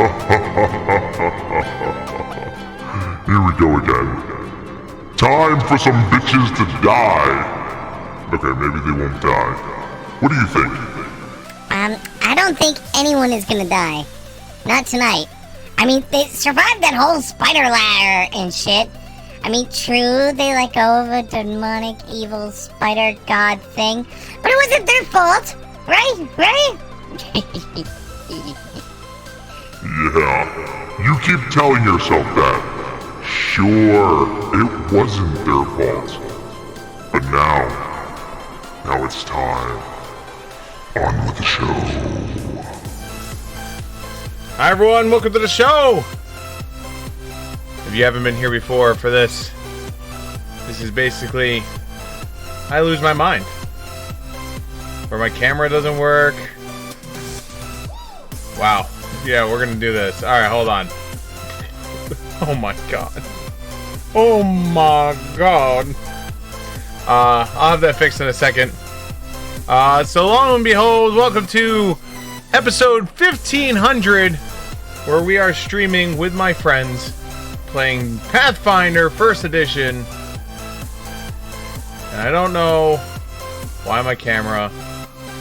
Here we go again. Time for some bitches to die. Okay, maybe they won't die. What do you think? I don't think anyone is gonna die. Not tonight. I mean, they survived that whole spider ladder and shit. I mean, true, they let go of a demonic, evil spider god thing, but it wasn't their fault, right? Right? Yeah, you keep telling yourself that. Sure, it wasn't their fault. But now it's time. On with the show. Hi everyone, welcome to the show! If you haven't been here before for this is basically, I lose my mind. Where my camera doesn't work. Wow. Yeah, we're gonna do this. Alright, hold on. Oh my god. Oh my god. I'll have that fixed in a second. So long and behold, welcome to episode 1500, where we are streaming with my friends, playing Pathfinder 1st Edition. And I don't know why my camera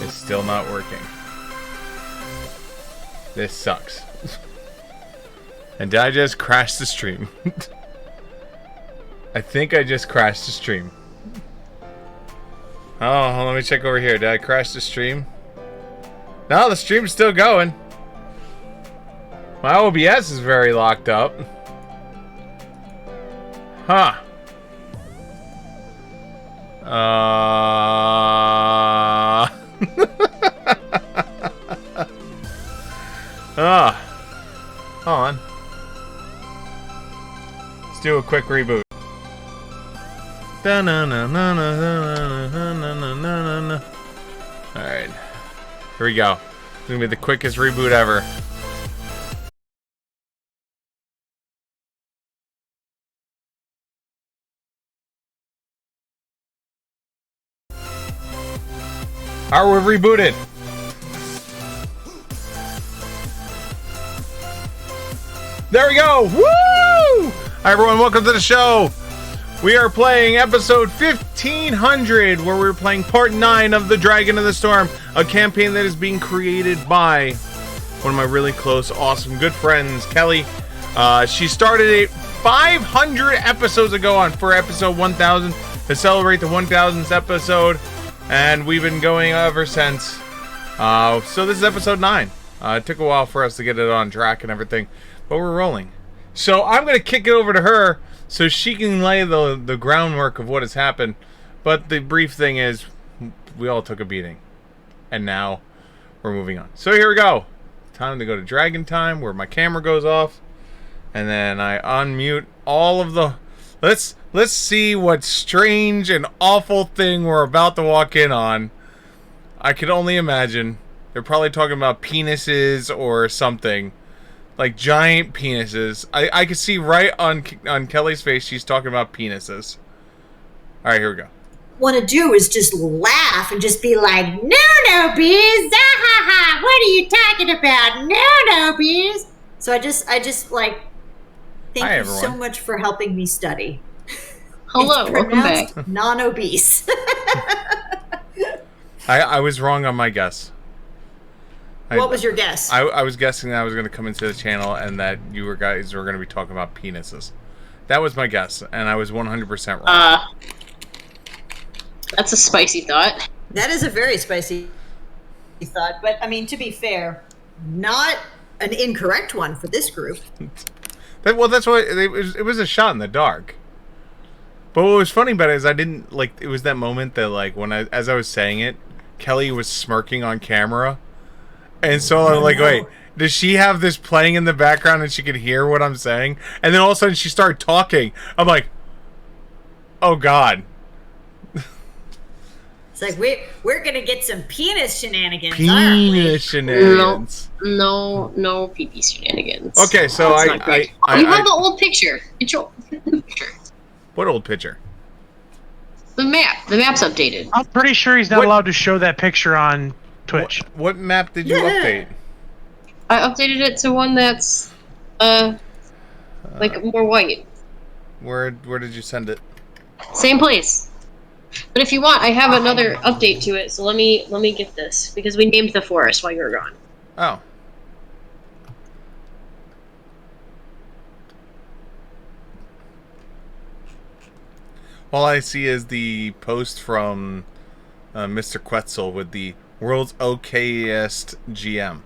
is still not working. This sucks. And did I just crash the stream? I think I just crashed the stream. Oh, let me check over here. Did I crash the stream? No, the stream's still going. My OBS is very locked up. Huh. Hold on. Let's do a quick reboot. Alright. Here we go. It's gonna be the quickest reboot ever. Alright, we're rebooted. There we go! Woo! Hi everyone, welcome to the show! We are playing episode 1500, where we're playing part 9 of the Dragon of the Storm, a campaign that is being created by one of my really close, awesome, good friends, Kelly. She started it 500 episodes ago for episode 1000 to celebrate the 1000th episode, and we've been going ever since. So this is episode 9. It took a while for us to get it on track and everything, but we're rolling. So I'm going to kick it over to her so she can lay the groundwork of what has happened. But the brief thing is, we all took a beating. And now, we're moving on. So here we go. Time to go to Dragon Time, where my camera goes off. And then I unmute all of the... Let's see what strange and awful thing we're about to walk in on. I can only imagine. They're probably talking about penises or something. Like giant penises. I can see right on Kelly's face she's talking about penises. Alright, here we go. Want to do is just laugh and just be like, no, bees, ha, what are you talking about? No, bees. So I just like, thank Hi, you everyone. so much for helping me study. Hello, It's welcome pronounced back. non-obese. I was wrong on my guess. What was your guess? I was guessing that I was going to come into the channel and that you guys were going to be talking about penises. That was my guess, and I was 100% wrong. That's a spicy thought. That is a very spicy thought, but I mean, to be fair, not an incorrect one for this group. Well, that's why it was a shot in the dark. But what was funny about it is I didn't, like, it was that moment that, like, as I was saying it, Kelly was smirking on camera. And so I'm like, wait, does she have this playing in the background and she could hear what I'm saying? And then all of a sudden she started talking. I'm like, oh God. It's like, we're going to get some penis shenanigans, aren't we? Penis shenanigans. No pee-pee shenanigans. Okay, so That's not good. You have the old picture. It's your picture. What old picture? The map. The map's updated. I'm pretty sure he's not allowed to show that picture on Twitch. What map did you update? I updated it to one that's like more white. Where did you send it? Same place. But if you want, I have another update to it. So let me get this because we named the forest while you were gone. Oh. All I see is the post from Mr. Quetzal with the world's okayest GM.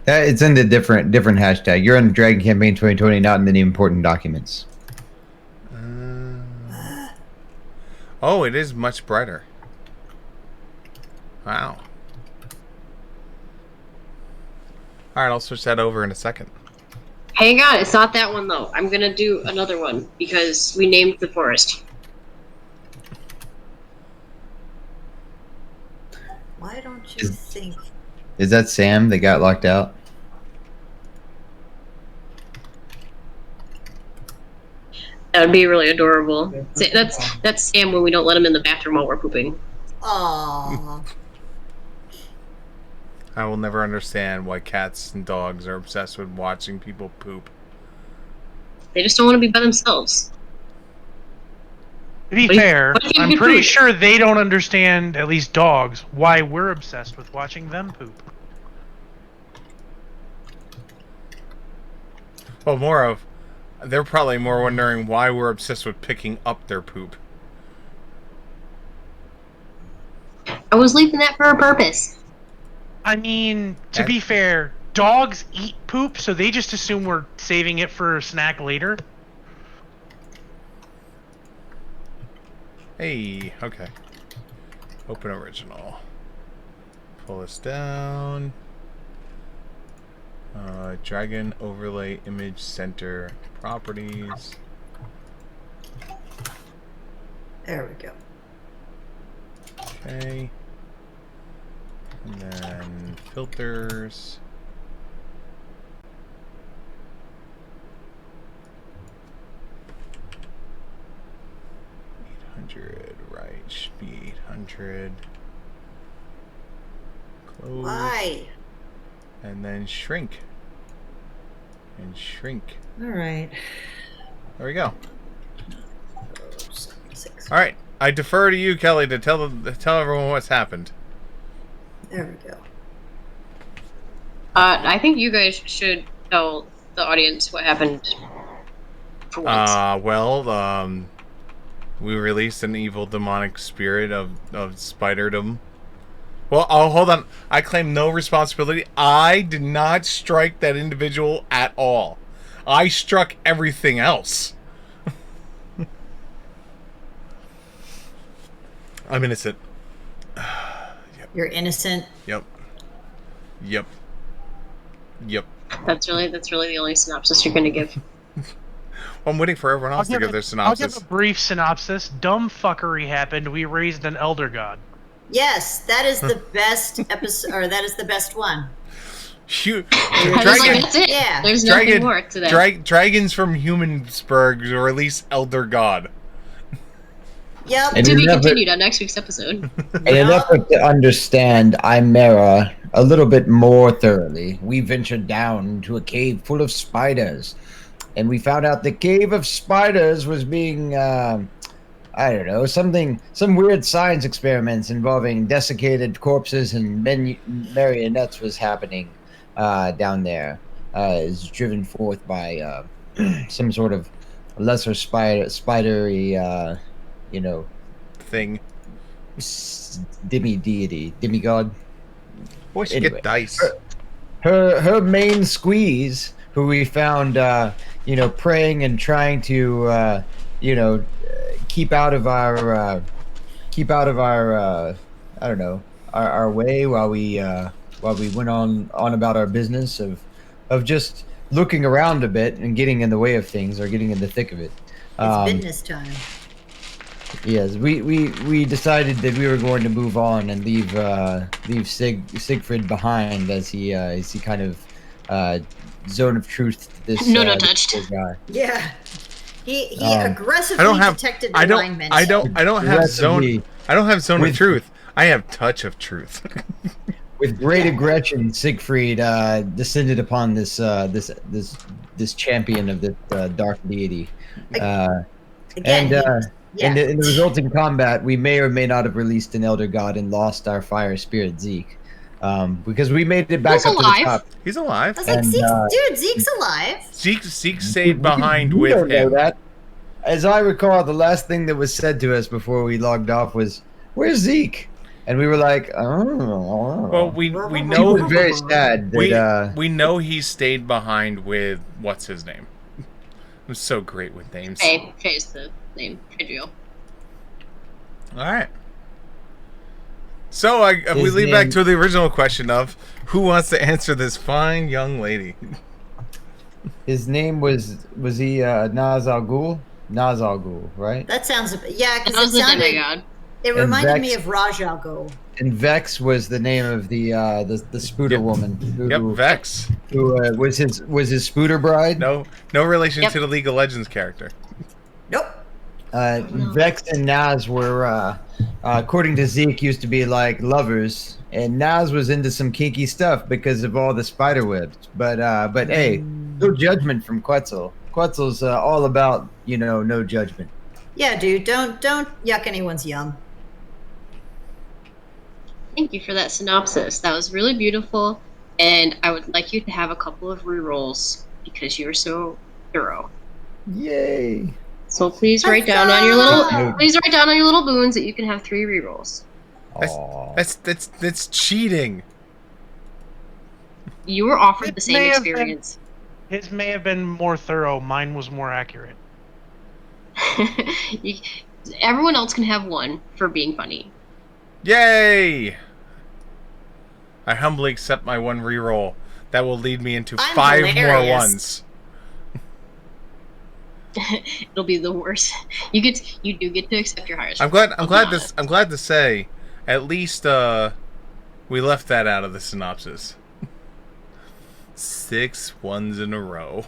It's in the different hashtag. You're on the Dragon Campaign 2020, not in the important documents. Oh, it is much brighter. Wow. Alright, I'll switch that over in a second. Hang on, it's not that one though. I'm gonna do another one because we named the forest. Why don't you think? Is that Sam that got locked out? That would be really adorable. That's Sam when we don't let him in the bathroom while we're pooping. Aww. I will never understand why cats and dogs are obsessed with watching people poop. They just don't want to be by themselves. To be fair, I'm pretty sure they don't understand, at least dogs, why we're obsessed with watching them poop. Well, they're probably more wondering why we're obsessed with picking up their poop. I was leaving that for a purpose. I mean, to be fair, dogs eat poop, so they just assume we're saving it for a snack later. Hey, okay. Open original. Pull this down. Dragon overlay image center properties. There we go. Okay. And then filters. Right, should be 800. Close. Why? And then shrink. And shrink. All right. There we go. All right, I defer to you, Kelly, to tell everyone what's happened. There we go. I think you guys should tell the audience what happened. For once. We released an evil demonic spirit of spiderdom. Well, hold on. I claim no responsibility. I did not strike that individual at all. I struck everything else. I'm innocent. Yep. You're innocent. Yep. That's really the only synopsis you're going to give. I'm waiting for everyone else to give their synopsis. I'll give a brief synopsis. Dumb fuckery happened. We raised an elder god. Yes, that is the best episode, or that is the best one. That's it. Yeah. There's nothing more to that. Dragons from Humansburg release Elder God. Yep. And To be continued on next week's episode. And in effort to understand Imera a little bit more thoroughly, we ventured down to a cave full of spiders. And we found out the cave of spiders was being, I don't know, some weird science experiments involving desiccated corpses and marionettes was happening down there. Is driven forth by some sort of lesser spidery, thing. Demigod. Boy, she Anyway, get dice. Her main squeeze, who we found, praying and trying to, keep out of our, I don't know, our way while we went on about our business of just looking around a bit and getting in the way of things or getting in the thick of it. It's business time. Yes, we decided that we were going to move on and leave Siegfried behind as he kind of zone of truth this touched. this guy. Yeah. He aggressively detected I alignment. don't have zone of truth. I have touch of truth. With great aggression, Siegfried descended upon this champion of this dark deity. Again, In the resulting combat, we may or may not have released an elder god and lost our fire spirit Zeke, because we made it back He's up to alive. the top. He's alive. I was like, And, Zeke's alive. Zeke stayed behind we with don't know him. that. As I recall, the last thing that was said to us before we logged off was, "Where's Zeke?" And we were like, "Oh." Well, we He know was very sad that we know he stayed behind with what's his name. I'm so great with names. Faye's the name. Adriel. All right. So we His lead back name- to the original question of who wants to answer this fine young lady. his name was he Naz Al Ghul? Naz Al Ghul, right? That sounds That because was it the sounded. demigod. It And reminded Vex- me of Raj Al Ghul. And Vex was the name of the Spooter Yep. woman. Yep, Vex. Who was his Spooter bride? No relation Yep. to the League of Legends character. Nope. Vex and Naz were, according to Zeke, used to be like lovers, and Naz was into some kinky stuff because of all the spider webs. But hey, no judgment from Quetzal. Quetzal's all about no judgment. Yeah, dude. Don't yuck anyone's yum. Thank you for that synopsis. That was really beautiful, and I would like you to have a couple of rerolls because you were so thorough. Yay! So please write down on your little boons that you can have 3 rerolls. Aw. That's cheating. You were offered It the same may have been- experience. His may have been more thorough. Mine was more accurate. You- Everyone else can have 1 for being funny. Yay! I humbly accept my 1 reroll. That will lead me into I'm 5 more hilarious. ones. It'll be the worst. You do get to accept your highest. I'm glad honest. I'm glad to say at least we left that out of the synopsis. 6 ones in a row.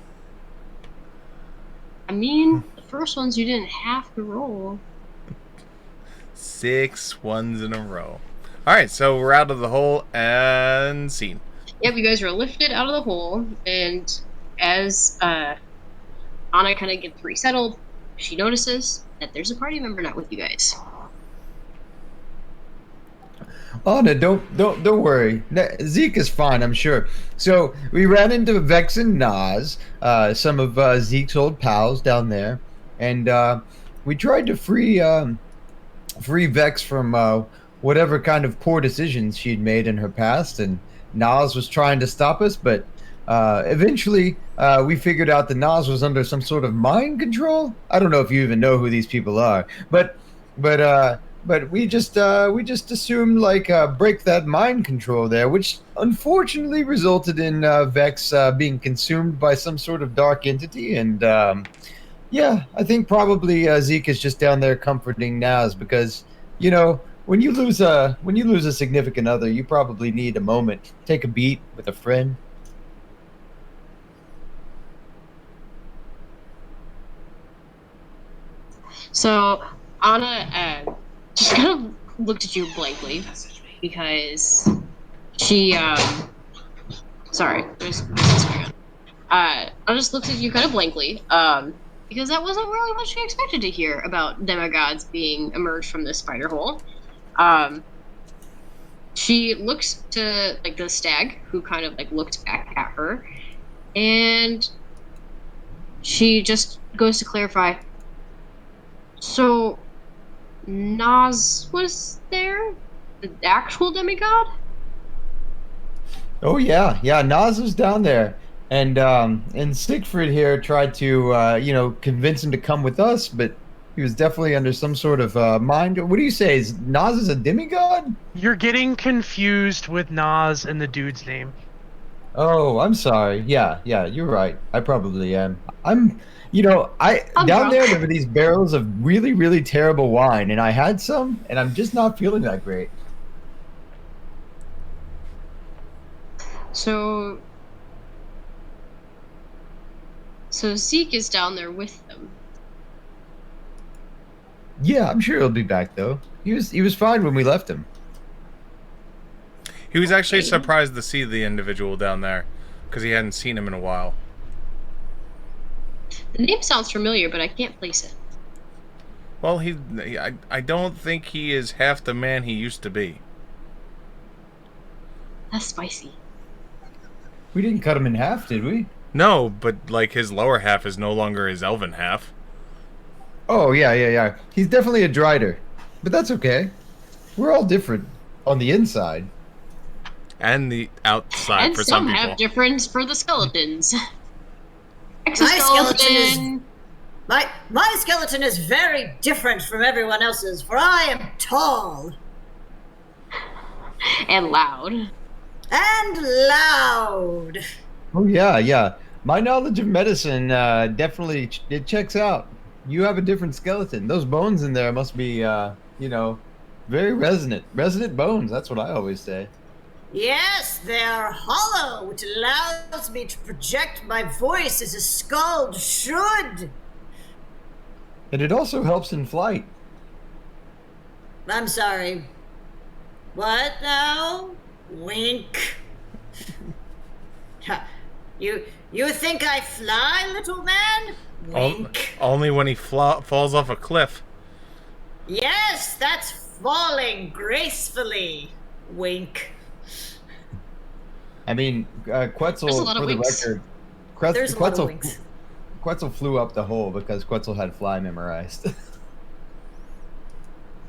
I mean, the first ones you didn't have to roll. 6 ones in a row. Alright, so we're out of the hole and scene. Yep, you guys were lifted out of the hole, and as Anna kind of gets resettled, she notices that there's a party member not with you guys. Oh no! Don't worry. Zeke is fine, I'm sure. So we ran into Vex and Nas, some of Zeke's old pals down there, and we tried to free Vex from whatever kind of poor decisions she'd made in her past, and Nas was trying to stop us, but eventually we figured out that Nas was under some sort of mind control. I don't know if you even know who these people are, but we just assumed break that mind control there, which unfortunately resulted in Vex being consumed by some sort of dark entity, and yeah, I think probably Zeke is just down there comforting Nas because when you lose a significant other, you probably need a moment, take a beat with a friend. So Anna just kind of looked at you blankly because she sorry, there's this man. I just looked at you kind of blankly because that wasn't really what she expected to hear about demigods being emerged from this spider hole. She looks to the stag who kind of looked back at her, and she just goes to clarify. So, Nas was there? The actual demigod? Oh yeah, Nas was down there, and Siegfried here tried to convince him to come with us, but he was definitely under some sort of mind. What do you say? Is Nas a demigod? You're getting confused with Nas and the dude's name. Oh, I'm sorry. Yeah, you're right. I probably am. I'm I'm down there drunk. were these barrels of really, really terrible wine, and I had some, and I'm just not feeling that great. So Zeke is down there with them. Yeah, I'm sure he'll be back though. He was fine when we left him. He was actually Okay. surprised to see the individual down there because he hadn't seen him in a while. The name sounds familiar, but I can't place it. Well, I don't think he is half the man he used to be. That's spicy. We didn't cut him in half, did we? No, but like his lower half is no longer his elven half. Oh, yeah. He's definitely a drider. But that's okay. We're all different on the inside. And the outside And for some some people. have difference for the skeletons. skeleton Exoskeleton. My skeleton is very different from everyone else's, for I am tall And loud. and loud. Oh, yeah. My knowledge of medicine definitely it checks out. You have a different skeleton. Those bones in there must be, very resonant. Resonant bones, that's what I always say. Yes, they are hollow, which allows me to project my voice as a skald should. And it also helps in flight. I'm sorry. What now? Wink. Ha, you think I fly, little man? Wink. Only when he falls off a cliff. Yes, that's falling gracefully. Wink. I mean, Quetzal, There's a lot of for the winks. record, There's a lot of winks. Quetzal flew up the hole because Quetzal had fly memorized.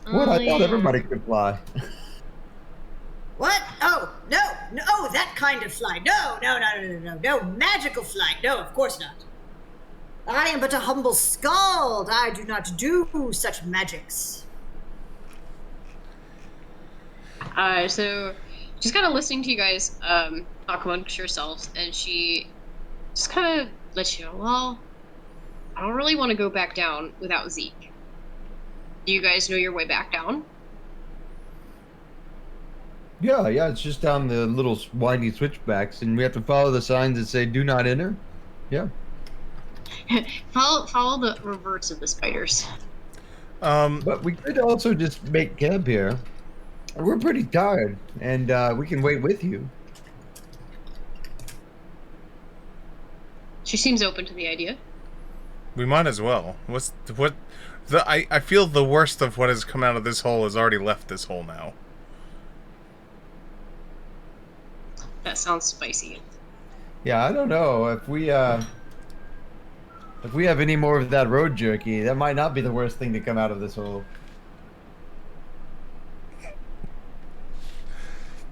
What? I thought everybody could fly. What? Oh, no, that kind of fly. No, magical flight. No, of course not. I am but a humble skald. I do not do such magics. So she's kind of listening to you guys talk amongst yourselves, and she just kind of lets you know, well, I don't really want to go back down without Zeke. Do you guys know your way back down? Yeah, it's just down the little windy switchbacks, and we have to follow the signs that say "Do not enter." Yeah. Follow the reverse of the spiders. But we could also just make camp here. We're pretty tired, and we can wait with you. She seems open to the idea. We might as well. I feel the worst of what has come out of this hole has already left this hole now. That sounds spicy. Yeah, I don't know if we have any more of that road jerky. That might not be the worst thing to come out of this hole.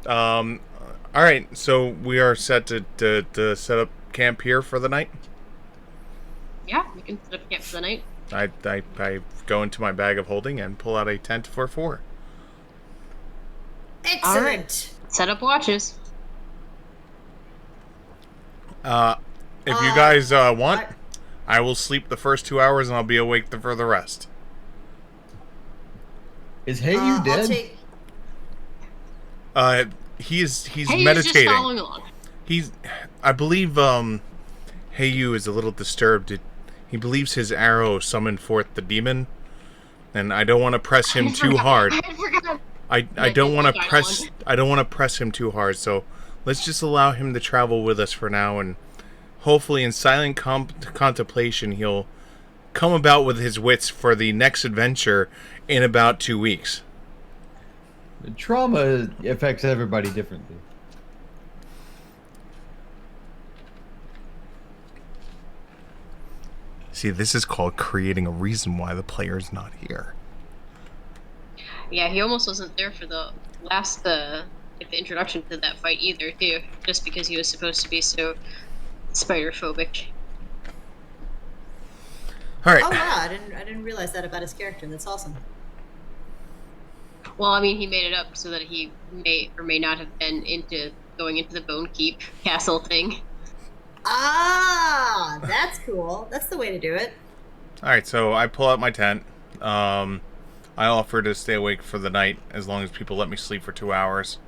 All right, so we are set to set up camp here for the night. Yeah, we can set up camp for the night. I go into my bag of holding and pull out a tent for 4. Excellent. Set up watches. If you guys want, I will sleep the first 2 hours and I'll be awake for the rest. Is Hey You I'll dead? take. He's Hey, meditating. just following along. I believe Heyu is a little disturbed. He believes his arrow summoned forth the demon, and I don't want to press him too hard. I forgot. I don't want to press him too hard. So let's just allow him to travel with us for now, and hopefully in silent contemplation he'll come about with his wits for the next adventure in about 2 weeks. Trauma affects everybody differently. See, this is called creating a reason why the player's not here. Yeah, he almost wasn't there for the last the introduction to that fight either, too. Just because he was supposed to be so spider phobic. All right. Oh wow, I didn't realize that about his character. That's awesome. Well, I mean, he made it up so that he may or may not have been going into the Bone Keep castle thing. Ah, that's cool. That's the way to do it. All right, so I pull out my tent. I offer to stay awake for the night as long as people let me sleep for 2 hours.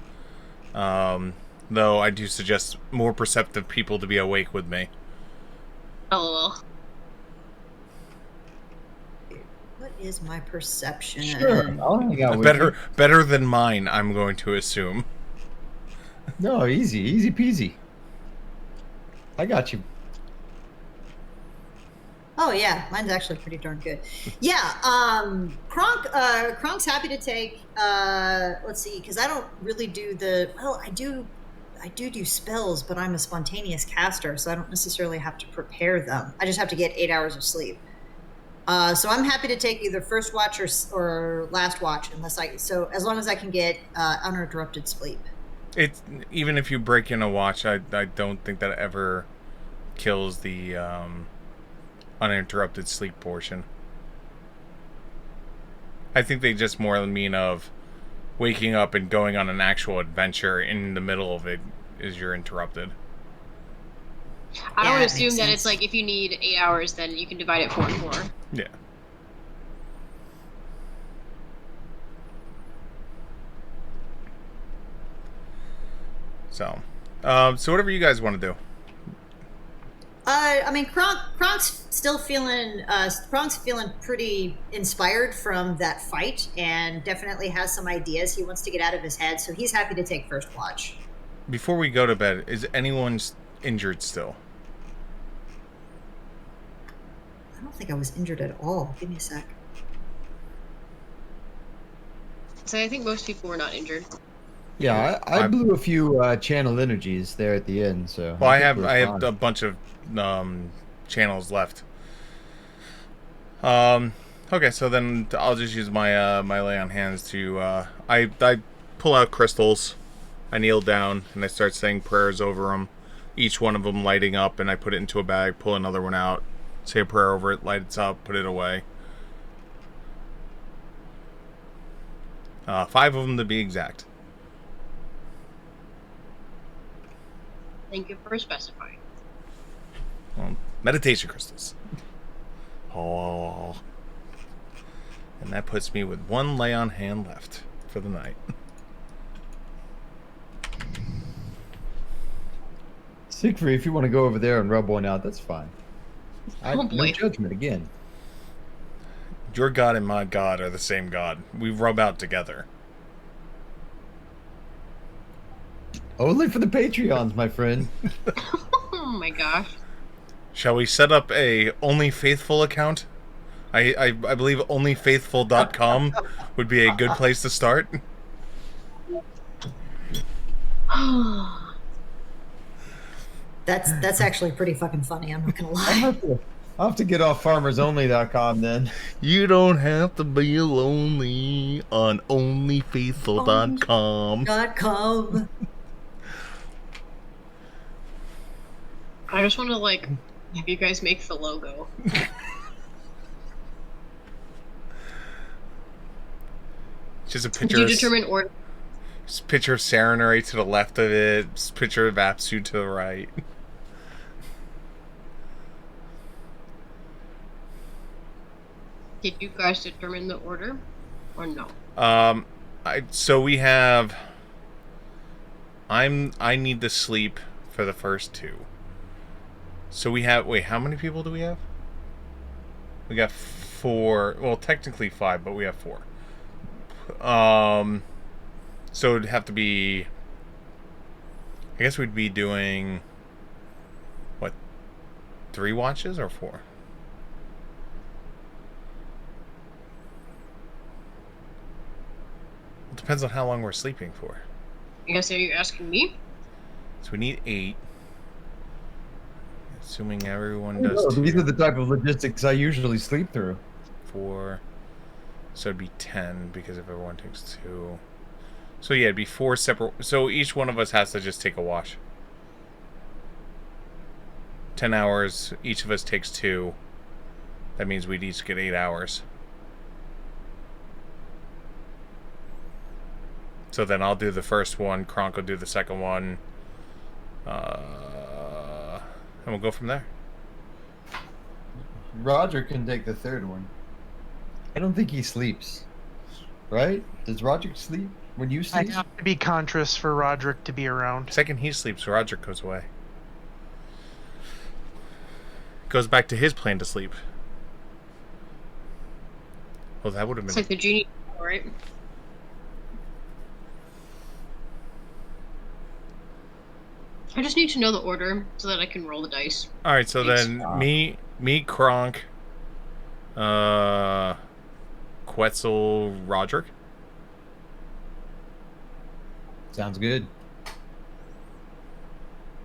Though I do suggest more perceptive people to be awake with me. LOL. What is my perception? Sure, I'll hang out with you. Better than mine, I'm going to assume. No, easy peasy. I got you. Oh yeah, mine's actually pretty darn good. Yeah, Kronk's happy to take. Let's see, because I don't really do I do spells, but I'm a spontaneous caster, so I don't necessarily have to prepare them. I just have to get 8 hours of sleep. So I'm happy to take either first watch or last watch, as long as I can get uninterrupted sleep. It's even if you break in a watch, I don't think that ever kills the uninterrupted sleep portion. I think they just more mean of waking up and going on an actual adventure in the middle of it is you're interrupted. I Yeah, would that assume makes that sense. it's like if you need 8 hours, then you can divide it 4 and 4. Yeah. So whatever you guys want to do. I mean, Kronk's still feeling pretty inspired from that fight, and definitely has some ideas he wants to get out of his head. So he's happy to take first watch. Before we go to bed, is anyone injured still? I don't think I was injured at all. Give me a sec. So I think most people were not injured. Yeah, I blew a few channel energies there at the end, so. Well, I think have we're fine. a bunch of channels left. Okay, so then I'll just use my my lay on hands to I pull out crystals, I kneel down, and I start saying prayers over them. Each one of them lighting up, and I put it into a bag, pull another one out, say a prayer over it, light it up, put it away. 5 of them to be exact. Thank you for specifying. Well, meditation crystals. Oh. And that puts me with 1 lay on hand left for the night. Siegfried, if you want to go over there and rub one out, that's fine. Oh, No boy. judgment again. Your god and my god are the same god. We rub out together. Only for the Patreons, my friend. Oh my gosh. Shall we set up a Only Faithful account? I believe onlyfaithful.com would be a good place to start. That's actually pretty fucking funny. I'm not gonna I'll lie. have to get off farmersonly.com then. You don't have to be lonely on onlyfaithful.com. .com. I just want to have you guys make the logo. Just a Did picture you of, determine order? just a picture of Serenary to the left of it, just a picture of Apsu to the right. Did you guys determine the order, or no? So we have. I need to sleep for the first 2. So we have. Wait, how many people do we have? We got 4. Well, technically 5, but we have 4. So it'd have to be. I guess we'd be doing. What? 3 watches or 4? It depends on how long we're sleeping for. I guess are you asking me? So we need 8. Assuming everyone No, does these 2, are the type of logistics I usually sleep through. 4. So it'd be 10 because if everyone takes 2. So yeah, it'd be 4 separate. So each one of us has to just take a wash. 10 hours. Each of us takes 2. That means we'd each get 8 hours. So then I'll do the first one. Kronk will do the second one. And we'll go from there. Roger can take the third one. I don't think he sleeps. Right? Does Roger sleep when you I sleep? have to be conscious for Roderick to be around. Second he sleeps, Roger goes away. Goes back to his plan to sleep. Well, that would have It's been. like the genie, right? I just need to know the order so that I can roll the dice. All right, so Thanks. then me, Kronk, Quetzal, Roderick. Sounds good.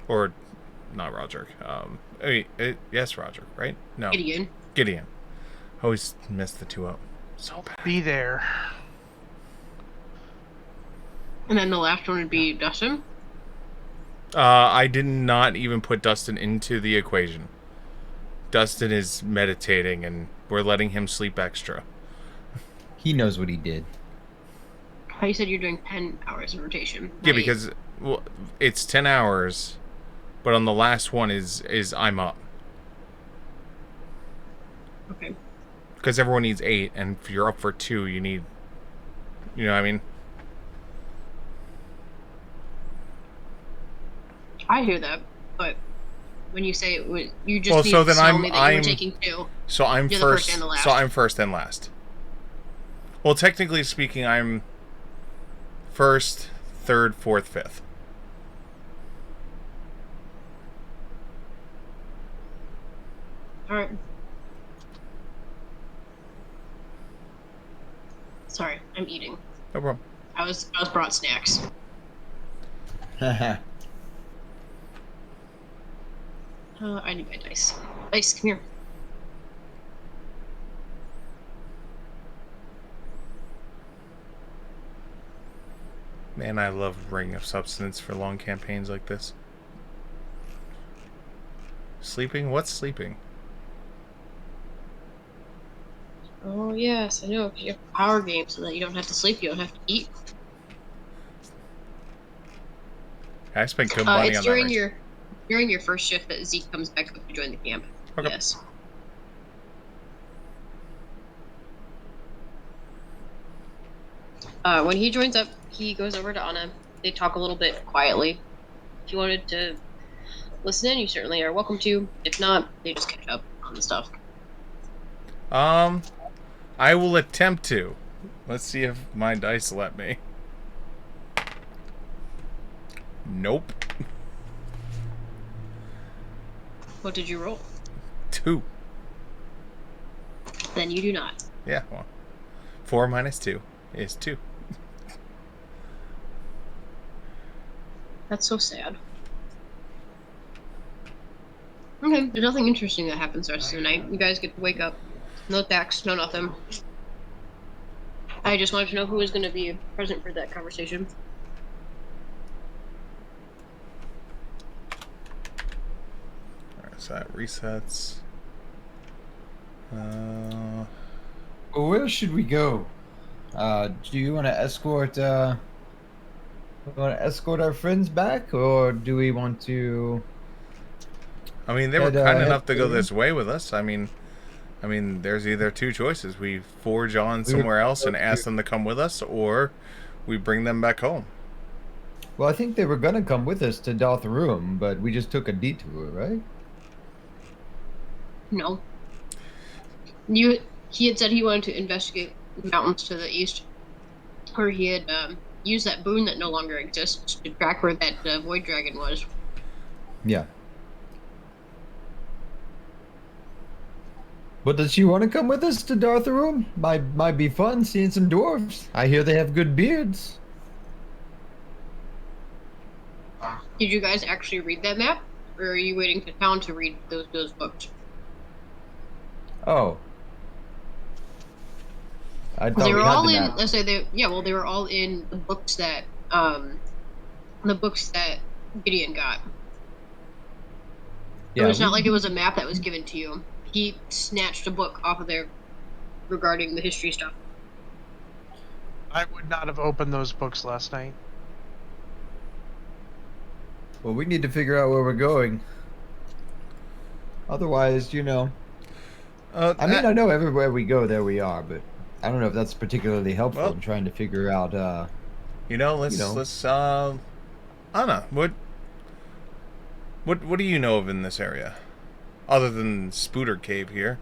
Or not Roderick. Yes, Roderick, right? No. Gideon. Always missed the two up. So bad. Be there. And then the last one would be Dustin. I did not even put Dustin into the equation. Dustin is meditating, and we're letting him sleep extra. He knows what he did. How you said you're doing 10 hours of rotation. Yeah, right? because it's 10 hours, but on the last one is I'm up. Okay. Because everyone needs 8, and if you're up for 2, you need... You know what I mean? I hear that, but when you say it would, you just need so to then tell me that you were taking 2. So I'm You're first. the first and the last. So I'm first and last. Well, technically speaking, I'm first, third, fourth, fifth. All right. Sorry, I'm eating. No problem. I was brought snacks. Haha. I need my dice. Dice, come here. Man, I love Ring of Substance for long campaigns like this. Sleeping? What's sleeping? Oh yes, I know. 'Cause you have power games so that you don't have to sleep. You don't have to eat. I spent good money It's on during that. during your first shift that Zeke comes back up to join the camp. Okay. Yes. When he joins up, he goes over to Anna. They talk a little bit quietly. If you wanted to listen in, you certainly are welcome to. If not, they just catch up on the stuff. I will attempt to. Let's see if my dice let me. Nope. What did you roll? 2. Then you do not. Yeah, well. 4 minus 2 is 2. That's so sad. Okay, there's nothing interesting that happens the rest of the night. You guys get to wake up. No attacks, no nothing. I just wanted to know who was going to be present for that conversation. Alright, so that resets. Well, where should we go? Do you want to escort? Our friends back, or do we want to? I mean, they were Head, kind head enough to go to- this way with us. I mean, there's either 2 choices. We forge on somewhere else and ask them to come with us, or we bring them back home. Well, I think they were gonna come with us to Dartharum, but we just took a detour, right? No. He had said he wanted to investigate the mountains to the east, where he had used that boon that no longer exists to track where that void dragon was. Yeah. But does she want to come with us to Dartharum? Might be fun seeing some dwarves. I hear they have good beards. Did you guys actually read that map, or are you waiting to town to read those books? Oh. I thought They we were had all the in. map. Let's say they were all in the books that Gideon got. Yeah, it was we- not like it was a map that was given to you. He snatched a book off of there regarding the history stuff. I would not have opened those books last night. Well, we need to figure out where we're going. Otherwise, I mean, I know everywhere we go, there we are, but I don't know if that's particularly helpful Well- in trying to figure out. Let's Anna, what do you know of in this area, other than Spooter Cave here?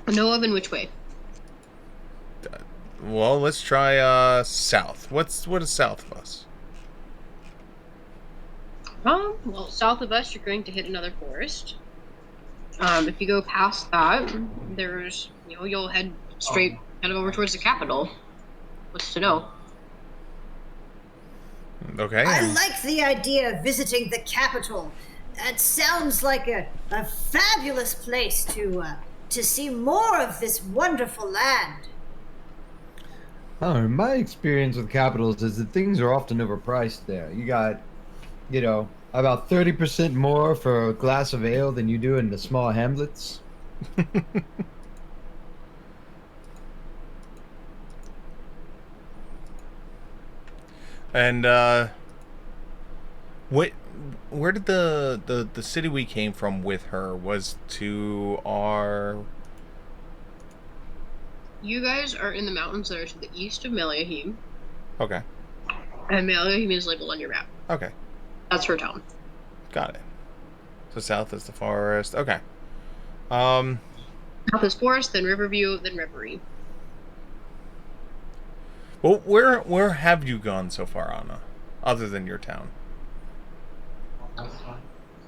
Know of in which way? Well, let's try south. What is south of us? Well, south of us, you're going to hit another forest. If you go past that, there's, you'll head straight kind of over towards the capital. What's to know? Okay. I like the idea of visiting the capital. That sounds like a fabulous place to see more of this wonderful land. Oh, my experience with capitals is that things are often overpriced there. You got, about 30% more for a glass of ale than you do in the small hamlets. And where did the city we came from with her was to our... You guys are in the mountains that are to the east of Meliahim. Okay. And Meliahim is labeled on your map. Okay. That's her town. Got it. So south is the forest. Okay. South is forest, then Riverview, then Reverie. Well, where have you gone so far, Anna, other than your town?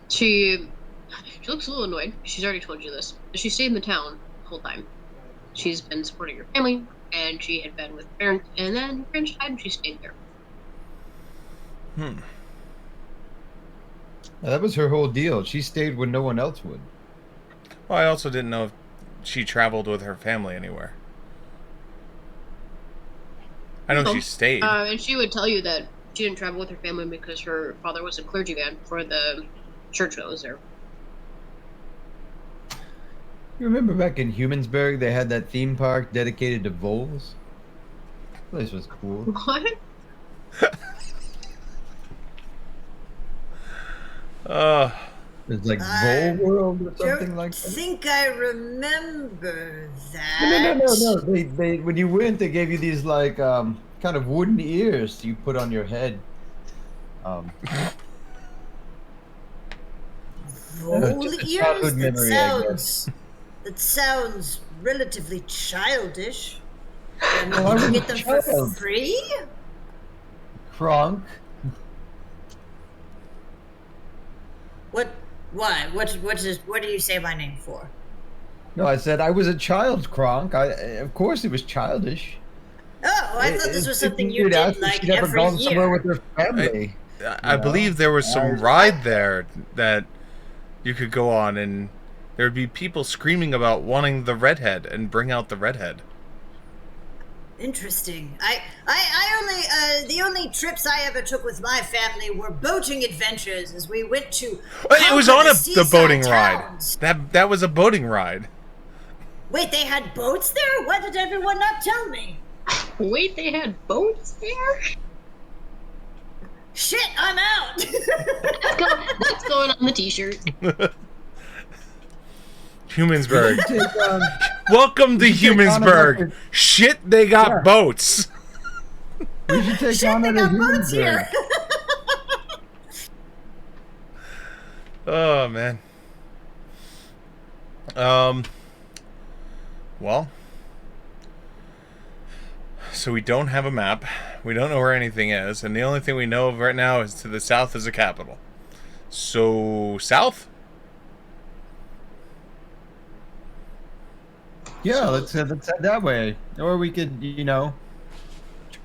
She looks a little annoyed. She's already told you this. But she stayed in the town the whole time. She's been supporting her family, and she had been with her parents, and then her parents died, and she stayed there. That was her whole deal. She stayed when no one else would. Well, I also didn't know if she traveled with her family anywhere. I know she stayed. And she would tell you that she didn't travel with her family because her father was a clergyman for the church that was there. You remember back in Humansburg, they had that theme park dedicated to voles? The place was cool. What? It's like Vole World or something like that. I think I remember that. No. They when you went, they gave you these like kind of wooden ears you put on your head. Vole just a ears? childhood memory, I That sounds relatively childish. Well, I Did you was get them a for child. free? Kronk. What? Why? What do you say my name for? No, I said I was a child, Kronk. Of course, it was childish. Oh, I thought this was something you You'd ask did if like she'd ever every gone somewhere year. with her family. I believe there was some ride there that you could go on, and there would be people screaming about wanting the redhead and bring out the redhead. Interesting. The only trips I ever took with my family were boating adventures as we went to. It was on conquer the boating towns. ride. That was a boating ride. Wait, they had boats there? Why did everyone not tell me? Wait, they had boats there? Shit, I'm out. That's going on the t-shirt. Humansburg. Welcome to Humansburg. Shit, they got boats. We should take Shit, on they to got boats here. Oh man. Well, so we don't have a map. We don't know where anything is, and the only thing we know of right now is to the south is a capital. So south? Yeah, let's head that way, or we could,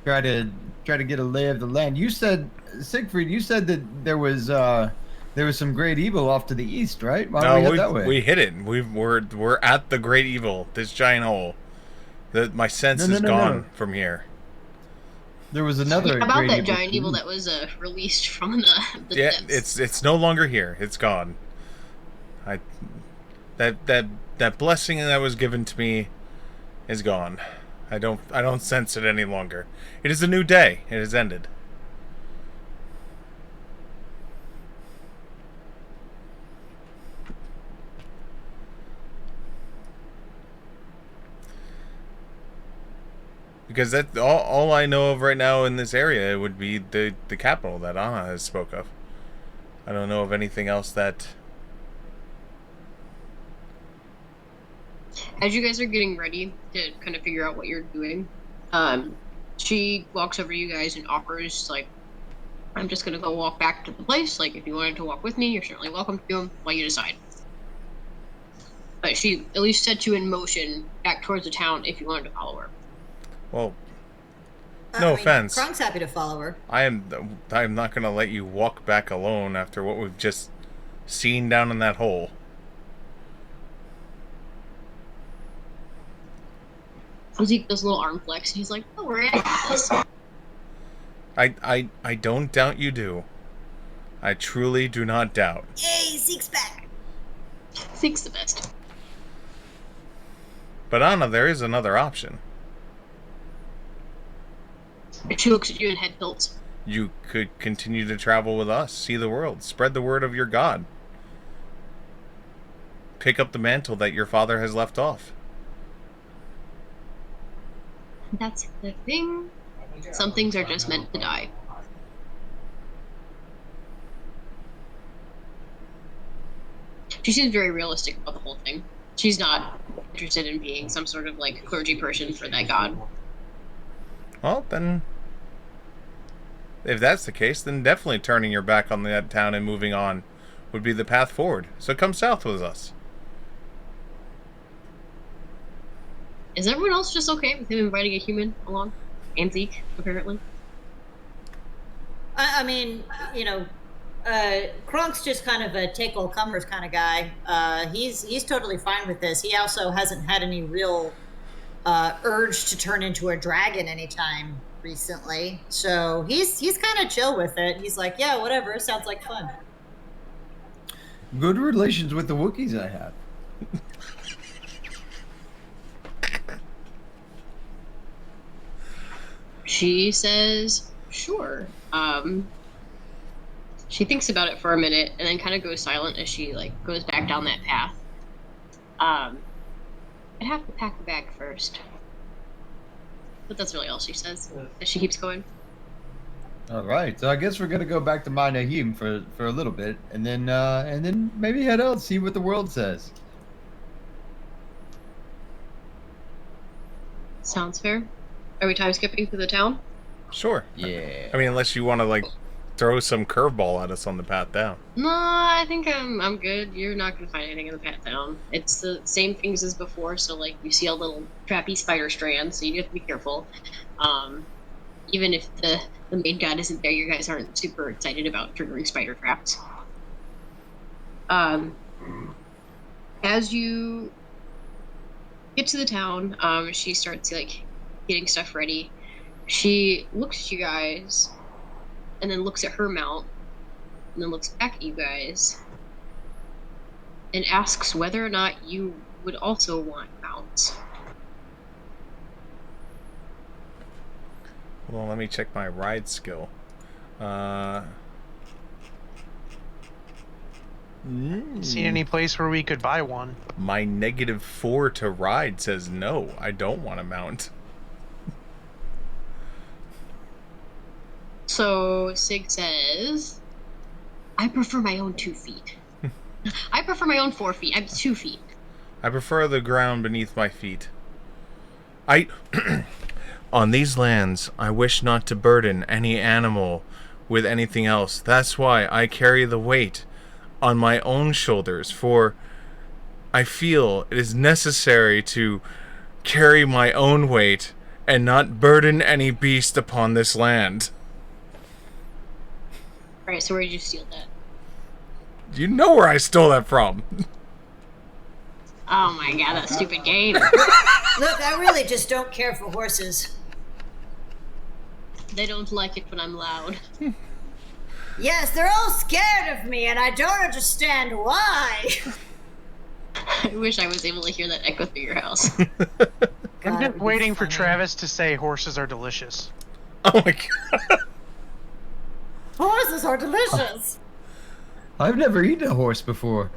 try to get a lay of the land. You said, Siegfried, that there was some great evil off to the east, right? Why don't we head that way? We hit it. We're at the great evil. This giant hole. My sense is gone from here. There was another about great that evil giant evil that was released from the depths. It's no longer here. It's gone. That blessing that was given to me is gone. I don't sense it any longer. It is a new day. It has ended. Because that all I know of right now in this area would be the capital that Anna has spoke of. I don't know of anything else that... As you guys are getting ready to kind of figure out what you're doing, she walks over to you guys and offers like I'm just gonna go walk back to the place. Like, if you wanted to walk with me, you're certainly welcome to, while you decide. But she at least set you in motion back towards the town if you wanted to follow her. Well, no offense. Kronk's happy to follow her. I'm not going to let you walk back alone after what we've just seen down in that hole. Zeke does a little arm flex, and he's like, "Don't worry, I got this." I don't doubt you do. I truly do not doubt. Yay, Zeke's back. Zeke's the best. But Anna, there is another option. She looks at you and head tilts. You could continue to travel with us, see the world, spread the word of your god. Pick up the mantle that your father has left off. That's the thing. Some things are just meant to die. She seems very realistic about the whole thing. She's not interested in being some sort of, like, clergy person for that god. Well, then, if that's the case, then definitely turning your back on that town and moving on would be the path forward. So come south with us. Is everyone else just okay with him inviting a human along? And Zeke, apparently. I mean, Kronk's just kind of a take all comers kind of guy. He's totally fine with this. He also hasn't had any real urge to turn into a dragon anytime recently, so he's kind of chill with it. He's like, yeah, whatever, sounds like fun. Good relations with the Wookiees I have. She says, sure. She thinks about it for a minute and then kind of goes silent as she, like, goes back down that path. I'd have to pack the bag first. But that's really all she says as she keeps going. All right, so I guess we're gonna go back to my Nahim for a little bit, and then maybe head out, see what the world says. Sounds fair. Are we time skipping to the town? Sure. Yeah. I mean, unless you want to, like, throw some curveball at us on the path down. No, I think I'm good. You're not gonna find anything in the path down. It's the same things as before, so, like, you see a little trappy spider strand, so you have to be careful. Even if the main god isn't there, you guys aren't super excited about triggering spider traps. As you get to the town, she starts, like, getting stuff ready. She looks at you guys, and then looks at her mount, and then looks back at you guys, and asks whether or not you would also want mounts. Well, let me check my ride skill. See any place where we could buy one? My -4 to ride says no, I don't want to mount. So Sig says, I prefer my own 2 feet. I prefer my own 4 feet. I'm 2 feet. I prefer the ground beneath my feet. On these lands, I wish not to burden any animal with anything else. That's why I carry the weight on my own shoulders, for I feel it is necessary to carry my own weight and not burden any beast upon this land. Alright, so where did you steal that? You know where I stole that from. Oh my god, that stupid game. Look, I really just don't care for horses. They don't like it when I'm loud. Yes, they're all scared of me, and I don't understand why. I wish I was able to hear that echo through your house. I'm God, it just would be waiting for funny. Travis to say horses are delicious. Oh my god. Horses are delicious. I've never eaten a horse before.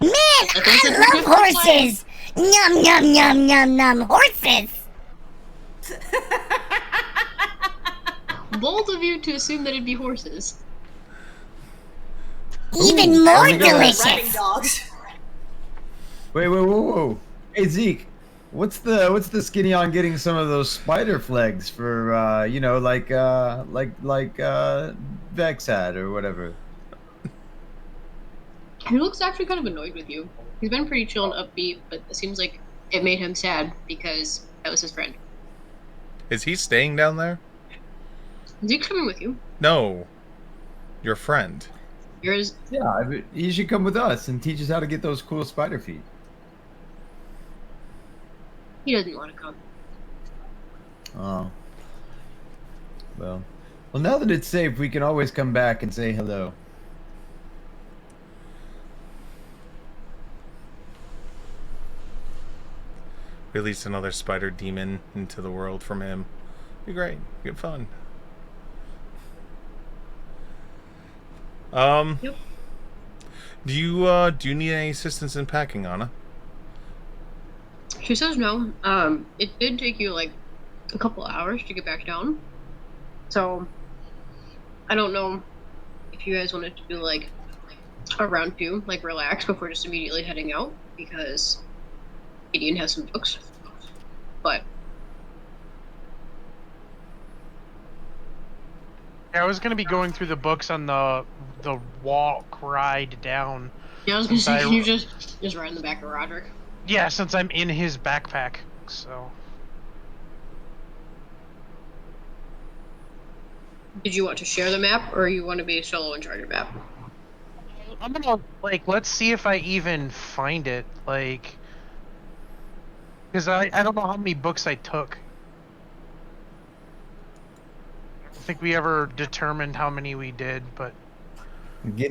Man, I love horses! Yum, yum, yum, yum, yum. Horses! Bold of you to assume that it'd be horses. Even more there we go. Riding delicious! dogs. Wait, whoa. Hey, Zeke, What's the skinny on getting some of those spider flags for Vex had or whatever? He looks actually kind of annoyed with you. He's been pretty chill and upbeat, but it seems like it made him sad because that was his friend. Is he staying down there? Is he coming with you? No. Your friend. Yours? Yeah, he should come with us and teach us how to get those cool spider feet. He doesn't want to come. Oh. Well, now that it's safe, we can always come back and say hello. Release another spider demon into the world from him. Be great. Get fun. Yep. Do you need any assistance in packing, Anna? She says no. It did take you like a couple hours to get back down. So I don't know if you guys wanted to do like a round 2, like relax before just immediately heading out, because Gideon has some books. But I was gonna be going through the books on the walk ride down. yeah, I was gonna say, can you just ride in the back of Roderick? Yeah, since I'm in his backpack, so. Did you want to share the map, or you want to be solo in charge of map? I'm gonna, like, let's see if I even find it, like, because I don't know how many books I took. I don't think we ever determined how many we did, but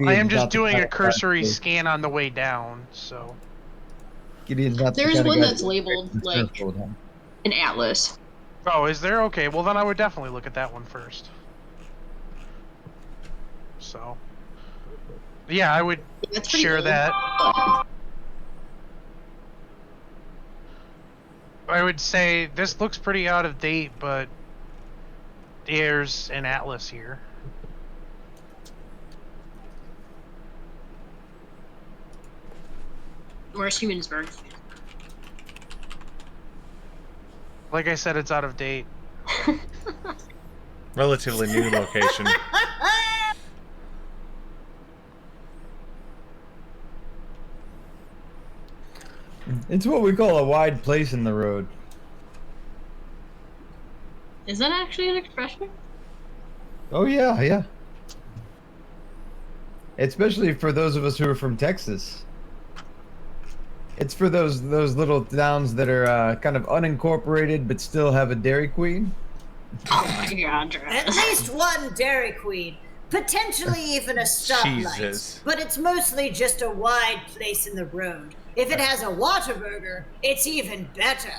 I am just doing a cursory scan on the way down, so. There's one that's labeled, like, an atlas. Oh, is there? Okay, well then I would definitely look at that one first. So, yeah, I would share that. I would say this looks pretty out of date, but there's an atlas here. Where's Humans-Burg? Like I said, it's out of date. Relatively new location. It's what we call a wide place in the road. Is that actually an expression? Oh yeah, yeah. Especially for those of us who are from Texas. It's for those little towns that are kind of unincorporated but still have a Dairy Queen. Oh my god, At least one Dairy Queen. Potentially even a stoplight. Jesus. But it's mostly just a wide place in the road. If it has a Whataburger, it's even better.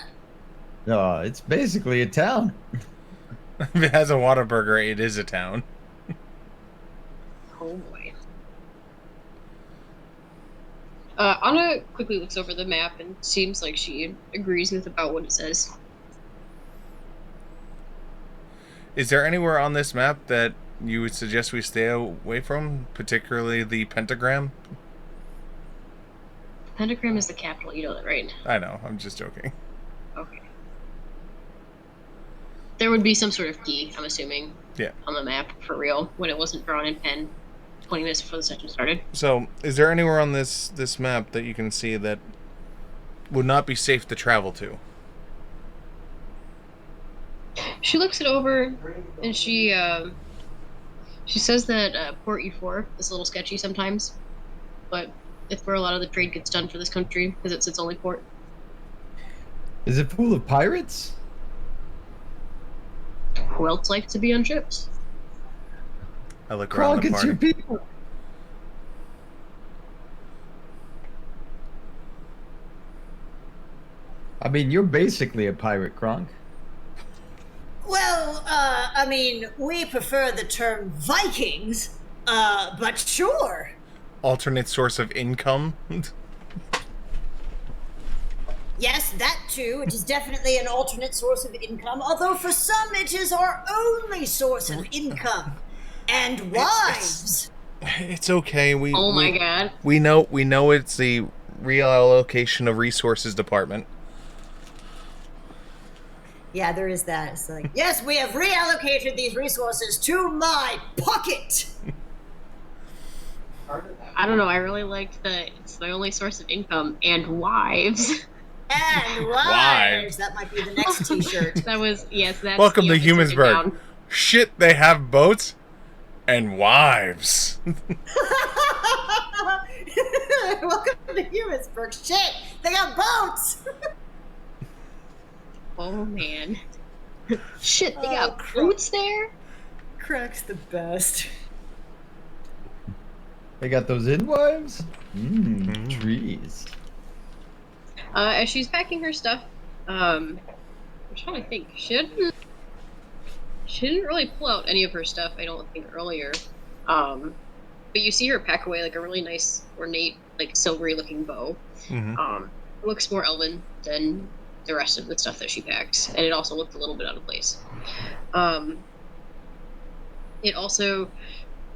No, it's basically a town. If it has a Whataburger, it is a town. Oh boy. Anna quickly looks over the map and seems like she agrees with about what it says. Is there anywhere on this map that you would suggest we stay away from, particularly the pentagram? Pentagram is the capital, you know that, right? I know, I'm just joking. Okay. There would be some sort of key, I'm assuming, Yeah. on the map, for real, when it wasn't drawn in pen 20 minutes before the session started. So, is there anywhere on this map that you can see that would not be safe to travel to? She looks it over, and she says that Port E4 is a little sketchy sometimes, but it's where a lot of the trade gets done for this country, because it's its only port. Is it full of pirates? Who else likes to be on ships? I look around Kronk, the it's party. your people. I mean, you're basically a pirate, Kronk. Well, I mean, we prefer the term Vikings, but sure. Alternate source of income? Yes, that too. It is definitely an alternate source of income, although for some it is our only source of income. And wives. It's okay. Oh my god. We know it's the reallocation of resources department. Yeah, there is that. It's like, yes, we have reallocated these resources to my pocket. I don't know. I really liked it's the only source of income and wives. And Wives. wives. That might be the next T-shirt. That was yes. That's Welcome to I took it Humansburg. down. Shit, they have boats and wives. Welcome to Humansburg. Shit, they got boats. Oh man. Shit, they Oh, got crap. boots there. Crack's the best. They got those in wives? Trees. As she's packing her stuff, I'm trying to think. She didn't really pull out any of her stuff, I don't think, earlier. But you see her pack away like a really nice, ornate, like silvery looking bow. Mhm. It looks more elven than the rest of the stuff that she packs, and it also looked a little bit out of place. It also,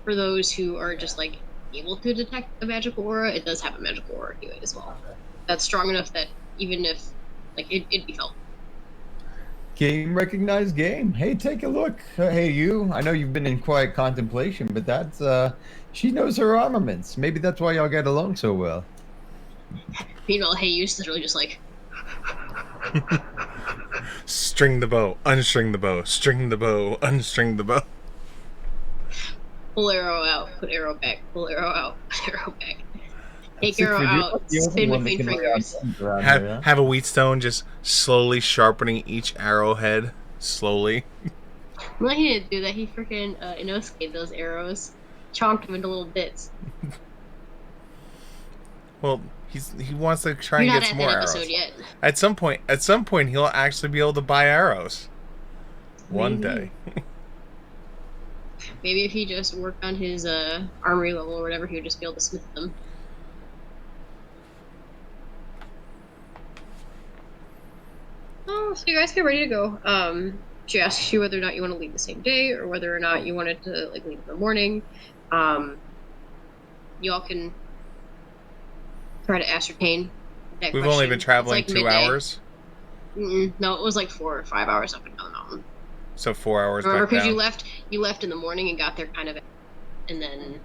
for those who are just like able to detect a magical aura, it does have a magical aura to it as well. That's strong enough that even if like it'd be felt. Game recognized game. Hey, take a look. Hey, you. I know you've been in quiet contemplation, but that's she knows her armaments. Maybe that's why y'all get along so well. Meanwhile, hey, you literally just like String the bow, unstring the bow, string the bow, unstring the bow. pull arrow out, put arrow back, pull arrow out, put arrow back. Take Siegfried, arrow you're out, the only spin one that between can lay on fingers. hands around here, huh? Have a wheatstone just slowly sharpening each arrowhead, slowly. Well, he didn't do that. He freaking Inosuke those arrows, chonked them into little bits. Well, he wants to try You're and not get at some that more episode arrows. yet. At some point, he'll actually be able to buy arrows. One day. Maybe if he just worked on his armory level or whatever, he would just be able to smith them. Oh, so you guys get ready to go. She asks you whether or not you want to leave the same day or whether or not you wanted to like leave in the morning. You all can try to ascertain that We've question. only been It's traveling like 2 midday. hours, No, it was like 4 or 5 hours up and down the mountain. so 4 hours Remember, back because down. you left in the morning and got there kind of, and then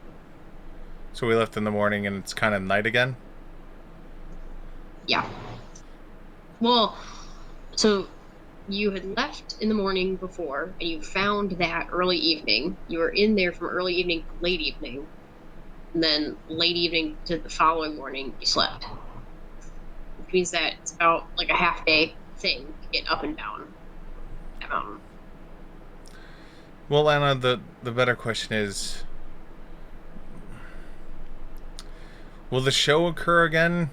So we left in the morning and it's kind of night again? yeah. Well, so you had left in the morning before, and you found that early evening. You were in there from early evening to late evening, and then late evening to the following morning, you slept. Which means that it's about like a half day thing to get up and down that mountain. Well, Anna, the better question is, will the show occur again?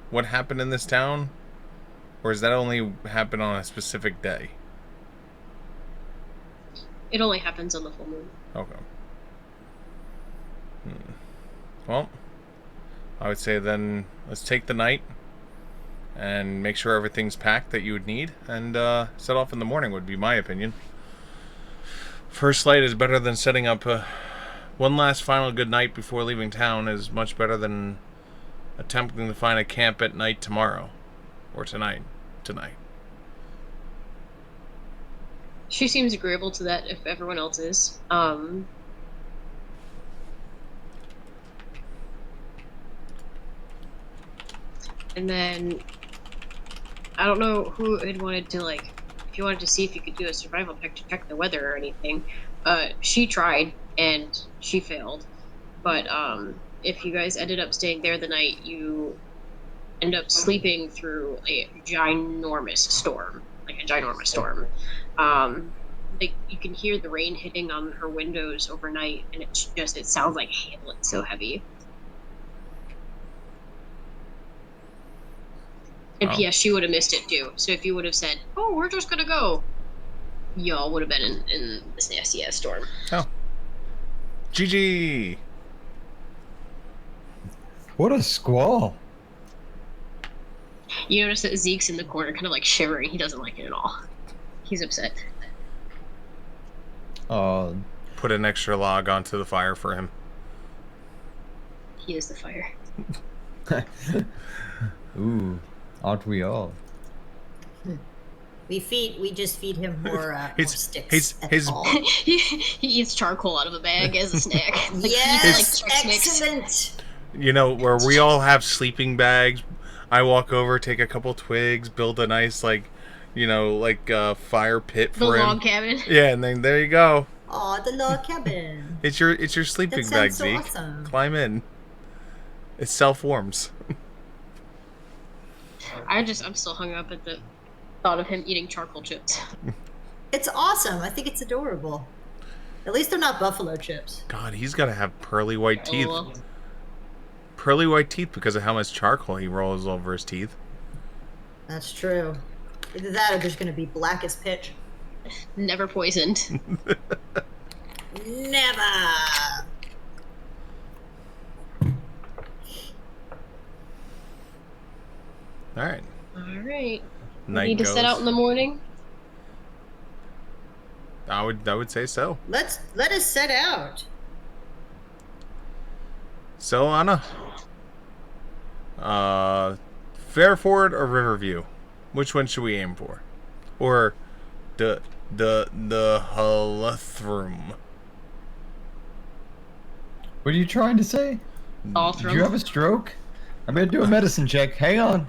What happened in this town? Or does that only happen on a specific day? It only happens on the full moon. Okay. Well, I would say then let's take the night and make sure everything's packed that you would need, and set off in the morning would be my opinion. First light is better than setting up one last final good night before leaving town is much better than attempting to find a camp at night tomorrow. Or tonight. She seems agreeable to that if everyone else is. And then I don't know who had wanted to like if you wanted to see if you could do a survival check to check the weather or anything. She tried and she failed. But if you guys ended up staying there the night, you end up sleeping through a ginormous storm. Like you can hear the rain hitting on her windows overnight, and it sounds like hail. It's so heavy. And Oh. P.S. she would have missed it too. So if you would have said, "Oh, we're just gonna go," y'all would have been in this nasty ass storm. Oh. GG! What a squall. You notice that Zeke's in the corner, kind of like shivering. He doesn't like it at all. He's upset. Oh, Put an extra log onto the fire for him. He is the fire. ooh, aren't we all? We just feed him more His- sticks. his- that's his- all. he eats charcoal out of a bag as a snack. Like, Yes, like Chex Mix. excellent. You know, where we all have sleeping bags. I walk over, take a couple twigs, build a nice, like, fire pit The for him. log cabin. Yeah, and then there you go. Aw, the log cabin. It's your sleeping That bag, sounds so Zeke. awesome. Climb in. It self-warms. I'm still hung up at the thought of him eating charcoal chips. It's awesome. I think it's adorable. At least they're not buffalo chips. God, he's got to have pearly white teeth. Oh, Pearly white teeth because of how much charcoal he rolls over his teeth. That's true. Either that or there's going to be black as pitch. never poisoned. Never. All right. All right. Night Need to goes. set out in the morning. I would say so. Let us set out. So Anna, Fairford or Riverview, which one should we aim for, or the Halathrum? What are you trying to say? All Did through. you have a stroke? I'm gonna do a medicine check. Hang on.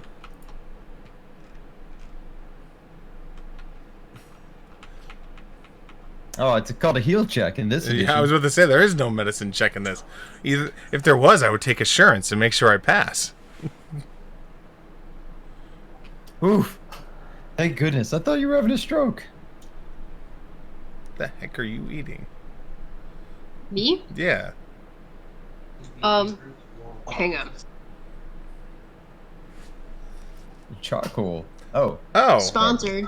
Oh, it's called a heal check in this edition. Yeah, I was about to say there is no medicine check in this. Either if there was, I would take assurance and make sure I pass. Oof. Thank goodness. I thought you were having a stroke. The heck are you eating? Me? Yeah. Hang on. Charcoal. Oh. Oh. Sponsored.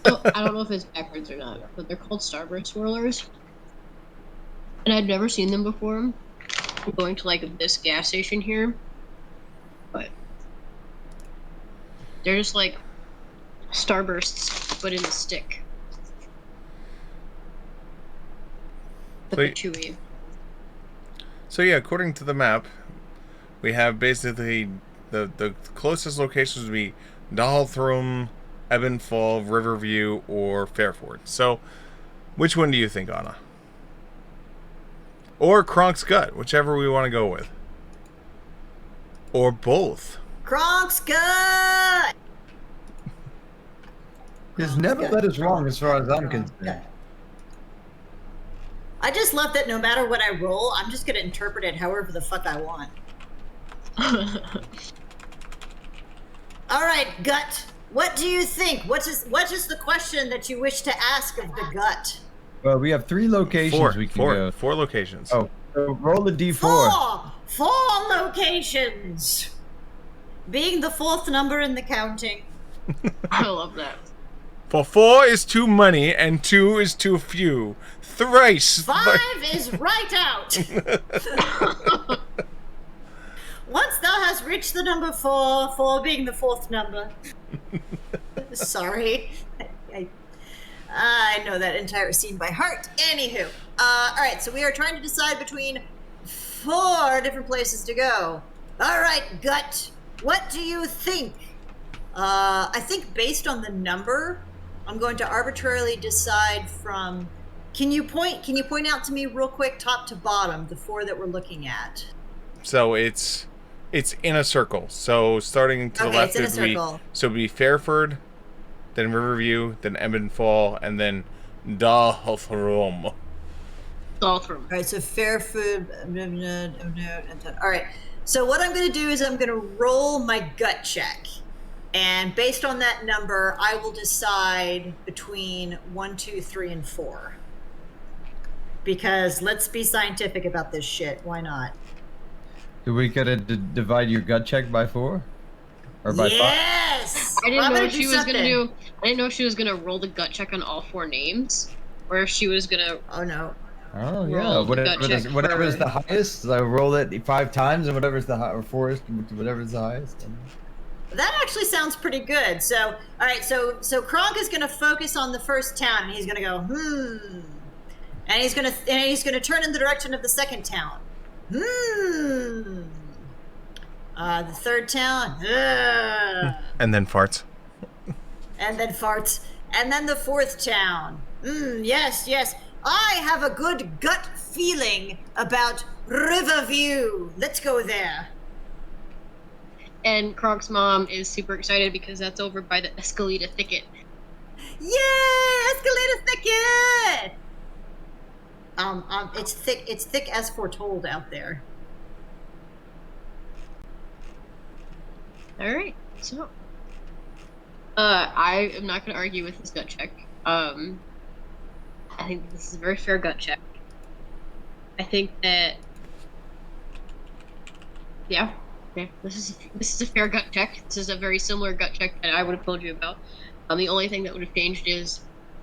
Oh, I don't know if it's backwards or not, but they're called Starburst Swirlers. And I'd never seen them before. I'm going to like this gas station here. But they're just like Starbursts, but in a stick. But they're chewy. So yeah, according to the map, we have basically the closest locations would be Dalthrum, Ebenfall, Riverview, or Fairford. So, which one do you think, Anna? Or Kronk's Gut, whichever we want to go with. Or both. Kronk's gut. He's never led us wrong as far as I'm concerned. I just love that no matter what I roll, I'm just gonna interpret it however the fuck I want. All right, gut. What do you think? What is the question that you wish to ask of the gut? Well, we have 3 locations we can go. Four locations. Oh, so roll the d4. Four locations. Being the 4th number in the counting. I love that. For 4 is too many, and 2 is too few. Thrice. 5 is right out. Once thou hast reached the number 4, 4 being the 4th number. Sorry. I know that entire scene by heart. Anywho. Alright, so we are trying to decide between 4 different places to go. Alright, gut. What do you think? I think based on the number, I'm going to arbitrarily decide from... Can you point out to me real quick, top to bottom, the 4 that we're looking at? So it's in a circle. So starting to the left it's in a circle. It'd be Fairford, then Riverview, then Ebenfall, and then Dalthrum. Dalthrum. All right, so Fairfood. All right, so what I'm going to do is I'm going to roll my gut check, and based on that number, I will decide between 1, 2, 3, and 4. Because let's be scientific about this shit. Why not? Do we gotta divide your gut check by 4? Or by 5? Yes. I didn't I'm know gonna if she do was something. gonna do. I didn't know if she was gonna roll the gut check on all 4 names, or if she was gonna. Oh no. Oh yeah, Roll the gut check whatever is for- the highest, I roll it 5 times, and whatever's the high, or 4 is whatever's the highest. That actually sounds pretty good. So, all right. So Kronk is going to focus on the first town, and he's going to go and he's going to turn in the direction of the second town. The third town. And then farts. and then farts, and then the fourth town. Yes. I have a good gut feeling about Riverview. Let's go there. And Kronk's mom is super excited because that's over by the Escalita thicket. Yay! Escalator thicket! It's thick. It's thick as foretold out there. All right, so I am not going to argue with this gut check. I think this is a very fair gut check. I think that this is a fair gut check. This is a very similar gut check that I would have told you about. The only thing that would have changed is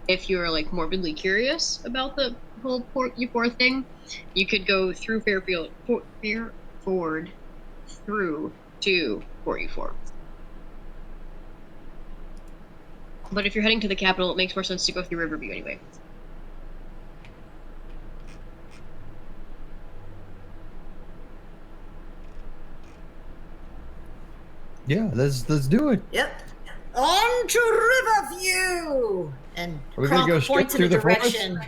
if you were like morbidly curious about the whole Port U4 thing, you could go through Fairford through to Port U4. But if you're heading to the capital, it makes more sense to go through Riverview anyway. Yeah, let's do it. Yep. On to Riverview! And Are we gonna go straight points in through a the direction.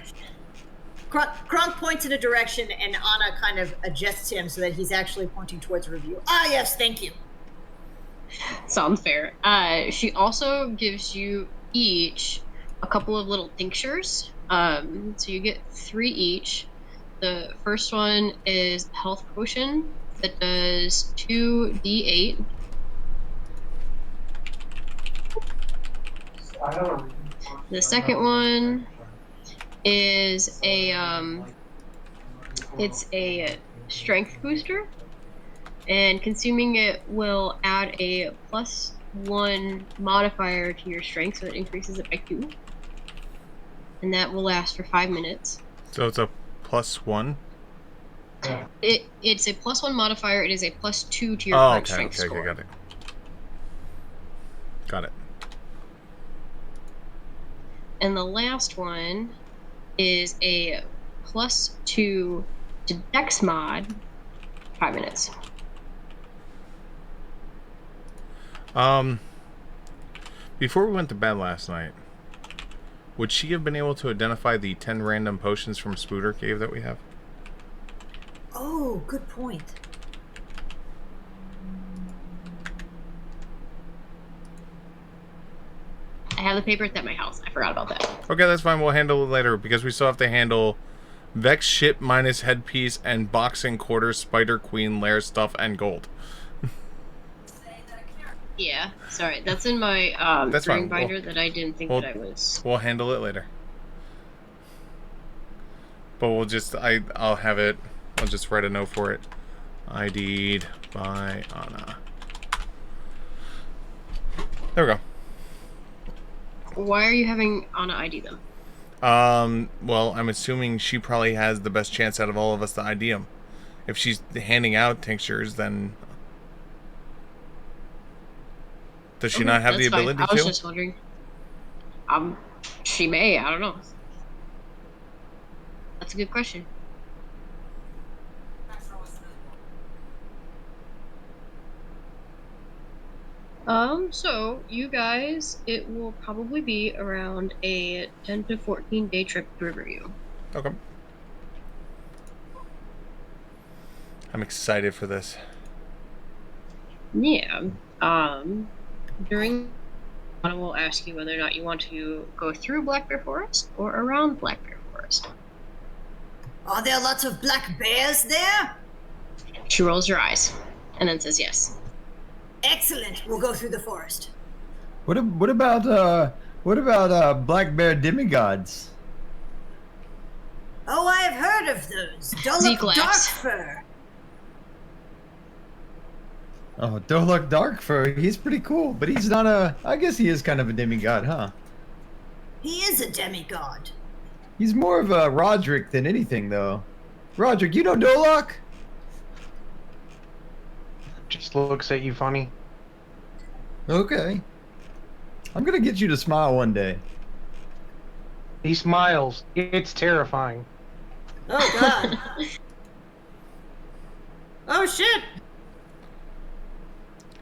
Kronk points in a direction, and Anna kind of adjusts him so that he's actually pointing towards Riverview. Ah, yes, thank you. Sounds fair. She also gives you each a couple of little tinctures. So you get 3 each. The first one is health potion that does 2d8. The second one is it's a strength booster, and consuming it will add a +1 modifier to your strength, so it increases it by 2, and that will last for 5 minutes. So it's a +1. It's a +1 modifier. It is a +2 to your current strength score. Okay, got it. And the last one is a +2 to Dex mod, 5 minutes. Before we went to bed last night, would she have been able to identify the 10 random potions from Spooder Cave that we have? Oh, good point. I have the papers at my house. I forgot about that. Okay, that's fine. We'll handle it later because we still have to handle Vex ship minus headpiece and boxing quarters, Spider Queen lair stuff, and gold. Yeah, sorry. That's in my That's ring fine. binder that I didn't think that I was. We'll handle it later. But we'll just I'll have it. I'll just write a note for it. ID'd by Anna. There we go. Why are you having Anna ID them? Well, I'm assuming she probably has the best chance out of all of us to ID them. If she's handing out tinctures, then does she not have the ability to? I was to? just wondering. She may. I don't know. That's a good question. So you guys, it will probably be around a 10 to 14 day trip to Riverview. Okay. I'm excited for this. Yeah. During, I will ask you whether or not you want to go through Black Bear Forest or around Black Bear Forest. Are there lots of black bears there? She rolls her eyes and then says yes. Excellent. We'll go through the forest. What about black bear demigods? Oh, I have heard of those. Zeke Dolok laughs. Darkfur. Oh, Dolok Darkfur, he's pretty cool, but he's not I guess he is kind of a demigod, huh? He is a demigod. He's more of a Roderick than anything, though. Roderick, you know Dolok? Just looks at you funny. Okay. I'm gonna get you to smile one day. He smiles. It's terrifying. Oh, God. Oh, shit.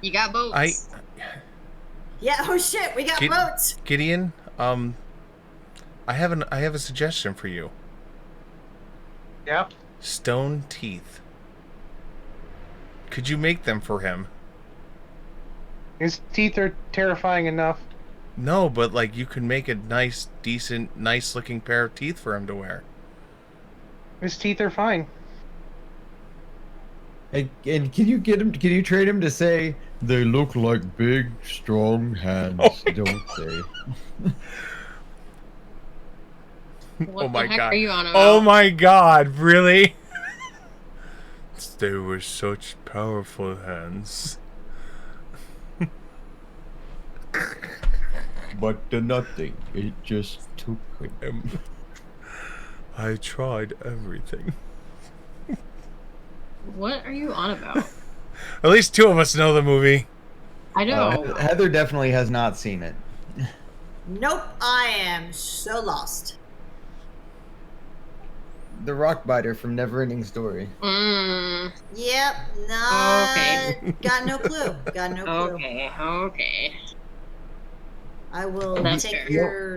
You got boats. Yeah. Oh shit, we got Gid- boats. Gideon, I have a suggestion for you. Yep. Stone teeth. Could you make them for him? His teeth are terrifying enough. No, but like you could make a nice, decent, nice-looking pair of teeth for him to wear. His teeth are fine. And can you get him? Can you trade him to say they look like big, strong hands, don't they? What Oh my the heck god! are you on about? Oh my god! Really? They were such powerful hands. But the nothing. It just took him. I tried everything. What are you on about? At least two of us know the movie. I know. Heather definitely has not seen it. Nope, I am so lost. The Rockbiter from Neverending Story. Yep, not. Okay. Got no clue. Got no clue. Okay. I will That's take fair. your.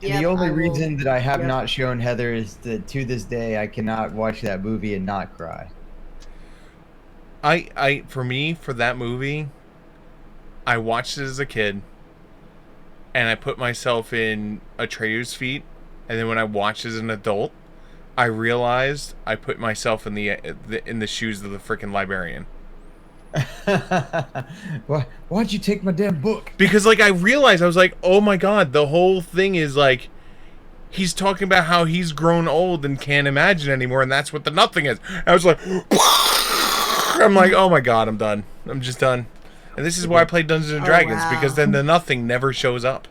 And Yep, the only I will- reason that I have yep. not shown Heather is that to this day I cannot watch that movie and not cry. For me, for that movie, I watched it as a kid, and I put myself in Atreyu's feet, and then when I watched as an adult, I realized I put myself in the shoes of the freaking librarian. Why'd you take my damn book? Because like I realized, I was like, oh my god, the whole thing is like he's talking about how he's grown old and can't imagine anymore, and that's what the nothing is. I was like, I'm like, oh my god, I'm done. I'm just done. And this is why I play Dungeons and Dragons, wow. because then the nothing never shows up.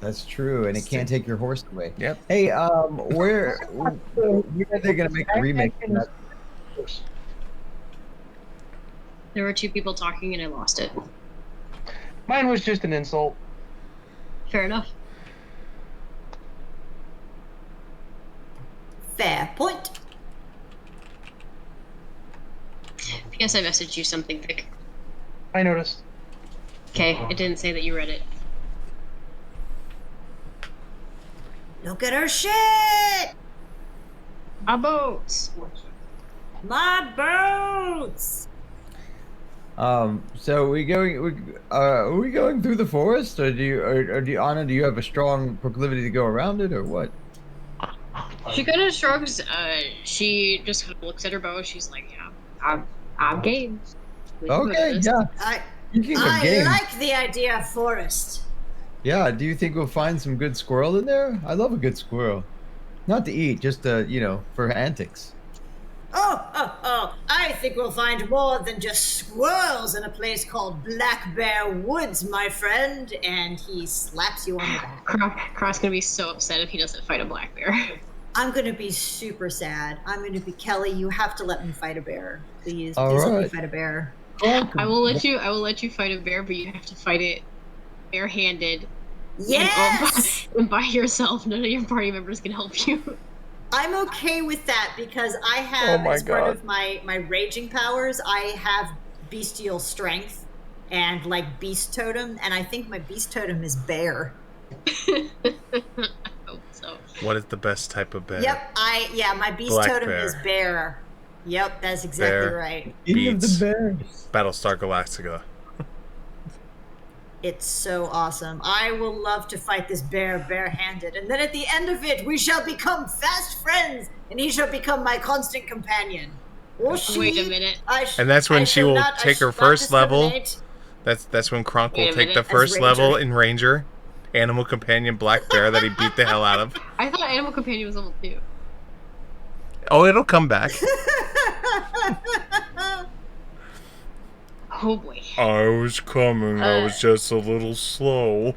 That's true, and it can't take your horse away. Yep. Hey, where are they gonna make a remake of that? There were two people talking and I lost it. Mine was just an insult. Fair enough. Fair point. P.S. I messaged you something, Vic. I noticed. Okay, it didn't say that you read it. Look at her shit! A boat! My boats! So are we going through the forest, or do you, Anna, do you have a strong proclivity to go around it, or what? She kind of shrugs. She just kind of looks at her bow. She's like, yeah, I'm game. We can go to Okay, this." yeah. Speaking of game, like the idea of forest. yeah. Do you think we'll find some good squirrel in there? I love a good squirrel, not to eat, just to for antics. Oh, I think we'll find more than just squirrels in a place called Black Bear Woods, my friend. And he slaps you on the back. Cross gonna be so upset if he doesn't fight a black bear. I'm gonna be super sad. I'm gonna be Kelly. You have to let me fight a bear, please. All Please let me right. fight a bear. I will let you fight a bear, but you have to fight it barehanded. Yes, And by yourself. None of your party members can help you. I'm okay with that because I have, Oh my as part God. of my raging powers, I have bestial strength and like beast totem, and I think my beast totem is bear. I hope so. What is the best type of bear? Yep, my beast Black totem bear. is bear. Yep, that's exactly Bear. right. King of Beats. the bears. Battlestar Galactica. It's so awesome. I will love to fight this bear barehanded, and then at the end of it, we shall become fast friends, and he shall become my constant companion. Or she, Wait a minute. And that's when I she shall will not- I take her shall not first level. discriminate. That's when Kronk Wait will a take minute. the As first Ranger. level in Ranger, animal companion black bear that he beat the hell out of. I thought Animal Companion was level 2. Oh, it'll come back. Oh boy. I was coming. I was just a little slow.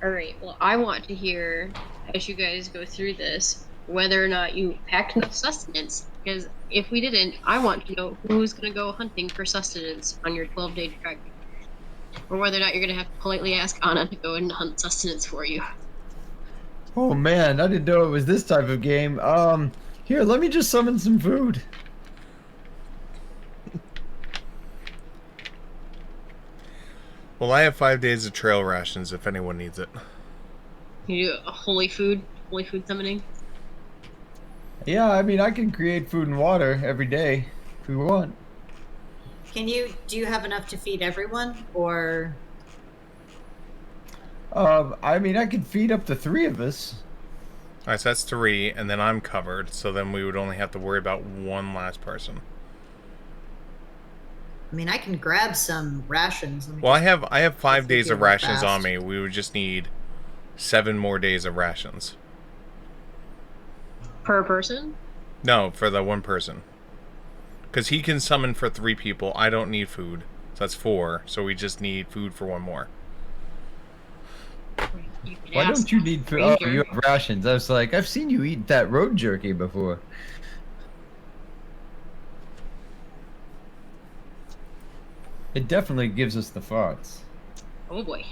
Alright, well, I want to hear, as you guys go through this, whether or not you packed enough sustenance. Because if we didn't, I want to know who's going to go hunting for sustenance on your 12-day trek. Or whether or not you're going to have to politely ask Anna to go and hunt sustenance for you. Oh man, I didn't know it was this type of game. Here, let me just summon some food. Well, I have 5 days of trail rations if anyone needs it. You do a holy food summoning. Yeah, I mean, I can create food and water every day if we want. Do you have enough to feed everyone, or? I mean, I could feed up to 3 of us. Alright, so that's 3, and then I'm covered, so then we would only have to worry about one last person. I mean, I can grab some rations. Well, I have 5 days of real rations on fast. me. We would just need 7 more days of rations. Per person? No, for the one person. Because he can summon for 3 people. I don't need food. So that's 4. So we just need food for 1 more. You can Why ask don't you need food? Oh, Ranger. you have rations. I was like, I've seen you eat that road jerky before. It definitely gives us the farts. Oh boy.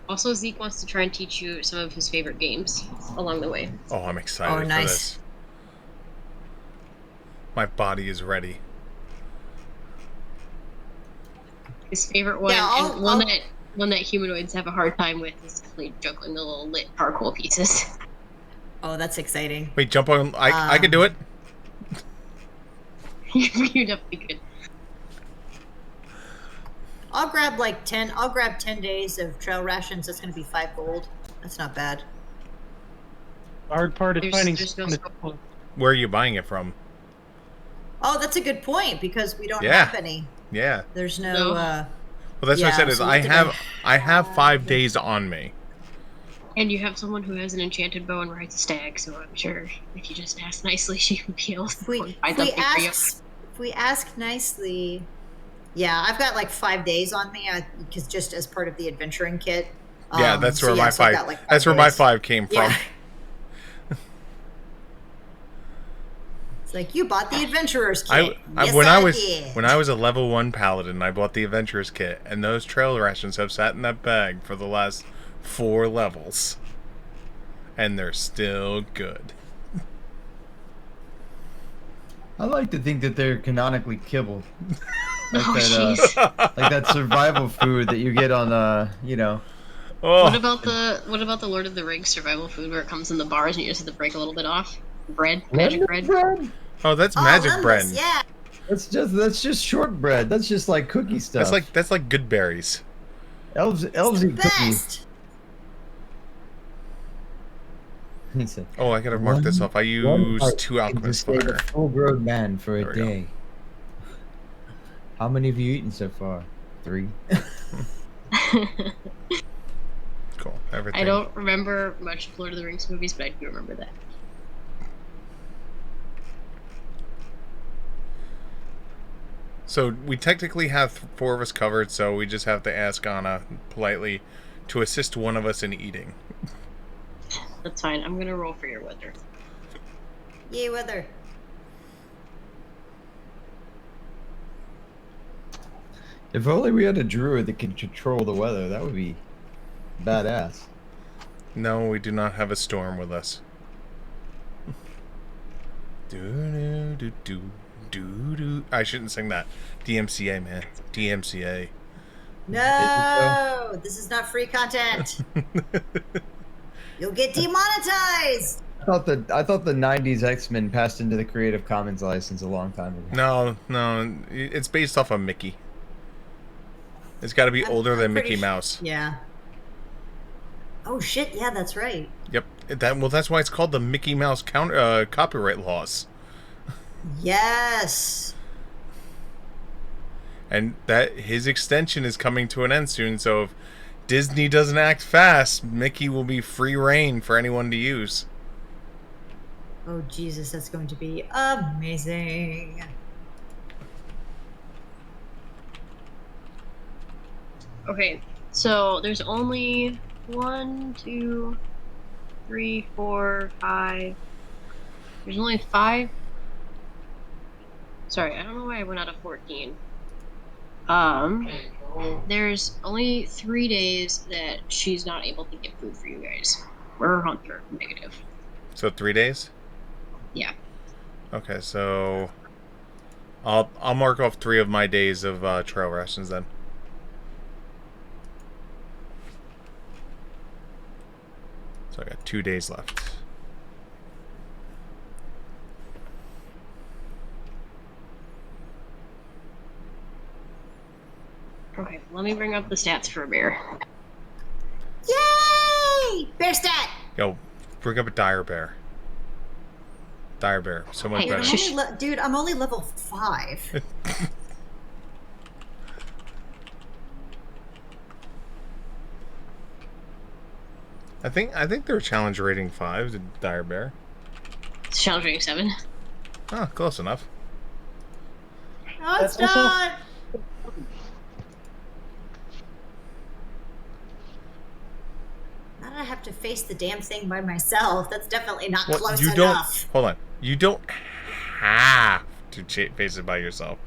Also, Zeke wants to try and teach you some of his favorite games along the way. Oh, I'm excited for nice. this. My body is ready. His favorite one, Yeah, and one that humanoids have a hard time with, is definitely juggling the little lit parkour pieces. Oh, that's exciting. Wait, jump on. I can do it. You definitely could. I'll grab 10 days of trail rations. That's going to be 5 gold. That's not bad. The hard part is finding There's no someone Where are you buying it from? Oh, that's a good point because we don't Yeah. have any. Yeah. There's No. no. Well, that's what I Yeah, said. Is so I what have did I have 5 days on me. And you have someone who has an enchanted bow and rides a stag, so I'm sure if you just ask nicely, she would be able to If we, find if we something for you. if we ask nicely, yeah, I've got 5 days on me because just as part of the adventuring kit. Yeah, that's so where my so I've 5. got, 5 That's where my days. 5 came from. Yeah. It's like you bought the adventurer's kit. Yes, when I was did. when I was a level 1 paladin, I bought the adventurer's kit, and those trail rations have sat in that bag for the last 4 levels, and they're still good. I like to think that they're canonically kibble. Oh, that, jeez. like that survival food that you get on, you know. Oh, What about the Lord of the Rings survival food where it comes in the bars and you just have to break a little bit off? Bread, magic bread. oh, that's magic Lembas, bread. Yeah. That's just shortbread. That's just like cookie stuff. That's like good berries. Elves eat cookies. Best. He said, Oh, I gotta mark this off. I use 2 alchemist save fire. a full-grown man for There a we go. day. How many have you eaten so far? 3. Cool. Everything. I don't remember much of Lord of the Rings movies, but I do remember that. So we technically have 4 of us covered, so we just have to ask Anna politely to assist one of us in eating. That's fine. I'm gonna roll for your weather. Yay, weather. If only we had a druid that could control the weather, that would be badass. No, we do not have a storm with us. Do. I shouldn't sing that. DMCA, man. DMCA. No, this is not free content. You'll get demonetized. I thought the '90s X-Men passed into the Creative Commons license a long time ago. No. It's based off of Mickey. It's got to be older I'm than pretty Mickey su- Mouse. Yeah. Oh shit! Yeah, that's right. Yep. That's why it's called the Mickey Mouse copyright laws. Yes. And that his extension is coming to an end soon, so if Disney doesn't act fast, Mickey will be free reign for anyone to use. Oh Jesus, that's going to be amazing. Okay, so there's only 1, 2, 3, 4, 5. There's only 5. Sorry, I don't know why I went out of 14. There's only 3 days that she's not able to get food for you guys. We're hunter negative. So 3 days? Yeah. Okay, so I'll mark off 3 of my days of trail rations then. So I got 2 days left. Okay, let me bring up the stats for a bear. Yay! Bear stat! Yo, bring up a dire bear. Dire bear, so much Hey, better. Dude, I'm only level 5. I think they're challenge rating 5, the dire bear. It's challenge rating 7. Oh, close enough. No, it's That's also- not! Now that I have to face the damn thing by myself, that's definitely not Well, close you don't. enough. Hold on. You don't have to face it by yourself.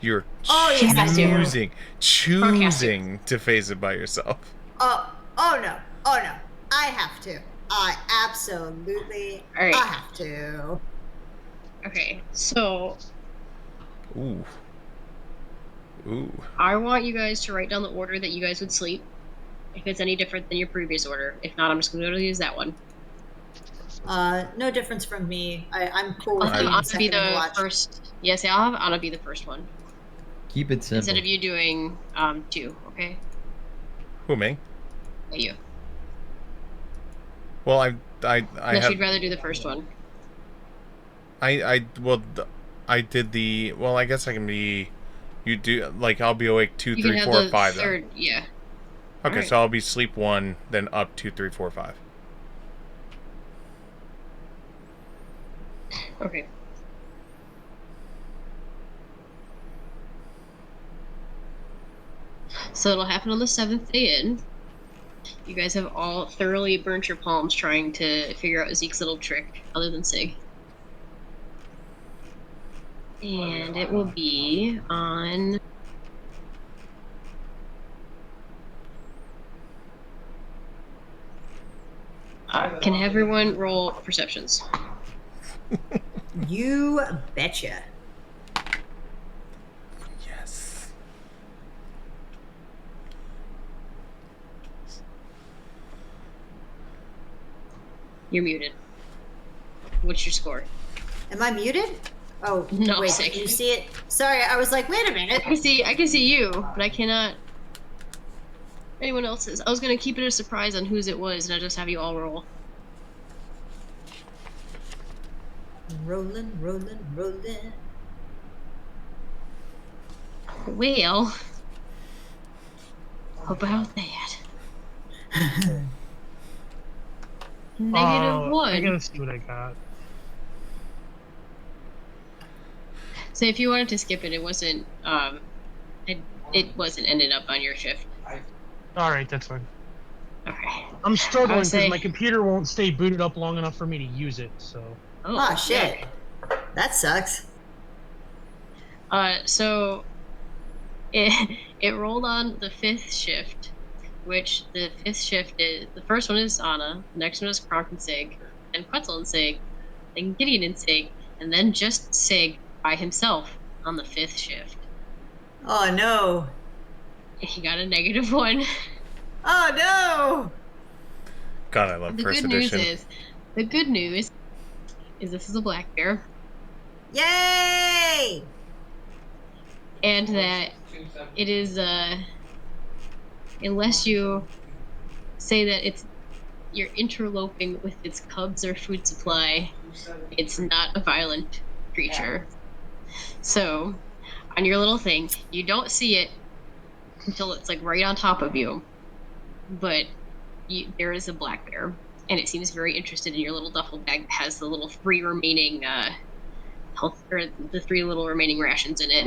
You're Oh, yes, I do. choosing to face it by yourself. Oh no. I have to. I absolutely All right. I have to. Okay, so Ooh. I want you guys to write down the order that you guys would sleep. If it's any different than your previous order. If not, I'm just going to use that one. No difference from me. I'm cool with I'll have being Anna be second in the watch. first. Yes, I'll have Anna be the first one. Keep it simple. Instead of you doing 2, okay? Who, me? Yeah, you. Well, I Unless have. you'd rather do the first one. I did the. Well, I guess I can be. You do like I'll be awake 2, You 3, can have 4, the 5. third, Then. yeah. Okay, Alright. so I'll be sleep 1, then up 2, 3, 4, 5. Okay. So it'll happen on the 7th day in. You guys have all thoroughly burnt your palms trying to figure out Zeke's little trick, other than Sig. And it will be on... can everyone roll perceptions? You betcha. Yes. You're muted. What's your score? Am I muted? Oh, No, wait, sick. can you see it? Sorry, I was like, wait a minute. I can see you, but I cannot anyone else's. I was gonna keep it a surprise on whose it was, and I'll just have you all roll. Rolling. Well, about that. I -1. gotta see what I got. So if you wanted to skip it, it wasn't. It wasn't ended up on your shift. All right, that's fine. Okay. I'm struggling I would because say- my computer won't stay booted up long enough for me to use it. So Oh, shit. That sucks. So it rolled on the 5th shift, which the 5th shift is the first one is Anna, the next one is Kronk and Sig, then Quetzal and Sig, then Gideon and Sig, and then just Sig by himself on the 5th shift. Oh no. He got a -1. Oh no. God, I love The first good news edition. is this is a black bear, Yay! and that it is unless you say that you're interloping with its cubs or food supply, it's not a violent creature. So on your little thing, you don't see it until it's like right on top of you, but there is a black bear, and it seems very interested in your little duffel bag that has the little 3 remaining health, or the 3 little remaining rations in it.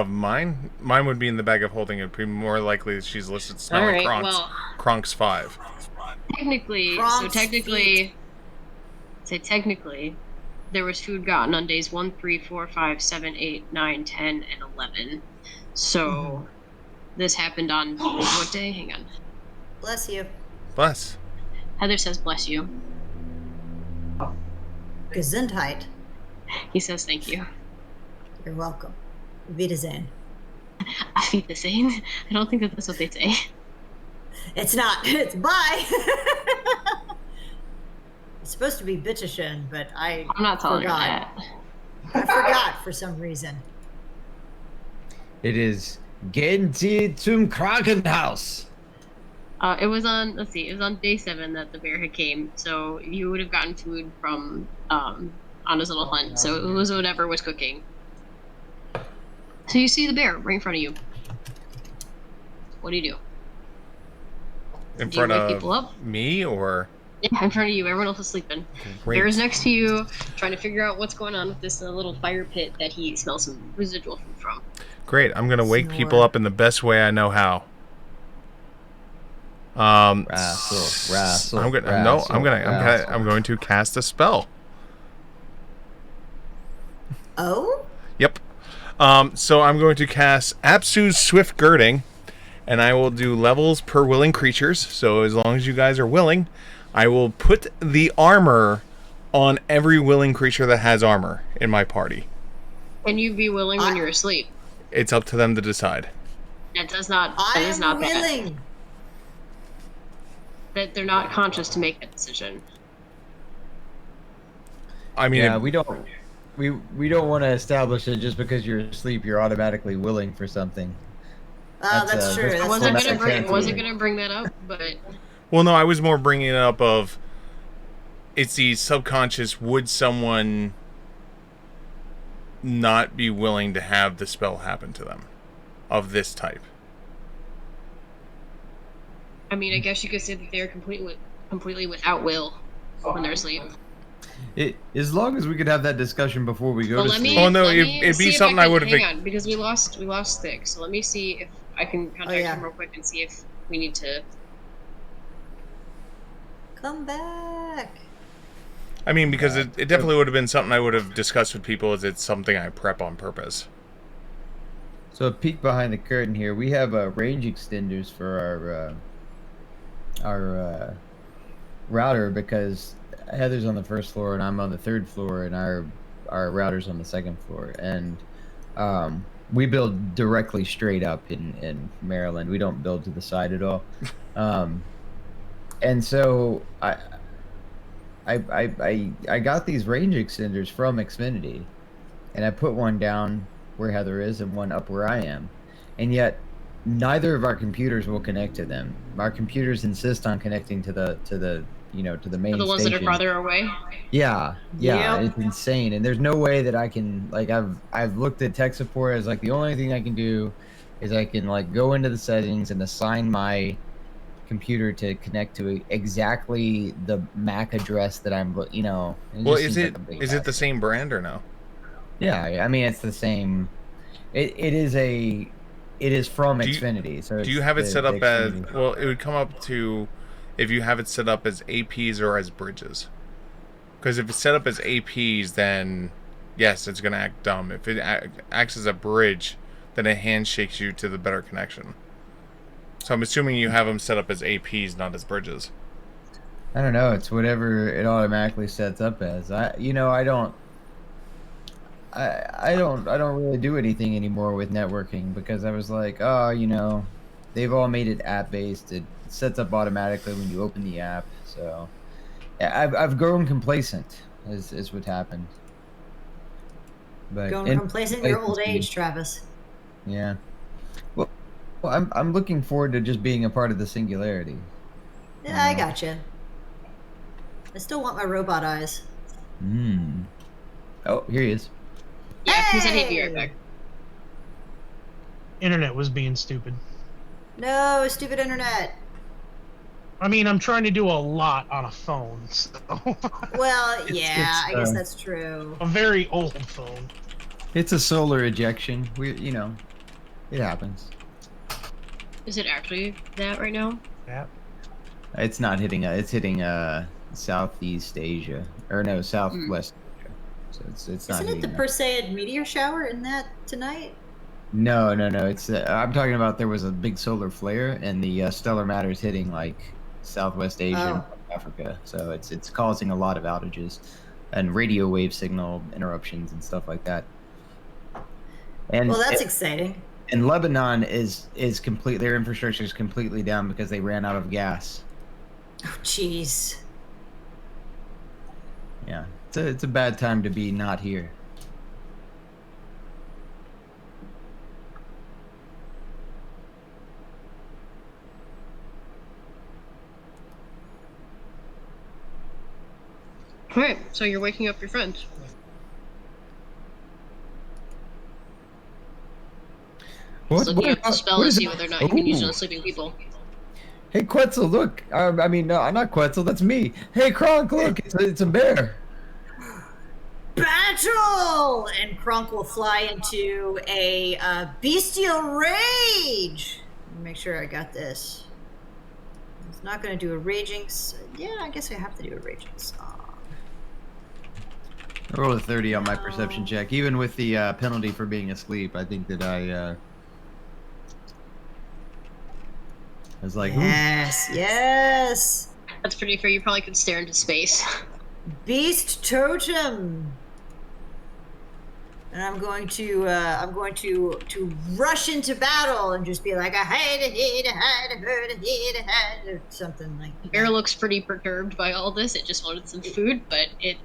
Mine would be in the bag of holding. It'd be more likely that she's listed smelling Alright, Kronk's. well- Kronk's 5. Technically, there was food gotten on days 1, 3, 4, 5, 7, 8, 9, 10, and 11. So this happened on what day? Hang on. Bless you. Bless. Heather says bless you. Gesundheit. He says thank you. You're welcome. Wiedersehen. Auf Wiedersehen. I don't think that's what they say. It's not. It's bye. It's supposed to be bitchishin, but I'm not telling forgot. her that. I forgot for some reason. It is Genti zum Krankenhaus. It was on, let's see, it was on day 7 that the bear had came, so you would have gotten food from on his little hunt, so it was whatever was cooking. So you see the bear right in front of you. What do you do? In Do you front wake of people up? me, or? Yeah, in front of you. Everyone else is sleeping. Great. Bear is next to you, trying to figure out what's going on with this little fire pit that he smells some residual food from. Great. I'm gonna wake Snore. people up in the best way I know how. Wrestle, I'm gonna wrestle, I'm going to cast a spell. Oh? Yep. So I'm going to cast Apsu's Swift Girding, and I will do levels per willing creatures. So as long as you guys are willing, I will put the armor on every willing creature that has armor in my party. Can you be willing when you're asleep? It's up to them to decide. That is not willing. that they're not conscious to make that decision. I mean, Yeah, we don't want to establish that just because you're asleep, you're automatically willing for something. That's true. that's- I wasn't gonna bring that up, but well, no, I was more bringing it up of it's the subconscious. Would someone not be willing to have the spell happen to them of this type? I mean, I guess you could say that they're completely without will when they're asleep. As long as we could have that discussion before we go Well, to let sleep. me. Oh, no, let it'd me be see if something I I can- would've Hang picked- on, because we lost Thick. So let me see if I can contact yeah. him real quick and see if we need to. Come back. I mean, because it definitely would have been something I would have discussed with people, as it's something I prep on purpose. So a peek behind the curtain here, we have range extenders for our router, because Heather's on the first floor and I'm on the third floor, and our router's on the second floor, and we build directly straight up in Maryland. We don't build to the side at all. And so I got these range extenders from Xfinity, and I put one down where Heather is and one up where I am, and yet neither of our computers will connect to them. Our computers insist on connecting to the main For the ones station. that are farther away. Yeah, Yep. it's insane, and there's no way that I can, like, I've looked at tech support as like the only thing I can do is I can like go into the settings and assign my computer to connect to exactly the MAC address that I'm, Well, just is seems like a big it the hassle. same brand or no? Yeah, I mean it's the same. It is from Do you- Xfinity. So Do you it's have it the set up as Xfinity. well? It would come up to if you have it set up as APs or as bridges. Because if it's set up as APs, then yes, it's going to act dumb. If it acts as a bridge, then it handshakes you to the better connection. So I'm assuming you have them set up as APs, not as bridges. I don't know. It's whatever it automatically sets up as. I don't really do anything anymore with networking, because I was like, oh, they've all made it app based. It sets up automatically when you open the app. So yeah, I've grown complacent is what happened. But Going complacent in your old age, Travis. Yeah. Well, I'm looking forward to just being a part of the singularity. Yeah, I gotcha. I still want my robot eyes. Oh, here he is. Yeah, he said he'd be right back. Internet was being stupid. No, stupid internet. I mean, I'm trying to do a lot on a phone, so Well, yeah, I guess uh, that's true. a very old phone. It's a solar ejection. It happens. Is it actually that right now? Yeah. It's not hitting. It's hitting Southeast Asia, or no, Southwest Asia. So it's not. Isn't it hitting the that. Perseid meteor shower in that tonight? No. It's. I'm talking about there was a big solar flare, and the stellar matter is hitting like Southwest Asia and Oh. Africa. So it's causing a lot of outages. and radio wave signal interruptions and stuff like that. And Well, that's exciting. And Lebanon is complete. Their infrastructure is completely down because they ran out of gas. Oh, jeez. Yeah, it's a bad time to be not here. Alright, so you're waking up your friend. Looking up the spell to see whether or not you can use it on sleeping people. Hey Quetzal, look! I mean, no, not Quetzal. That's me. Hey Kronk, look! It's a bear. Battle! And Kronk will fly into a bestial rage. Let me make sure I got this. It's not going to do a raging. Yeah, I guess I have to do a raging song. I rolled a 30 on my perception check, even with the penalty for being asleep. I think that I was like, ooh. Yes. That's pretty fair. You probably could stare into space. Beast totem. And I'm going to rush into battle and just be like, I hide a hit, I hide a hurt, a hit, a hide, or something like that. The bear looks pretty perturbed by all this. It just wanted some food, but it,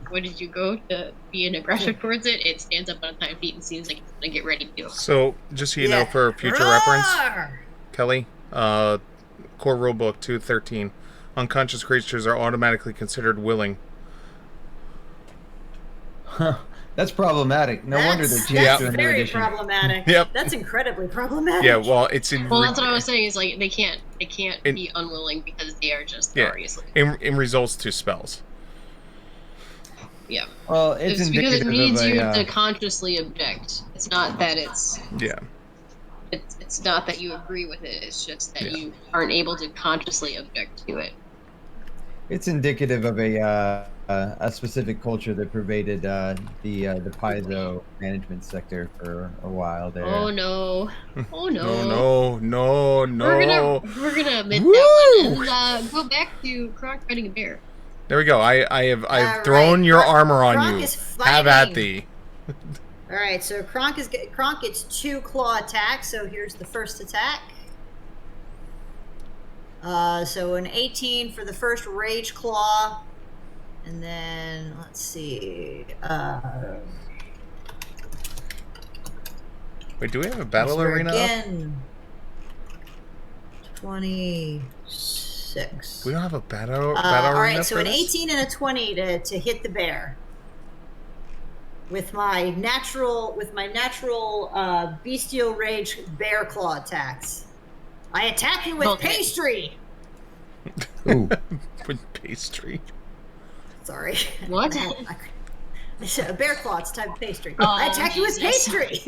when did you go to be an aggressor towards it? It stands up on its hind feet and seems like it's gonna get ready to. So, just so you know, for future reference, Kelly, core rulebook 213, unconscious creatures are automatically considered willing. Huh. That's problematic. No wonder they're changed to a new very edition. problematic. Yep. That's incredibly problematic. Yeah, well, it's in. Well, that's what I was saying. Is like they can't be unwilling because they are just already asleep. In results to spells. Yeah. Well, it's because it needs you of to consciously object. It's not that it's. Yeah. It's not that you agree with it. It's just that you aren't able to consciously object to it. It's indicative of a specific culture that pervaded the Paizo management sector for a while there. Oh no! Oh no! No! We're gonna admit that one and go back to Kronk fighting a bear. There we go. I've thrown your armor on Kronk you. is fighting. Have at thee. All right, so Kronk gets 2 claw attacks. So here's the first attack. So an 18 for the first rage claw, and then let's see. Wait, do we have a battle arena again? 26. We don't have a battle All arena. right, so for an this? 18 and a 20 to hit the bear. With my natural bestial rage bear claw attacks. I attack you with pastry. Ooh. With pastry. Sorry. What? A bear claw, it's a type of pastry. Oh, I attack you with Jesus. pastry.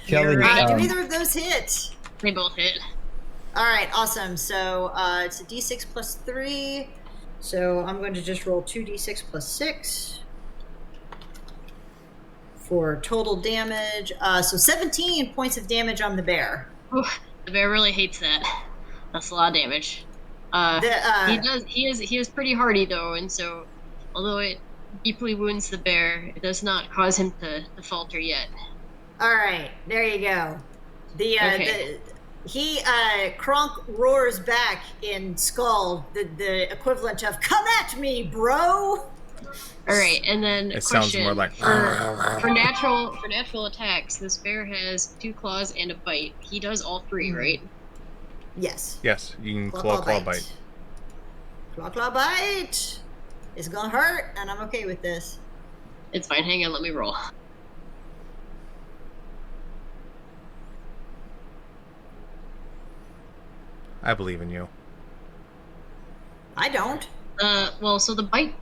Kelly, Do either of those hit? They both hit. All right, awesome. So it's a d6 plus 3. So I'm going to just roll 2d6 plus 6 for total damage. So 17 points of damage on the bear. Oof, the bear really hates that. That's a lot of damage. He is pretty hardy though, and so although it deeply wounds the bear, it does not cause him to falter yet. All right, there you go. Kronk roars back in Skull, the equivalent of "Come at me, bro." All right, and then It sounds more like for natural attacks. This bear has 2 claws and a bite. He does all 3, right? Yes. yes, you can claw bite. Claw bite. It's gonna hurt, and I'm okay with this. It's fine. Hang on, let me roll. I believe in you. I don't. Well, so the bite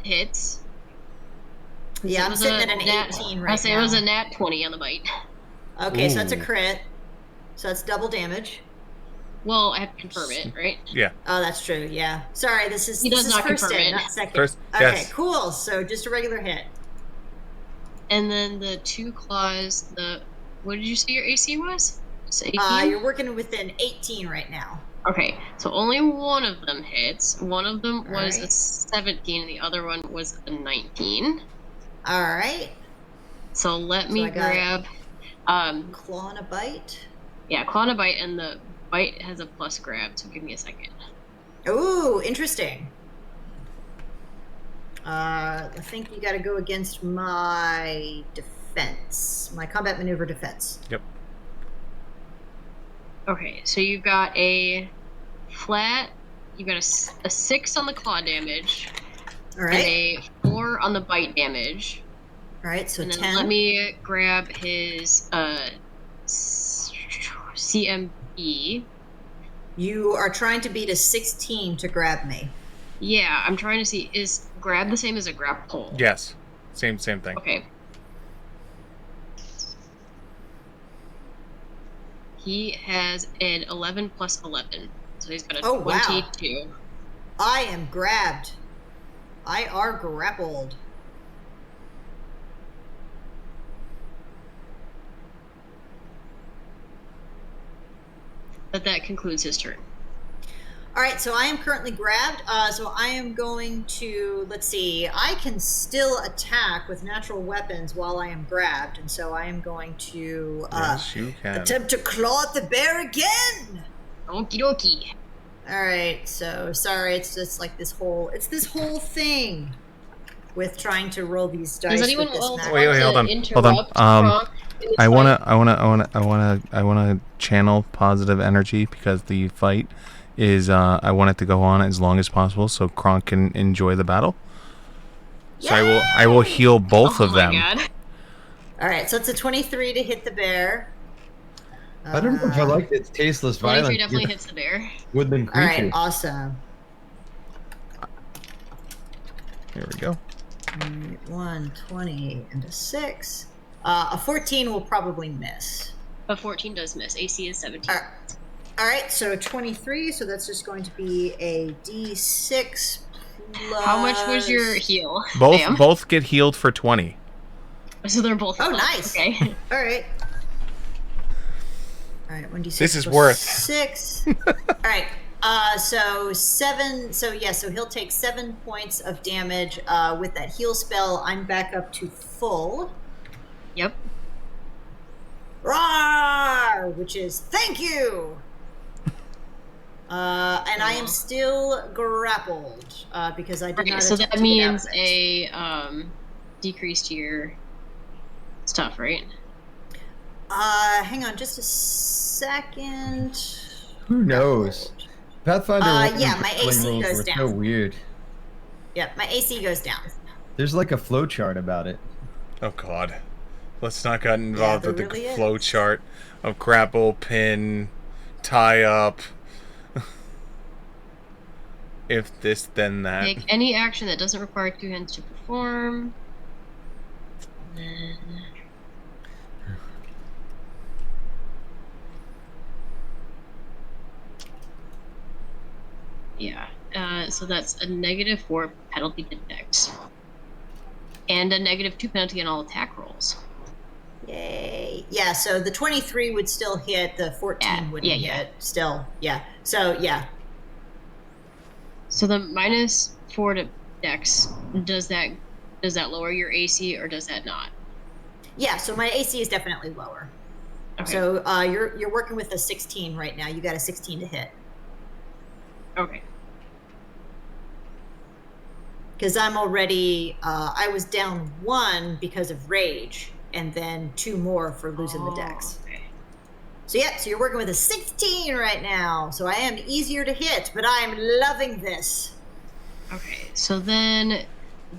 hits. Yeah, I'm sitting at an 18 right now. I say it was a nat 20 on the bite. Okay, so that's a Ooh. crit. So that's double damage. Well, I have to confirm it, right? Yeah. Oh, that's true. Yeah. Sorry, this is He does not first confirm hit, it. not second. First, Okay, yes. cool. So just a regular hit. And then the 2 claws. What did you say your AC was? It's 18? You're working within 18 right now. Okay, so only one of them hits. One of them was a Alright. 17, and the other one was a 19. All right. So let So me I got grab, claw and a bite. yeah, claw and a bite, and the bite has a plus grab, so give me a second. Ooh, interesting. I think you got to go against my defense, my combat maneuver defense. Yep. Okay, so you got a flat, you got a 6 on the claw damage, All and right. a 4 on the bite damage. All right, so And then 10. let me grab his CMB. You are trying to beat a 16 to grab me. Yeah, I'm trying to see, is grab the same as a grapple? Yes. Same thing. Okay. He has an 11 plus 11, so he's got a Oh, wow. 22. I am grabbed. I are grappled. But that concludes his turn. All right, so I am currently grabbed. So I am going to, let's see, I can still attack with natural weapons while I am grabbed. And so I am going to Yes, you can. attempt to claw at the bear again. Okie dokie. All right, so sorry, it's just like this whole thing with trying to roll these dice. Does anyone with this else map. Wait, want hold on, to hold on. interrupt Kronk in this I fight? wanna channel positive energy because the fight is I want it to go on as long as possible so Kronk can enjoy the battle. So I will heal both of them. Oh my god. All right, so it's a 23 to hit the bear. I don't know if I like its tasteless 23 violence. definitely hits the bear. Woodland All creature. right, awesome. Here we go. 1, 20, and a 6. A 14 will probably miss. A 14 does miss. AC is 17. All right, so 23, so that's just going to be a D6 plus... How much was your heal? Both get healed for 20. So they're both. Oh, nice. Okay. All right. All right, 1d6 This is plus worth. 6. All right, so 7. So yeah, so he'll take 7 points of damage. With that heal spell, I'm back up to full. Yep. Roar! Which is thank you. And I am still grappled because I did Okay, not. so attempt that to get out means of it. a decrease to your stuff, right? Hang on just a second. Who knows? Pathfinder. Yeah, my AC rules goes were down. so weird. Yeah, my AC goes down. There's like a flow chart about it. Oh god. Let's not get involved there with the really flow is. chart of grapple, pin, tie up. If this, then that. Take any action that doesn't require 2 hands to perform. Then... Yeah. So that's a -4 penalty to dex. And a -2 penalty on all attack rolls. Yay. Yeah, so the 23 would still hit, the 14 wouldn't hit. Still, yeah. So, yeah. So the -4 to dex, does that lower your AC or does that not? Yeah, so my AC is definitely lower. Okay. So you're working with a 16 right now. You got a 16 to hit. Okay. Because I'm already, I was down 1 because of rage, and then 2 more for losing the dex. Okay. So yeah, so you're working with a 16 right now. So I am easier to hit, but I'm loving this. Okay, so then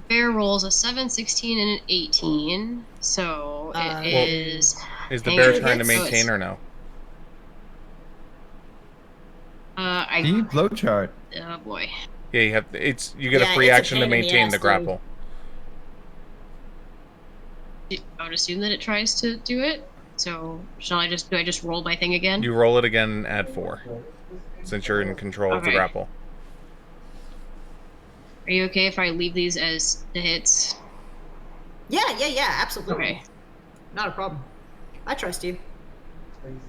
bear rolls a 7, 16, and an 18. So it is. Is the hang bear on, trying to so maintain it's- or no? See flow chart. Oh boy. Yeah, you have. You get Yeah, a free it's a action to pain in the maintain ass, the dude. grapple. I would assume that it tries to do it. So do I just roll my thing again? You roll it again and add 4, since you're in control of the Okay. grapple. Are you okay if I leave these as the hits? Yeah, absolutely. Okay. Not a problem. I trust you.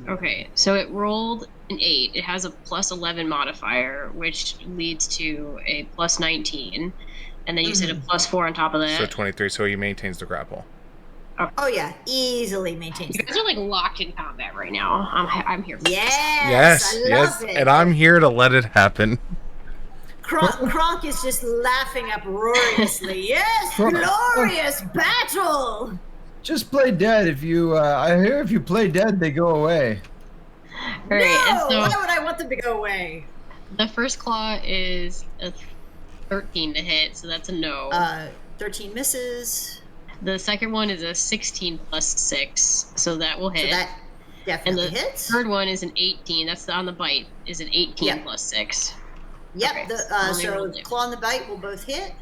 Okay, so it rolled an 8. It has a plus 11 modifier, which leads to a plus 19. And then you said a plus 4 on top of that. So 23, so he maintains the grapple. Oh yeah, easily maintains. You guys are like locked in combat right now. I'm here for this. Yes, I love it. And I'm here to let it happen. Kronk is just laughing uproariously. Yes, glorious battle. Just play dead. If you, I hear if you play dead, they go away. All right, and No, so why would I want them to go away? the first claw is a 13 to hit, so that's a no. 13 misses. The second one is a 16 plus 6, so that will hit. So that and definitely the hits. third one is an 18. That's on the bite. Is an 18 Yep. plus 6. Yep. Okay, So roll damage. claw and the bite will both hit.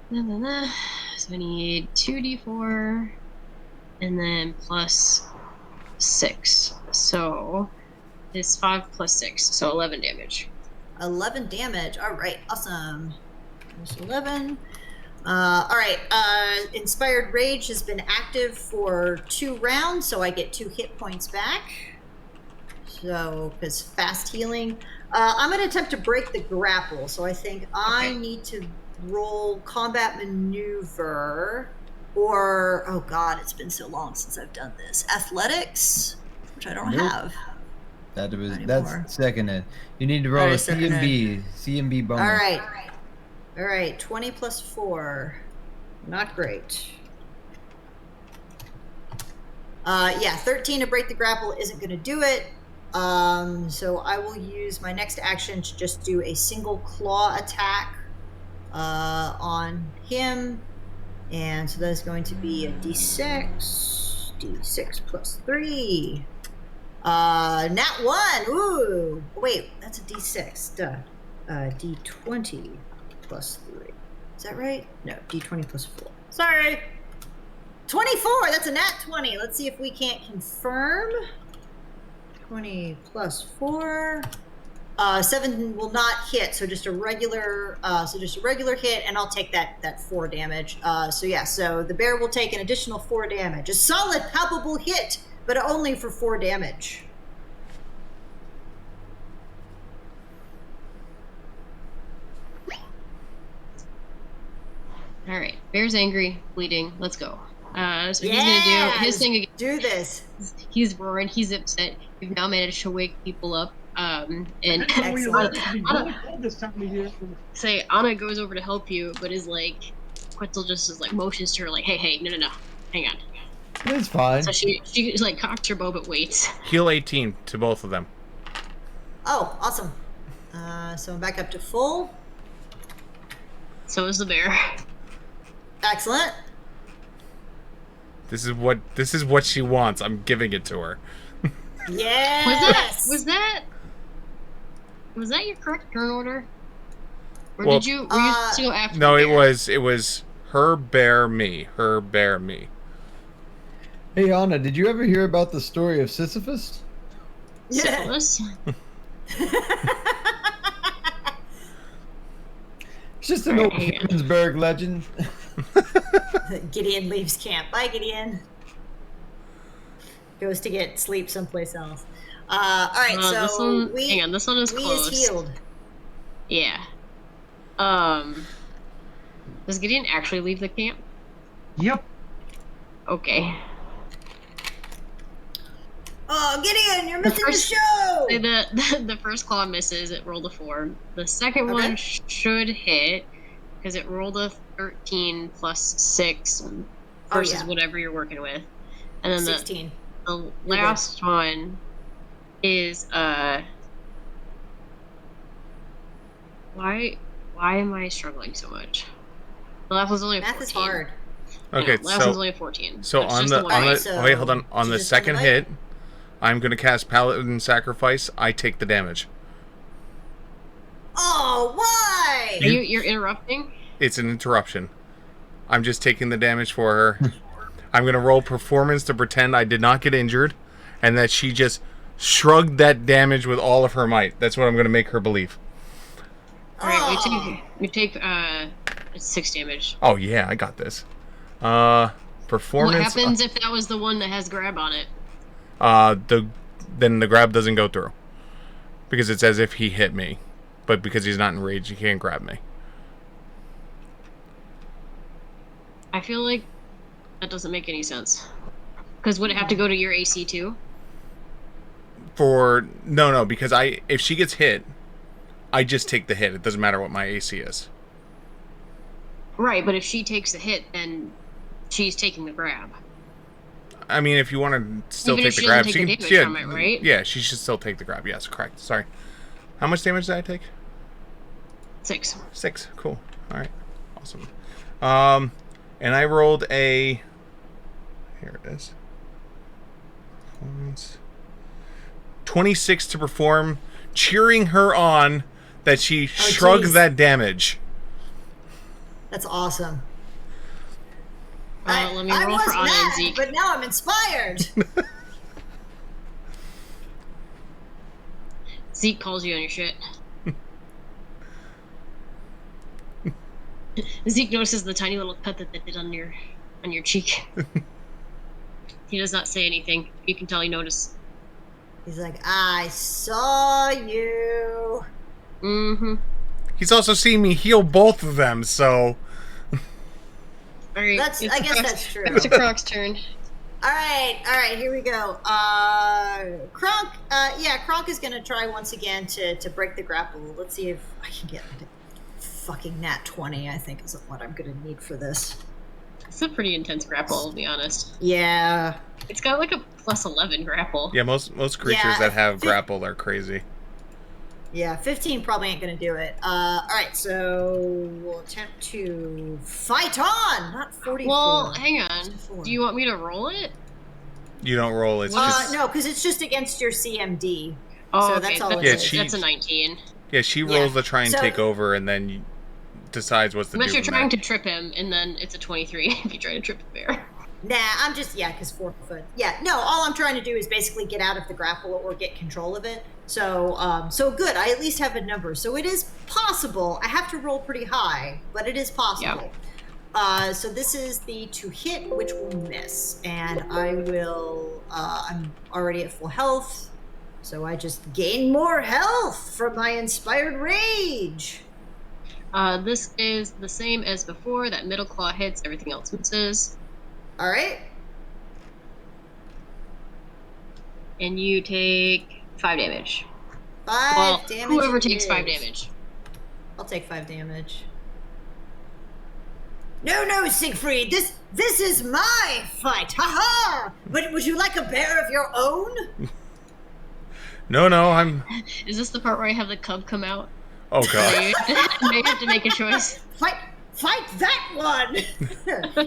So I need 2d4 and then plus 6. So it's 5 plus 6, so 11 damage. 11 damage. All right, awesome. There's 11. All right. Inspired Rage has been active for 2 rounds, so I get 2 hit points back. So, because fast healing. I'm going to attempt to break the grapple, so I think I need to roll combat maneuver or, oh god, it's been so long since I've done this. Athletics, which I don't have. That was Not that's anymore. seconded. You need to roll That a is seconded. C&B bonus. All right. 20 plus 4. Not great. Yeah, 13 to break the grapple isn't going to do it. So I will use my next action to just do a single claw attack on him. And so that's going to be a d6. D6 plus 3. Nat 1. Ooh. Wait, that's a d6. Duh. D20 plus 3. Is that right? No, d20 plus 4. Sorry. 24. That's a nat 20. Let's see if we can't confirm. 20 plus 4. 7 will not hit, so just a regular hit, and I'll take that 4 damage. So the bear will take an additional 4 damage. A solid, palpable hit, but only for 4 damage. All right, bear's angry, bleeding. Let's go. So he's Yes! gonna do his thing again. Do this. He's roaring. He's upset. We've now managed to wake people up. And Excellent. say Anna goes over to help you, but is like, Quetzal just is like motions to her like, hey, no, hang on. It's fine. So she like cocks her bow but waits. Heal 18 to both of them. Oh, awesome. So I'm back up to full. So is the bear. Excellent. This is what she wants. I'm giving it to her. Yes. Was that your correct turn order? Or Well, were you supposed to go after No, the bear? it was her bear me. Her bear me. Hey Anna, did you ever hear about the story of Sisyphus? Yeah. Syphilis? It's just an old Himmelsberg legend. Gideon leaves camp. Bye, Gideon. Goes to get sleep someplace else. All right, so this one, hang on, this one is we close. is healed. Yeah. Does Gideon actually leave the camp? Yep. Okay. Oh, Gideon, you're missing first- the show. Say the first claw misses. It rolled a 4. The second one should hit because it rolled a 13 plus 6 versus whatever you're working with, and then 16. the last one is Why am I struggling so much? The last one's only a 14. Math is hard. Okay, Yeah, last one's only a 14. So It's on just the one on the bite. so wait, hold on. On the just on the second bite? hit, I'm gonna cast Paladin Sacrifice. I take the damage. Oh, why? You're interrupting? It's an interruption. I'm just taking the damage for her. I'm gonna roll performance to pretend I did not get injured, and that she just shrugged that damage with all of her might. That's what I'm gonna make her believe. Alright, we take it's 6 damage. Oh yeah, I got this. Performance. What happens if that was the one that has grab on it? Then the grab doesn't go through. Because it's as if he hit me. But because he's not enraged, he can't grab me. I feel like that doesn't make any sense. Because would it have to go to your AC too? No, because if she gets hit, I just take the hit. It doesn't matter what my AC is. Right, but if she takes the hit, then she's taking the grab. I mean, if you want to still Even take if the she grab, doesn't take the damage from it, right? Yeah, she should still take the grab. Yes, correct. Sorry. How much damage did I take? 6. 6. Cool. All right. Awesome. And I rolled a. Here it is. 26 to perform, cheering her on that she shrugged geez. that damage. That's awesome. Let me roll for Anna and Zeke. But now I'm inspired. Zeke calls you on your shit. Zeke notices the tiny little cut that they did on your cheek. He does not say anything. You can tell he noticed. He's like, I saw you. Mm-hmm. He's also seen me heal both of them, so. All right, I guess that's true. It's a Croc's turn. All right, here we go. Kronk, Kronk is gonna try once again to break the grapple. Let's see if I can get fucking nat 20. I think is what I'm gonna need for this. It's a pretty intense grapple, to be honest. Yeah. It's got like a plus 11 grapple. Yeah, most creatures that have grapple are crazy. Yeah, 15 probably ain't gonna do it. Alright, so we'll attempt to fight on, not 44. Well, hang on. 54. Do you want me to roll it? You don't roll, it's just... No, because it's just against your CMD. Oh, so okay. that's all That's, it is. that's a 19. Yeah, she rolls to try and take over and then decides what to do. Unless you're from trying there. to trip him, and then it's a 23 if you try to trip the bear. Nah, I'm just, because 4 foot. Yeah, no, all I'm trying to do is basically get out of the grapple or get control of it. So, so good. I at least have a number. So it is possible. I have to roll pretty high, but it is possible. Yeah. So this is the to hit, which will miss. And I will, I'm already at full health. So I just gain more health from my inspired rage. This is the same as before. That middle claw hits, everything else misses. All right. And you take 5 damage. 5 damage. Whoever takes 5 damage. I'll take 5 damage. No, Siegfried. This is my fight. Ha! But would you like a bear of your own? No, I'm... Is this the part where I have the cub come out? Oh, God. Now you have to make a choice. Fight that one!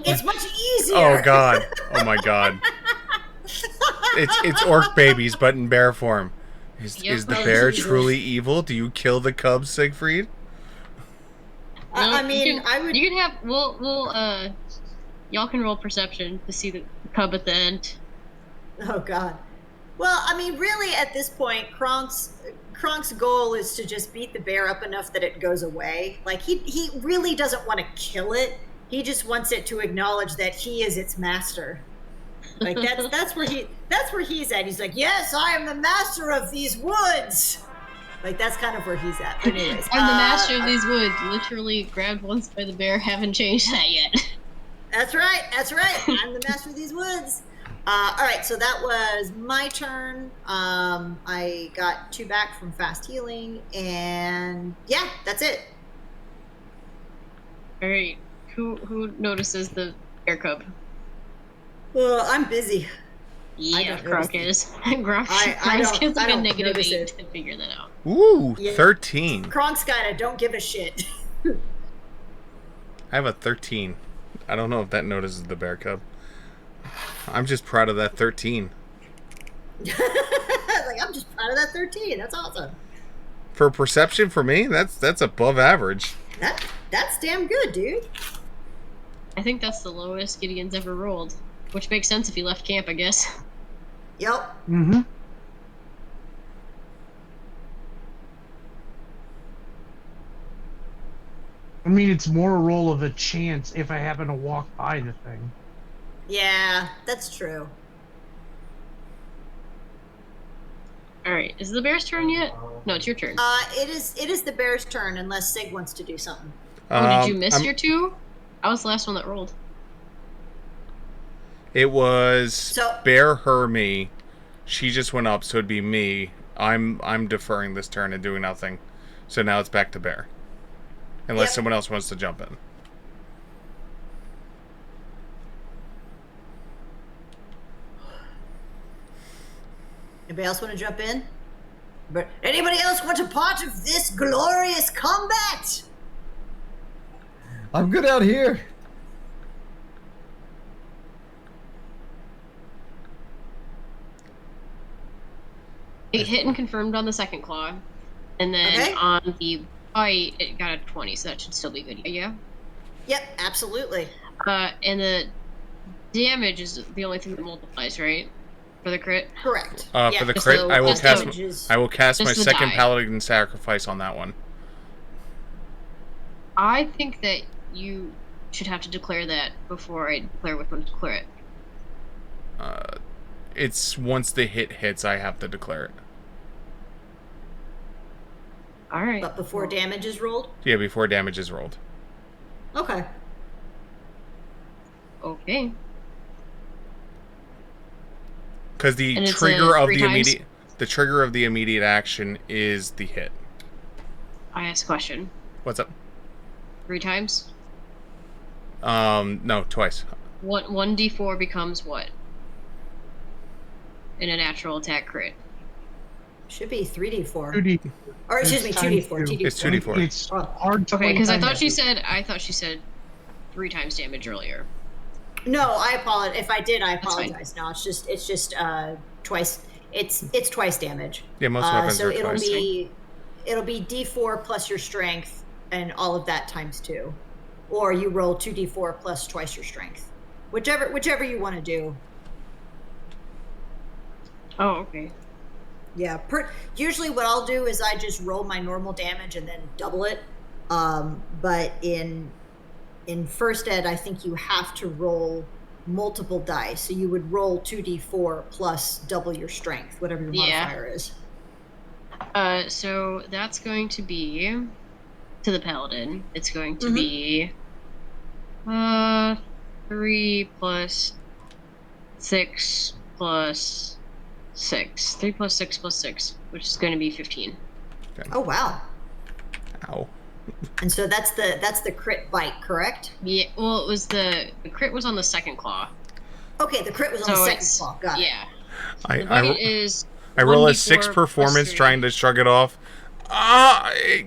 It's much easier! Oh, God. Oh, my God. It's orc babies, but in bear form. Is the bear truly evil? Do you kill the cub, Siegfried? I mean, I would... You can have... We'll y'all can roll perception to see the cub at the end. Oh, God. Well, I mean, really, at this point, Kronk's goal is to just beat the bear up enough that it goes away. Like, he really doesn't want to kill it. He just wants it to acknowledge that he is its master. Like, that's where he's at. He's like, yes, I am the master of these woods. Like, that's kind of where he's at. But anyways, I'm the master of these woods. Literally grabbed once by the bear. Haven't changed that yet. That's right. I'm the master of these woods. All right, so that was my turn. I got 2 back from fast healing, and yeah, that's it. All right, who notices the bear cub? Well, I'm busy. Yeah, Kronk is. Kronk I gets like a don't negative notice 8 it. to figure that out. Ooh, Yeah. 13. Kronk's got a don't give a shit. I have a 13. I don't know if that notices the bear cub. I'm just proud of that 13. Like, I'm just proud of that 13. That's awesome. For perception, for me, that's above average. That's damn good, dude. I think that's the lowest Gideon's ever rolled, which makes sense if he left camp, I guess. Yep. Mm-hmm. I mean, it's more a roll of a chance if I happen to walk by the thing. Yeah, that's true. All right, is it the bear's turn yet? No, it's your turn. It is the bear's turn unless Sig wants to do something. Did you miss your 2? I was the last one that rolled. It was Bear, her, me. She just went up, so it'd be me. I'm deferring this turn and doing nothing. So now it's back to Bear. Unless someone else wants to jump in. Anybody else want to jump in? But anybody else want a part of this glorious combat? I'm good out here. It hit and confirmed on the second claw. And then on the bite, it got a 20, so that should still be good. Yeah? Yep, absolutely. And the damage is the only thing that multiplies, right? For the crit? Correct. For the crit, I will cast my second Paladin Sacrifice on that one. I think that you should have to declare that before I declare which one to declare it. It's once the hit hits, I have to declare it. All right. But before damage is rolled? Yeah, before damage is rolled. Okay. Okay. Because the trigger of the immediate action is the hit. I ask a question. What's up? 3 times? No, twice. 1d4 becomes what? In a natural attack crit. Should be 3d4. 2d4. Or excuse me, 2d4. 2d4. It's 2d4. It's hard to. Okay, because I thought she said 3 times damage earlier. No, I apologize. If I did, I apologize. No, it's just twice. It's twice damage. Yeah, most weapons so are twice. It'll be d4 plus your strength and all of that times 2, or you roll 2d4 plus twice your strength, whichever you want to do. Oh, okay. Yeah, usually what I'll do is I just roll my normal damage and then double it. But in first ed, I think you have to roll multiple dice. So you would roll 2d4 plus double your strength, whatever your modifier is. So that's going to be to the paladin. It's going to be 3 plus 6 plus 6. 3 plus 6 plus 6, which is going to be 15. Okay. Oh wow! Ow. And so that's the crit bite, correct? Yeah. Well, it was the crit was on the second claw. Okay, the crit was on the second claw. Got it. Yeah. The bite is. I roll a 6 performance trying to shrug it off.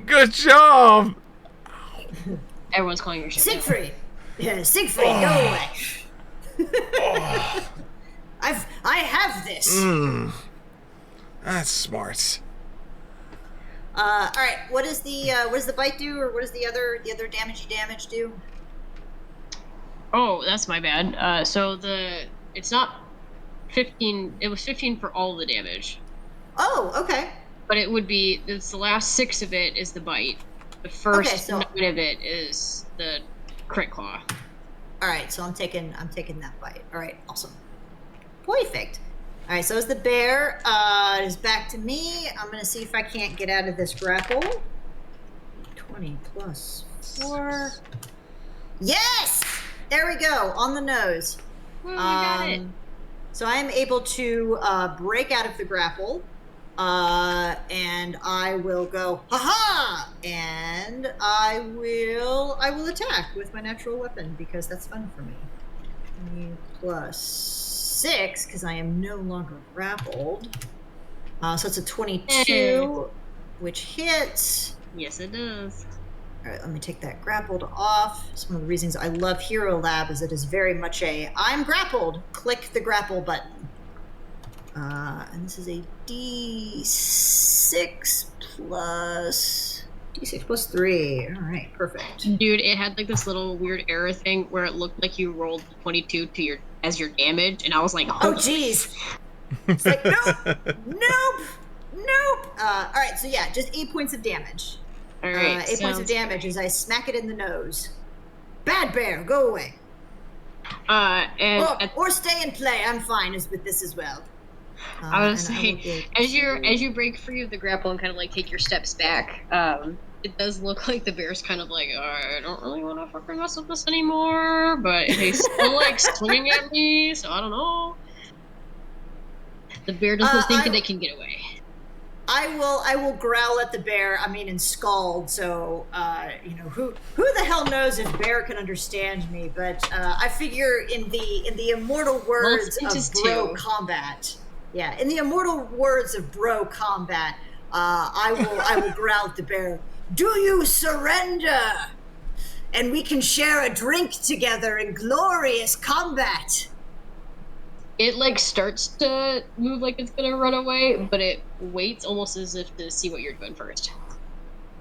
Good job. Everyone's calling your shit. Siegfried. Yeah, Siegfried, go away. I have this. That's smart. All right. What does the bite do, or what does the other damage do? Oh, that's my bad. So it's not 15. It was 15 for all the damage. Oh, okay. But it's the last 6 of it is the bite. The first 9 of it is the crit claw. All right, so I'm taking that bite. All right, awesome. Perfect. All right, so as the bear is back to me, I'm going to see if I can't get out of this grapple. 20 plus 4. Yes! There we go, on the nose. Well, we got it. So I am able to break out of the grapple, and I will go, ha-ha! And I will attack with my natural weapon, because that's fun for me. 20 plus 6, because I am no longer grappled. So it's a 22, which hits. Yes, it does. All right, let me take that grappled off. It's one of the reasons I love Hero Lab is it is very much I'm grappled. Click the grapple button. And this is a D6 plus 3. All right, perfect. Dude, it had like this little weird error thing where it looked like you rolled 22 as your damage, and I was like, oh jeez. It's like nope. All right, so yeah, just 8 points of damage. All right, 8 points of damage as I smack it in the nose. Bad bear, go away. And Or stay and play. I'm fine with this as well. I was and I saying, will get as to- you break free of the grapple and kind of like take your steps back, it does look like the bear's kind of like, I don't really want to fucking mess with this anymore, but he's still like swinging at me, so I don't know. The bear doesn't think that it can get away. I will growl at the bear. I mean, and scald. So, who the hell knows if bear can understand me? But I figure in the immortal words of bro combat, yeah, in the immortal words of bro combat, I will growl at the bear. Do you surrender? And we can share a drink together in glorious combat. It like starts to move like it's gonna run away, but it waits almost as if to see what you're doing first.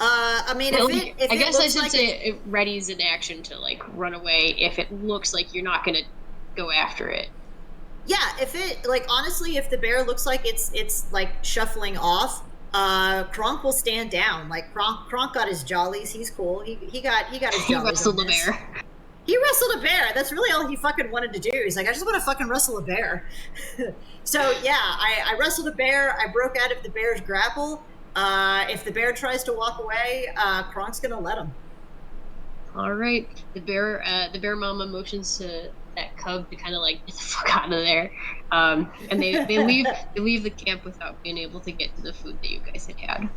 I mean, I guess I should say it readies an action to like run away if it looks like you're not gonna go after it. Yeah, if it like honestly, if the bear looks like it's like shuffling off, Kronk will stand down. Like Kronk got his jollies. He's cool. He got his jollies. He wrestled the bear. He wrestled a bear. That's really all he fucking wanted to do. He's like, I just want to fucking wrestle a bear. So yeah, I wrestled a bear. I broke out of the bear's grapple. If the bear tries to walk away, Kronk's gonna let him. All right, the bear mama motions to that cub to kind of like get the fuck out of there, and they leave the camp without being able to get to the food that you guys had.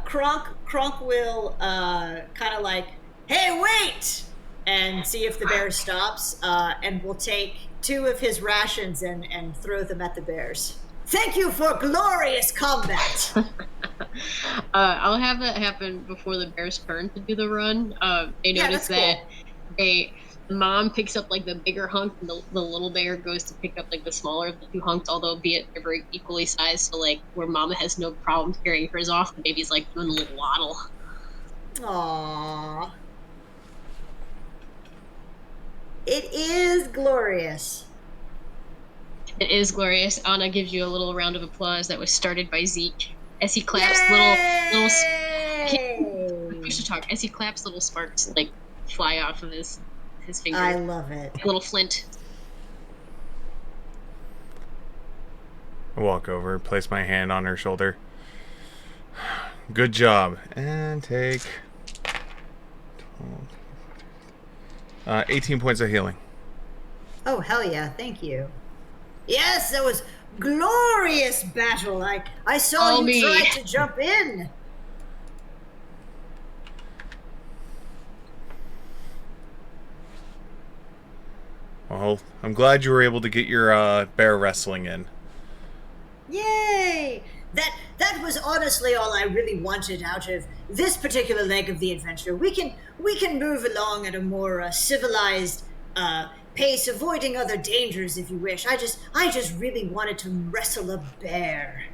Kronk will kind of like, hey, wait! And see if the bear stops, and will take 2 of his rations and throw them at the bears. Thank you for glorious combat! I'll have that happen before the bear's turn to do the run. They notice that the mom picks up like the bigger hunk, and the little bear goes to pick up like the smaller of the 2 hunks, although be it they're very equally sized, so like where mama has no problem carrying hers off, the baby's like doing a little waddle. Aww. It is glorious. It is glorious. Anna gives you a little round of applause that was started by Zeke as he claps push to talk as he claps little sparks like fly off of his finger. I love it. A little flint. I walk over, place my hand on her shoulder. Good job. And take 18 points of healing. Oh, hell yeah. Thank you. Yes, that was glorious battle. I saw you try to jump in. Well, I'm glad you were able to get your bear wrestling in. Yay! That was honestly all I really wanted out of this particular leg of the adventure. We can move along at a more civilized pace, avoiding other dangers if you wish. I just really wanted to wrestle a bear.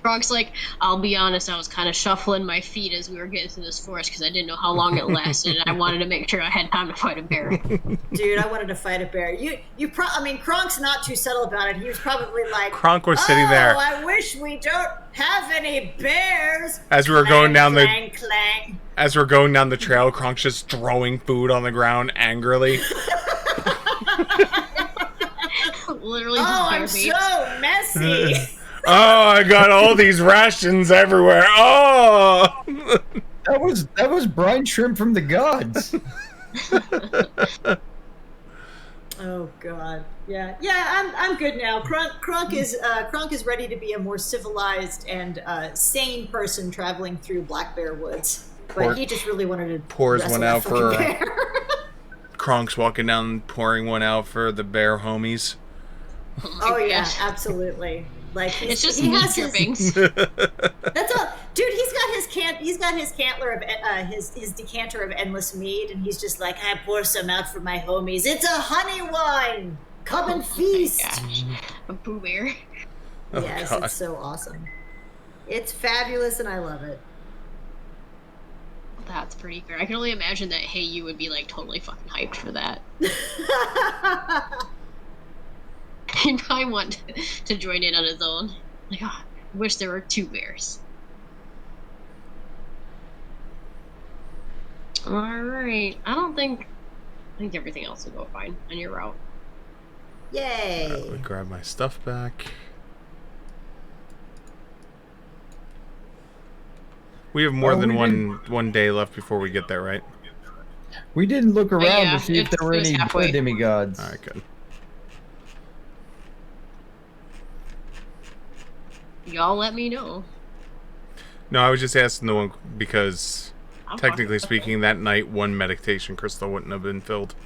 Kronk's like, I'll be honest, I was kind of shuffling my feet as we were getting through this forest because I didn't know how long it lasted, and I wanted to make sure I had time to fight a bear. Dude, I wanted to fight a bear. I mean, Kronk's not too subtle about it. He was probably like, Kronk was sitting there. I wish we don't have any bears. As we were going down clang. As we're going down the trail, Kronk's just throwing food on the ground angrily. Literally. I'm so messy. Oh, I got all these rations everywhere. Oh, that was brine shrimp from the gods. Oh God, yeah. I'm good now. Kronk is ready to be a more civilized and sane person traveling through Black Bear Woods. But he just really wanted to pours one out for bear. Kronk's walking down, pouring one out for the bear homies. Oh yeah, absolutely. Like it's just he has drippings. That's all, dude. He's got his cantler of his decanter of endless mead, and he's just like, I pour some out for my homies. It's a honey wine. Come and feast. Gosh. A Pooh Bear. Yes, God. It's so awesome. It's fabulous, and I love it. That's pretty fair. I can only imagine that Hey You would be like totally fucking hyped for that. He'd probably want to join in on his own. Like, oh, I wish there were 2 bears. Alright. I don't think think everything else will go fine on your route. Yay! Let me grab my stuff back. We have more than one day left before we get there, right? We didn't look around yeah, to see if there were it was any halfway. bear demigods. All right, good. Y'all let me know. No, I was just asking the one because, I'm technically fine. speaking, that night one meditation crystal wouldn't have been filled.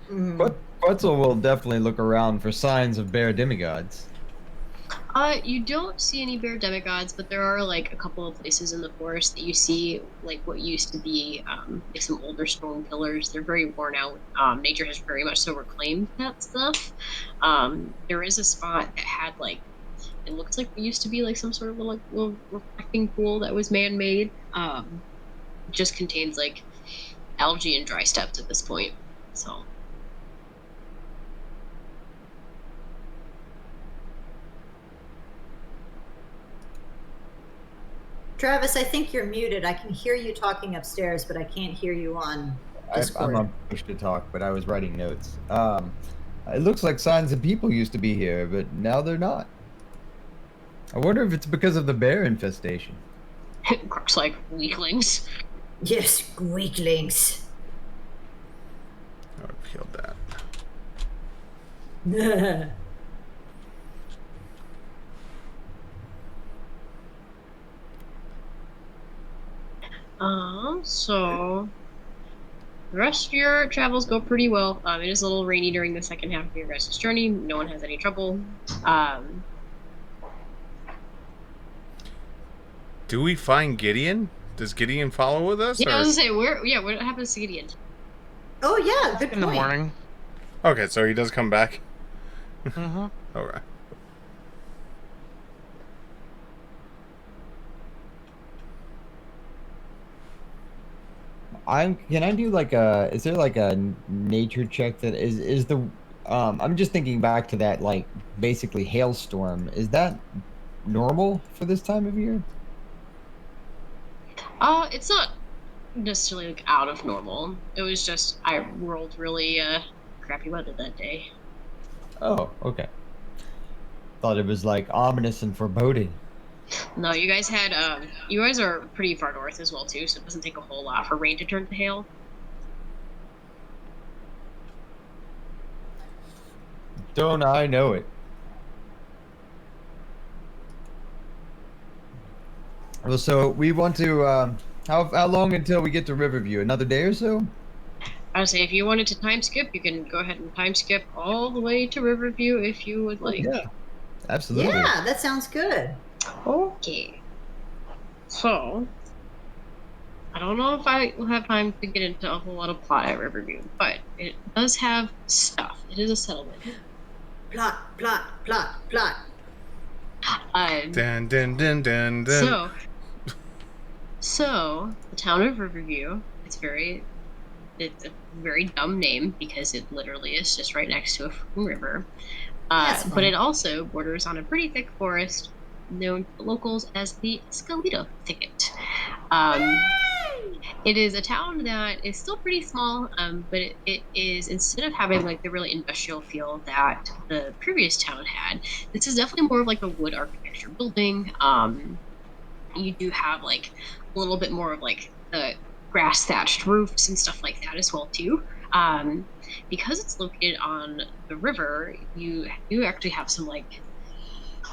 But Quetzal will definitely look around for signs of bear demigods. You don't see any bear demigods, but there are like a couple of places in the forest that you see like what used to be like some older stone pillars. They're very worn out. Nature has very much so reclaimed that stuff. There is a spot that had like it looks like it used to be like some sort of little reflecting pool that was man-made. It just contains like algae and dry steps at this point. So Travis, I think you're muted. I can hear you talking upstairs, but I can't hear you on Discord. I'm on push to talk, but I was writing notes. It looks like signs of people used to be here, but now they're not. I wonder if it's because of the bear infestation. Crooks like weaklings. Yes, weaklings. Oh, I've healed that. So the rest of your travels go pretty well. It is a little rainy during the second half of your guys' journey. No one has any trouble. Do we find Gideon? Does Gideon follow with us? Yeah, or? I was gonna say what happens to Gideon? Oh yeah, good In the point. morning. Okay, so he does come back. Mm-hmm. All right. Can I do like is there like a nature check that is the I'm just thinking back to that like basically hailstorm. Is that normal for this time of year? It's not necessarily like out of normal. It was just I rolled really crappy weather that day. Oh, okay. Thought it was like ominous and foreboding. No, you guys had you guys are pretty far north as well too, so it doesn't take a whole lot for rain to turn to hail. Don't I know it? Well, so we want to. How long until we get to Riverview? Another day or so? I would say if you wanted to time skip, you can go ahead and time skip all the way to Riverview if you would like. Yeah, absolutely. Yeah, that sounds good. Okay. So, I don't know if I will have time to get into a whole lot of plot at Riverview, but it does have stuff. It is a settlement. Plot, plot, plot, plot. Dun, dun, dun, dun, dun. So the town of Riverview. It's a very dumb name because it literally is just right next to a river. That's But fine. it also borders on a pretty thick forest known to locals as the Escalito Thicket. It is a town that is still pretty small, but it is, instead of having like the really industrial feel that the previous town had, this is definitely more of like a wood architecture building. You do have like a little bit more of like the grass thatched roofs and stuff like that as well too. Because it's located on the river, you actually have some like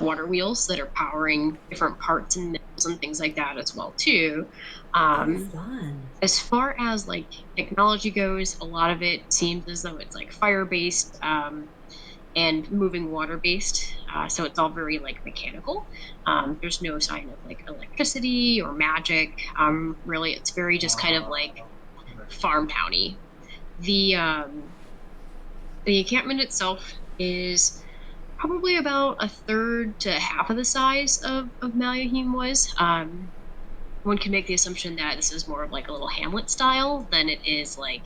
water wheels that are powering different parts and mills and things like that as well too. Fun. As far as like technology goes, a lot of it seems as though it's like fire based and moving water based. So it's all very like mechanical. There's no sign of like electricity or magic. Really, it's very just kind of like farm towny. The encampment itself is probably about a third to half of the size of Malahim was. One can make the assumption that this is more of like a little hamlet style than it is like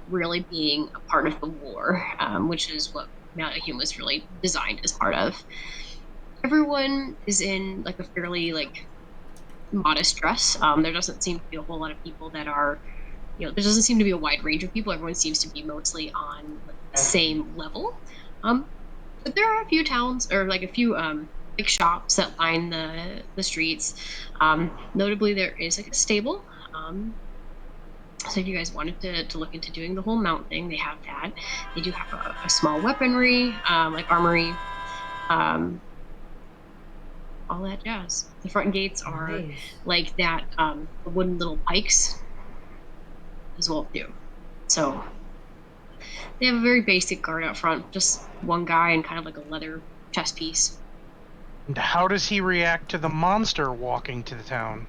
really being a part of the war, which is what Malahim was really designed as part of. Everyone is in like a fairly like modest dress. There doesn't seem to be a whole lot of people that are there doesn't seem to be a wide range of people. Everyone seems to be mostly on the same level. But there are a few towns or like a few big shops that line the streets. Notably, there is like a stable. So if you guys wanted to look into doing the whole mount thing, they have that. They do have a small weaponry, like armory, all that jazz. The front gates are Nice. like that, the wooden little pikes as well too. So they have a very basic guard out front, just one guy and kind of like a leather chest piece. And how does he react to the monster walking to the town?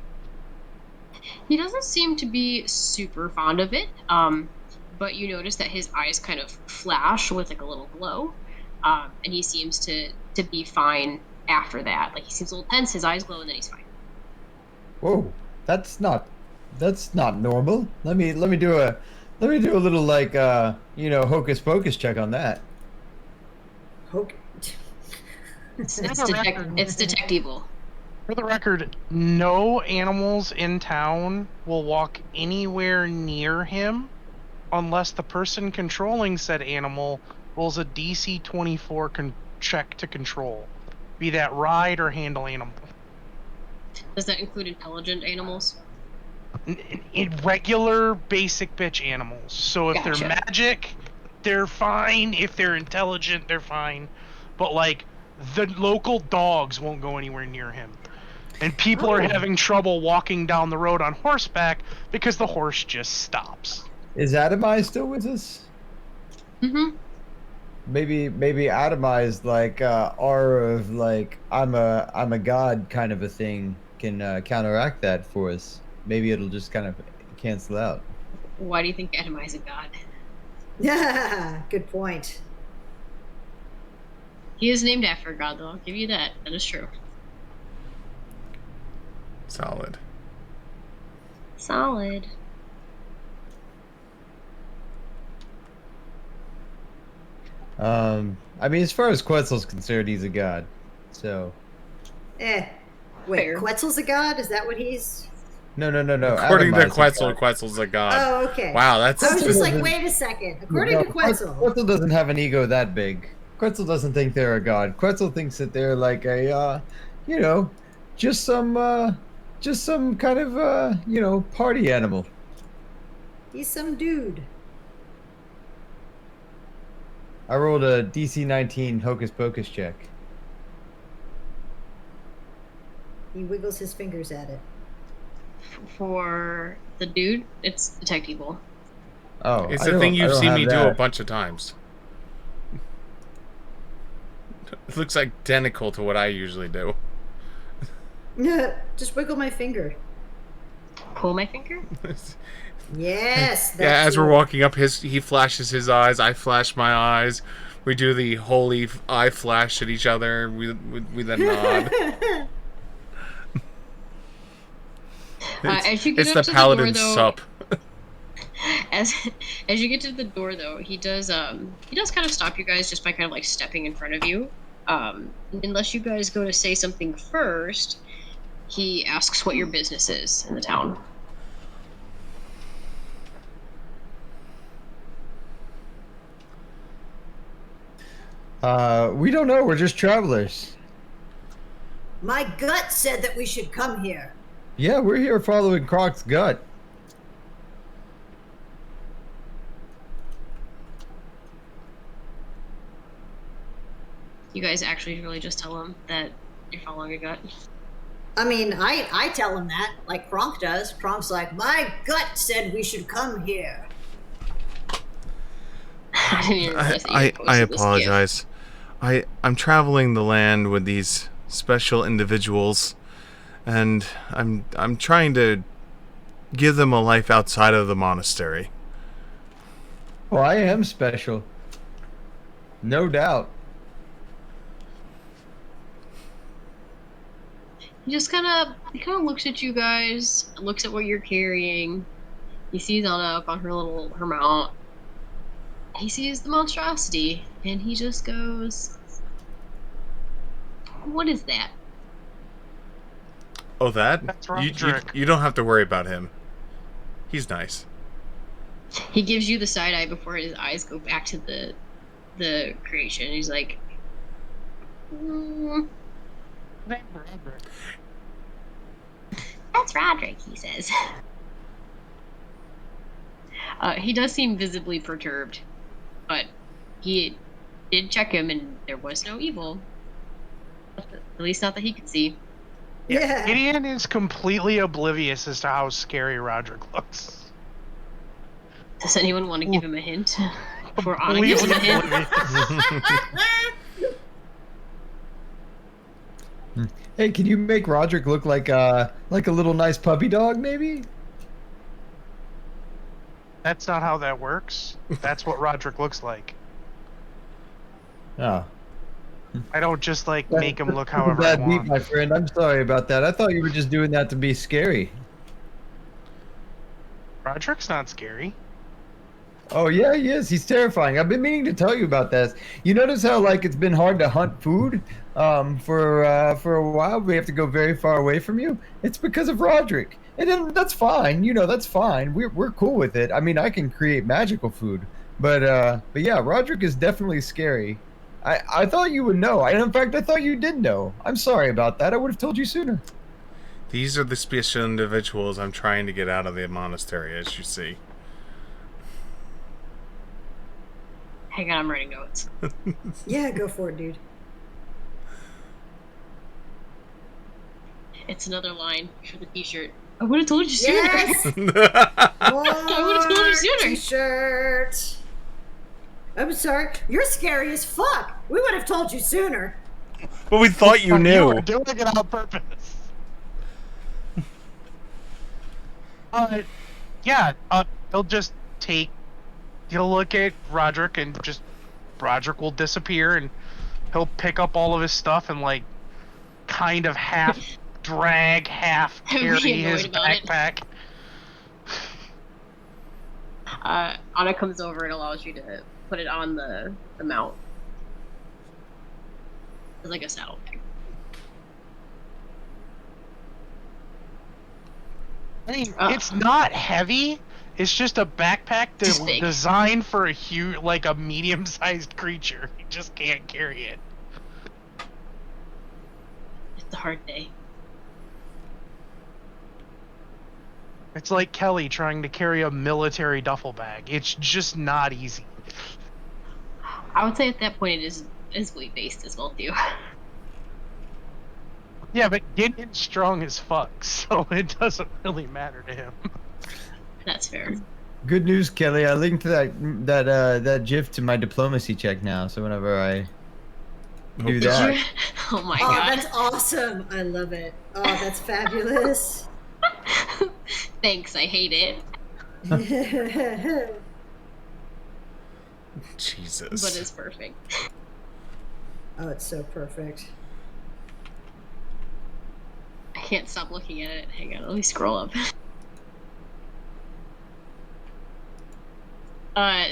He doesn't seem to be super fond of it, but you notice that his eyes kind of flash with like a little glow, and he seems to be fine after that. Like he seems a little tense, his eyes glow, and then he's fine. Whoa, that's not normal. Let me do a little like hocus pocus check on that. Okay. It's For the record- detectable. For the record, no animals in town will walk anywhere near him unless the person controlling said animal rolls a DC 24 check to control, be that ride or handle animal. Does that include intelligent animals? In regular basic bitch animals. So if Gotcha. they're magic, they're fine. If they're intelligent, they're fine. But like the local dogs won't go anywhere near him. And people are having trouble walking down the road on horseback because the horse just stops. Is Atomai still with us? Mm-hmm. Maybe Atomai's like aura of like I'm a god kind of a thing can counteract that for us. Maybe it'll just kind of cancel out. Why do you think Atomai's a god? Yeah, good point. He is named after a god, though. I'll give you that. That is true. Solid. Solid. I mean, as far as Quetzal's concerned, he's a god. So Wait, Fair. Quetzal's a god? Is that what he's? no. According to Atomai's a Quetzal, god. Quetzal's a god. Oh, okay. Wow, that's I was just like, doesn't- wait a second. According No, to Quetzal. Quetzal doesn't have an ego that big. Quetzal doesn't think they're a god. Quetzal thinks that they're like a, just some kind of, party animal. He's some dude. I rolled a DC 19 hocus pocus check. He wiggles his fingers at it. For the dude, it's detectable. Oh, it's I the don't- thing I you've don't seen have me do a that. bunch of times. It looks identical to what I usually do. Just wiggle my finger. Pull my finger? Yes. Yeah, as we're walking up, he flashes his eyes, I flash my eyes. We do the holy eye flash at each other. We then nod. As you get It's up the to the paladin door, though, sup. as you get to the door, though, he does kind of stop you guys just by kind of like stepping in front of you. Unless you guys go to say something first, he asks what your business is in the town. We don't know. We're just travelers. My gut said that we should come here. Yeah, we're here following Croc's gut. You guys actually really just tell him that you're following a gut. I mean, I tell him that, like Kronk does. Kronk's like, my gut said we should come here. I didn't even realize that you I posted this GIF. apologize. I'm traveling the land with these special individuals, and I'm trying to give them a life outside of the monastery. Well, I am special. No doubt. He kind of looks at you guys, looks at what you're carrying. He sees Anna up on her mount. He sees the monstrosity, and he just goes, "What is that?" Oh, that? That's You Roderick. don't have to worry about him. He's nice. He gives you the side eye before his eyes go back to the creation. He's like, "That's Roderick," he says. He does seem visibly perturbed, but he did check him, and there was no evil. At least not that he could see. Yeah. Gideon is completely oblivious as to how scary Roderick looks. Does anyone want to give him a hint? Before Anna gives him a hint? Hey, can you make Roderick look like a little nice puppy dog, maybe? That's not how that works. That's what Roderick looks like. Oh. I don't just make him look however I Bad beat, want. my friend. I'm sorry about that. I thought you were just doing that to be scary. Roderick's not scary. Oh yeah, he is. He's terrifying. I've been meaning to tell you about this. You notice how it's been hard to hunt food for a while. We have to go very far away from you. It's because of Roderick, and then that's fine. That's fine. We're cool with it. I mean, I can create magical food, but yeah, Roderick is definitely scary. I thought you would know. In fact, I thought you did know. I'm sorry about that. I would have told you sooner. These are the special individuals I'm trying to get out of the monastery, as you see. Hang on, I'm writing notes. Yeah, go for it, dude. It's another line for the t-shirt. I would have told you sooner. Yes! I would have told you sooner. T-shirt. I'm sorry. You're scary as fuck. We would have told you sooner. But we thought you You knew. were doing it on purpose. Yeah, he'll look at Roderick and Roderick will disappear and he'll pick up all of his stuff and kind of half drag, half I'm carry really his annoyed about it. backpack. Anna comes over and allows you to put it on the mount. It's like a saddlebag. I mean, it's not heavy. It's just a backpack Just big. designed for a medium-sized creature. You just can't carry it. It's a hard day. It's like Kelly trying to carry a military duffel bag. It's just not easy. I would say at that point it is weight-based as well, too. Yeah, but Gideon's strong as fuck, so it doesn't really matter to him. That's fair. Good news, Kelly. I linked that GIF to my diplomacy check now. So whenever I do that, Oh my Oh, god. that's awesome. I love it. Oh, that's fabulous. Thanks, I hate it. Jesus. But it's perfect. Oh, it's so perfect. I can't stop looking at it. Hang on, let me scroll up.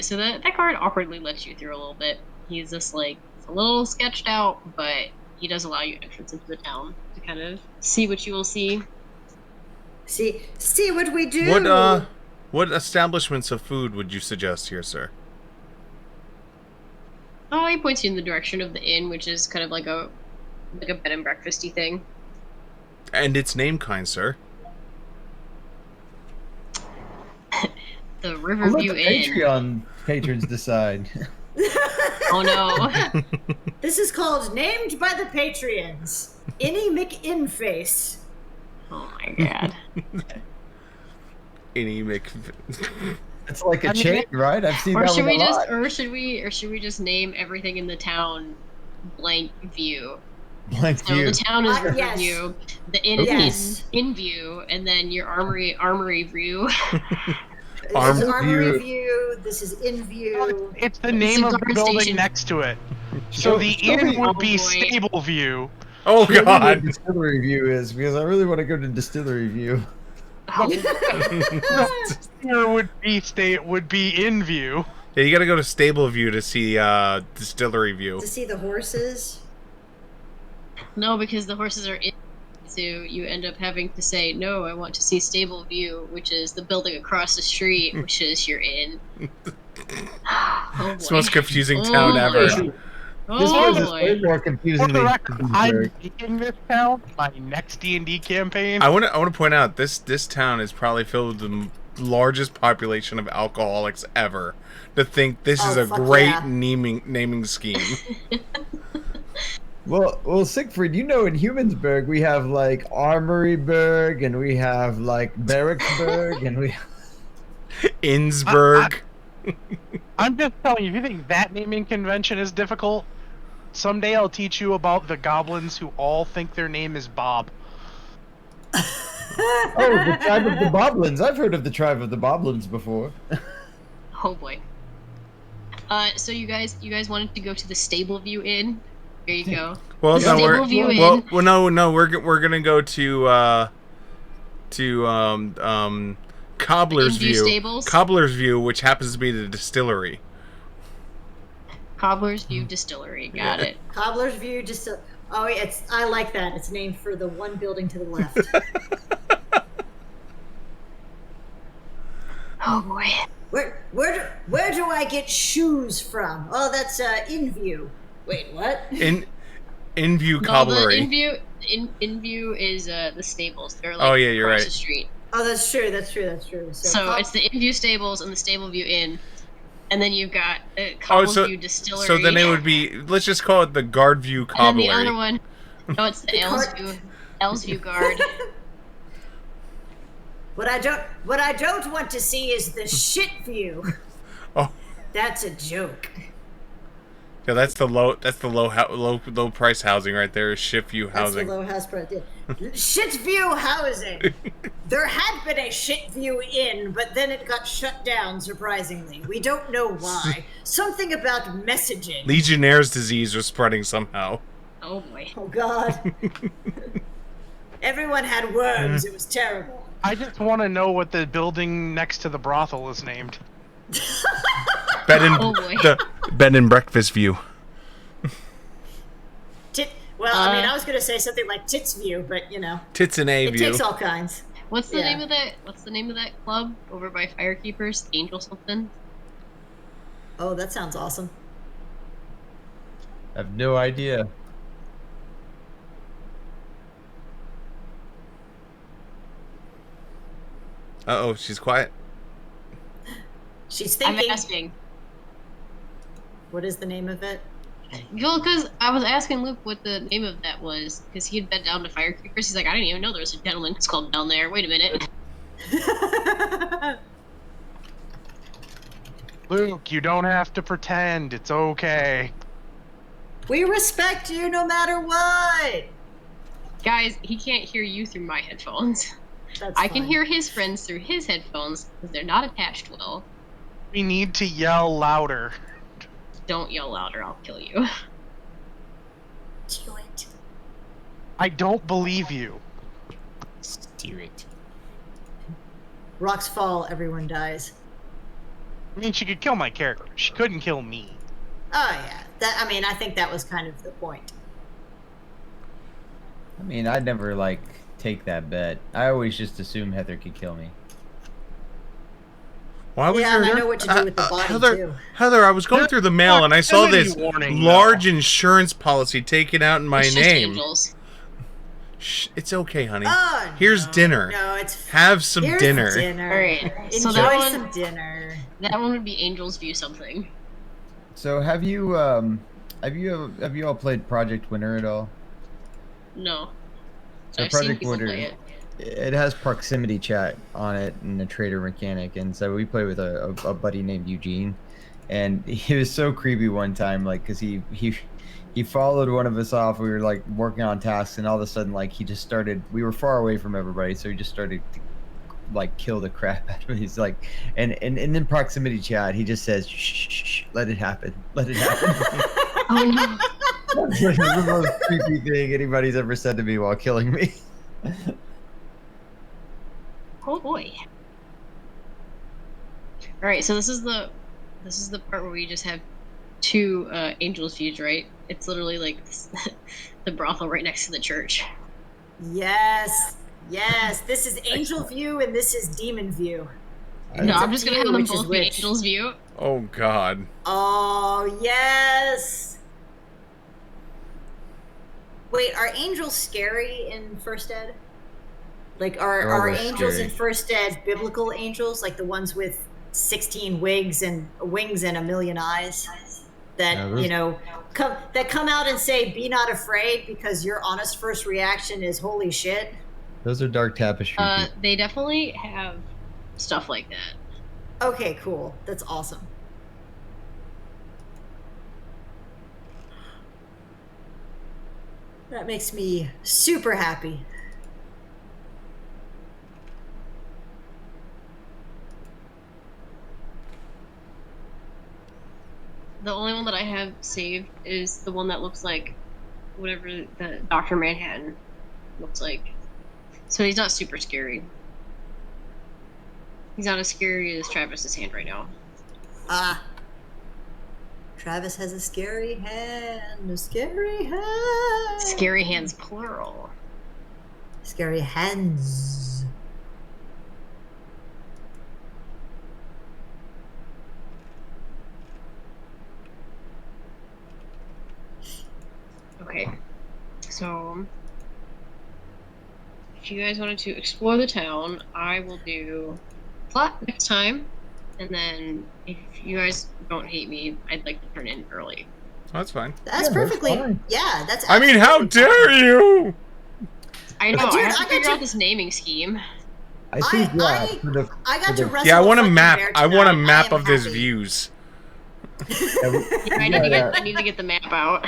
So that card awkwardly lets you through a little bit. He's just it's a little sketched out, but he does allow you entrance into the town to kind of see what you will see. See what we do. What establishments of food would you suggest here, sir? Oh, he points you in the direction of the inn, which is kind of like a bed and breakfasty thing. And its name, kind sir. The I'll let Riverview the Inn. Patreon patrons decide. Oh no. This is called Named by the Patreons. Innie McInface. Oh my god. Any Mc... It's like a chain, right? I've seen Or that should one we a just lot. or should we just name everything in the town blank view? Blank So view. the town is Yes. Riverview, the inn Yes. is in view, and then your armory view. This Arm is Armory View. View. This is In View. It's the name of the guard building station. next to it. So the inn would be Oh, boy. Stable View. Oh Show me what god! Distillery View is, because I really want to go to Distillery View. Here would be in view. Yeah, you gotta go to Stable View to see Distillery View. To see the horses. No, because the horses are in to, you end up having to say, no, I want to see Stable View, which is the building across the street, which is your inn. Oh boy. It's the most confusing Oh, town boy. ever. This Oh was way boy. more For confusing the than record, I'm Williamsburg. making this town my next D&D campaign. I want to point out this town is probably filled with the largest population of alcoholics ever. To think this is Oh, a fuck great yeah. naming scheme. Well, Siegfried, you know, in Humensburg we have like Armoryburg, and we have like Barracksburg, and we. Innsbruck. I'm just telling you, if you think that naming convention is difficult, someday I'll teach you about the goblins who all think their name is Bob. Oh, the tribe of the Boblins. I've heard of the tribe of the Boblins before. Oh boy. So you guys wanted to go to the Stable View Inn? There you go. Well, The no, Stable View well, Inn. no, we're gonna go to Cobbler's Innview View. Stables? Cobbler's View, which happens to be the distillery. Cobbler's View Distillery. Got it. Cobbler's View, just a, oh, it's I like that. It's named for the one building to the left. Oh boy. Where do I get shoes from? Oh, that's Inview. Wait, what? Inview No, Cobblery. the Inview is the stables. They're like Oh, yeah, you're across right. the street. Oh, that's true. That's true. So it's the Inview Stables and the Stable View Inn, and then you've got Oh, Cobbleview Distillery. so then it would be, let's just call it the Guardview and then Cobblery. the other one. No, it's the The Elsview Guard. What I don't want to see is the shit view. Oh, That's a joke. yeah, that's the low price housing right there. Ship View That's housing. the low house price. Yeah. Shit view housing. There had been a shit view inn, but then it got shut down. Surprisingly, we don't know why. Something about messaging. Legionnaire's disease was spreading somehow. Oh boy. Oh God. Everyone had worms. It was terrible. I just want to know what the building next to the brothel is named. Bed and Oh, boy. the bed and breakfast view. Well, I mean, I was gonna say something like Tits View, but you know, Tits and A it view. takes all kinds. What's the Yeah. name of that? What's the name of that club over by Firekeepers? Angel something. Oh, that sounds awesome. I have no idea. Uh-oh, she's quiet. She's I'm thinking. asking. What is the name of it? Well, because I was asking Luke what the name of that was, because he had been down to Firekeepers. He's like, I didn't even know there was a gentleman's club down there. Wait a minute. Luke, you don't have to pretend. It's okay. We respect you no matter what. Guys, he can't hear you through my headphones. That's I can fine. hear his friends through his headphones, because they're not attached well. We need to yell louder. Don't yell louder, I'll kill you. Do it. I don't believe you. Steer it. Rocks fall, everyone dies. I mean, she could kill my character. She couldn't kill me. Oh yeah. I mean, I think that was kind of the point. I mean, I'd never like take that bet. I always just assume Heather could kill me. Why was Yeah, and there, I know what to do with the body, Heather, too. Heather, I was going through the mail and I saw There's this any warning, large though. insurance policy taken out in my It's just name. angels. Shh, it's okay, honey. Oh, Here's no. dinner. No, it's Have some here's dinner. dinner. All right. Enjoy So that one, some dinner. that one would be Angels View something. So have you all played Project Winter at all? No. So I've seen Project people Winter, play it. it has proximity chat on it and a trader mechanic, and so we played with a buddy named Eugene, and he was so creepy one time, like, because he followed one of us off. We were like working on tasks, and all of a sudden, like, he just started. We were far away from everybody, so he just started to like kill the crap out of me. He's like, and in proximity chat, he just says, shh, shh, shh, let it happen, let it happen. Oh no. That's like the most creepy thing anybody's ever said to me while killing me. Oh boy. Alright, so this is the part where we just have two Angels views, right? It's literally like the brothel right next to the church. Yes. Yes. This is angel view and this is demon view. No, It's I'm up just to gonna you have them which is both be which. Angel's View. Oh God. Oh, yes. Wait, are angels scary in first ed? Like, They're are always angels scary. in first ed biblical angels, like the ones with 16 wings and a million eyes? That No, those- come out and say, "Be not afraid," because your honest first reaction is "Holy shit." Those are dark tapestry people. They definitely have stuff like that. Okay, cool. That's awesome. That makes me super happy. The only one that I have saved is the one that looks like whatever the Dr. Manhattan looks like. So he's not super scary. He's not as scary as Travis's hand right now. Ah. Travis has a scary hand. A scary hand. Scary hands plural. Scary hands. Okay. So if you guys wanted to explore the town, I will do plot next time. And then if you guys don't hate me, I'd like to turn in early. That's fine. That's Yeah, perfectly. that's fine. Yeah, that's. I mean, how absolutely fine. dare you? I know, Dude, I have I to got figure you- out this naming scheme. I think I got for to the- wrestle. Yeah, I want a with fucking map. bear I want a tonight. map I am of his happy. views. I need to get the map out.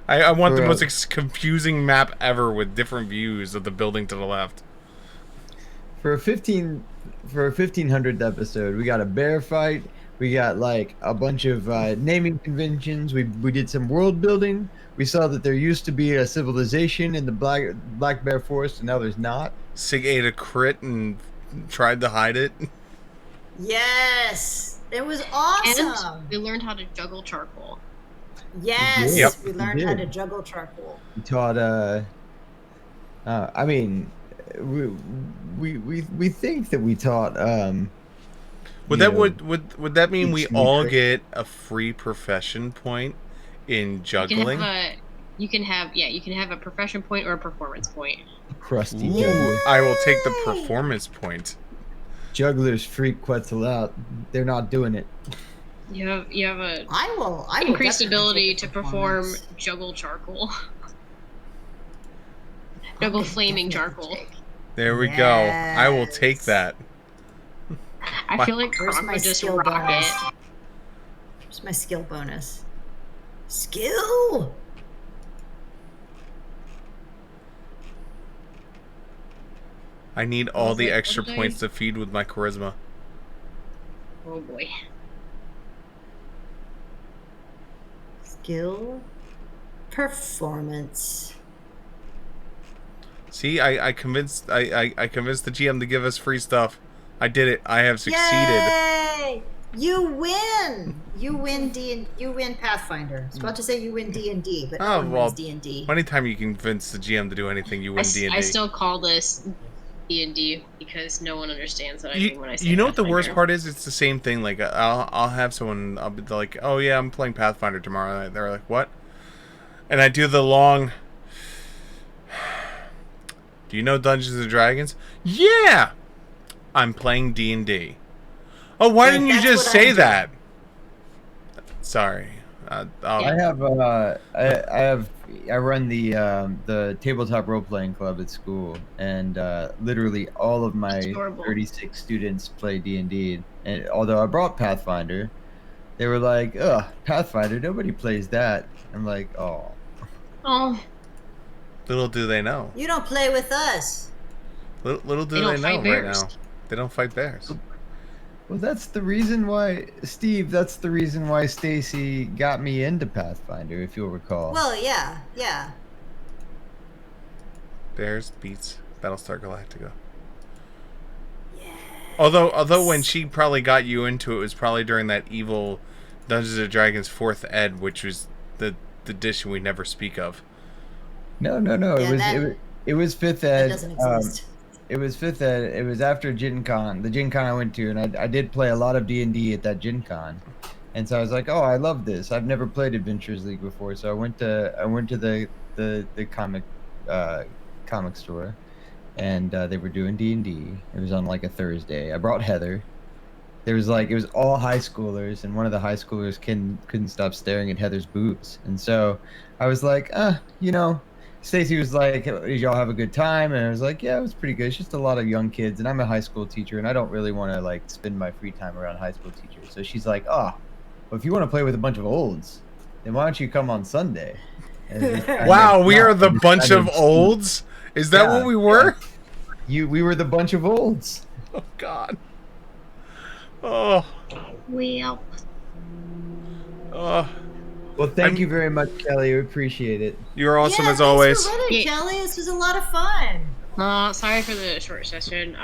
I want the For, most confusing map ever with different views of the building to the left. for a 1500th episode, we got a bear fight. We got like a bunch of naming conventions. We did some world building. We saw that there used to be a civilization in the Black Bear Forest, and now there's not. Sig ate a crit and tried to hide it. Yes, it was And awesome. we learned how to juggle charcoal. Yes, Yep. we learned We how did. to juggle charcoal. We taught. I mean, we think that we taught. Would you that know, would that mean we teach all tricks. get a free profession point in juggling? You can have a profession point or a performance point. crusty Ooh, jugglers. I will take the performance point. Jugglers freak Quetzal out. They're not doing it. You have a I will increased definitely ability take to the perform performance. juggle charcoal. Juggle flaming Definitely charcoal. take. There we go. I will take Yes. that. I feel like Where's Kronk my would just skill rock bonus? it. Where's my skill bonus? Skill. I need all was the like, extra what did I- points to feed with my charisma. Oh boy. Skill. Performance. See, I convinced I convinced the GM to give us free stuff. I did it. I have succeeded. Yay! You win. You win You win Pathfinder. I was about to say you win D&D, but Oh, no one well, wins D&D. Anytime you convince the GM to do anything, you win D&D. I still call this D&D because no one understands what I mean when I say You know what the worst Pathfinder. part is? It's the same thing. Like I'll have someone. I'll be like, "Oh yeah, I'm playing Pathfinder tomorrow night." They're like, "What?" And I do the long. Do you know Dungeons and Dragons? Yeah, I'm playing D&D. Oh, why Like, didn't you that's just what say I'm that? Sorry. I run the tabletop role playing club at school, and literally all of my That's adorable. 36 students play D&D. And although I brought Pathfinder, they were like, "Ugh, Pathfinder, nobody plays that." I'm like, "Oh, Oh, Little do they know. You don't play with us. Little do They they don't know fight right bears. now. They don't fight bears. well, that's the reason why, Steve. That's the reason why Stacy got me into Pathfinder, if you'll recall." Well, yeah. Bears beats Battlestar Galactica. Although when she probably got you into it was probably during that evil Dungeons and Dragons 4th ed, which was the edition we never speak of. No. Yeah, It was fifth That ed. doesn't exist. It was fifth ed. It was after Gen Con, the Gen Con I went to, and I did play a lot of D&D at that Gen Con, and so I was like, oh, I love this. I've never played Adventures League before, so I went to the comic store, and they were doing D&D. It was on like a Thursday. I brought Heather. There was like it was all high schoolers, and one of the high schoolers couldn't stop staring at Heather's boobs, and so I was like, Stacy was like, did y'all have a good time? And I was like, yeah, it was pretty good. It's just a lot of young kids, and I'm a high school teacher, and I don't really want to like spend my free time around high school teachers. So she's like, well, if you want to play with a bunch of olds, then why don't you come on Sunday? Wow, we are the bunch of olds? Is that what we were? Yeah. We were the bunch of olds. Oh, God. Oh. Well. Oh. Well, thank you very much, Kelly. We appreciate it. You're awesome as thanks always. for running, Kelly. This was a lot of fun. Sorry for the short session.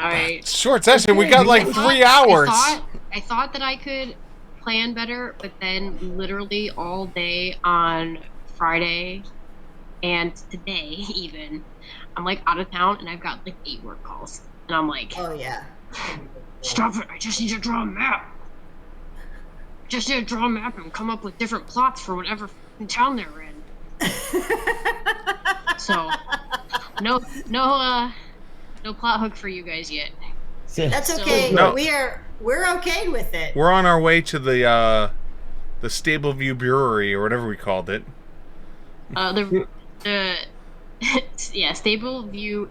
Short session? We got like 3 hours. I thought that I could plan better, but then literally all day on Friday and today even, I'm like out of town and I've got like 8 work calls. And I'm like, oh yeah. Stop it, I just need to draw a map. Just need to draw a map and come up with different plots for whatever town they're in. So, no plot hook for you guys yet. That's okay. No. We're okay with it. We're on our way to the Stableview Brewery or whatever we called it. Stableview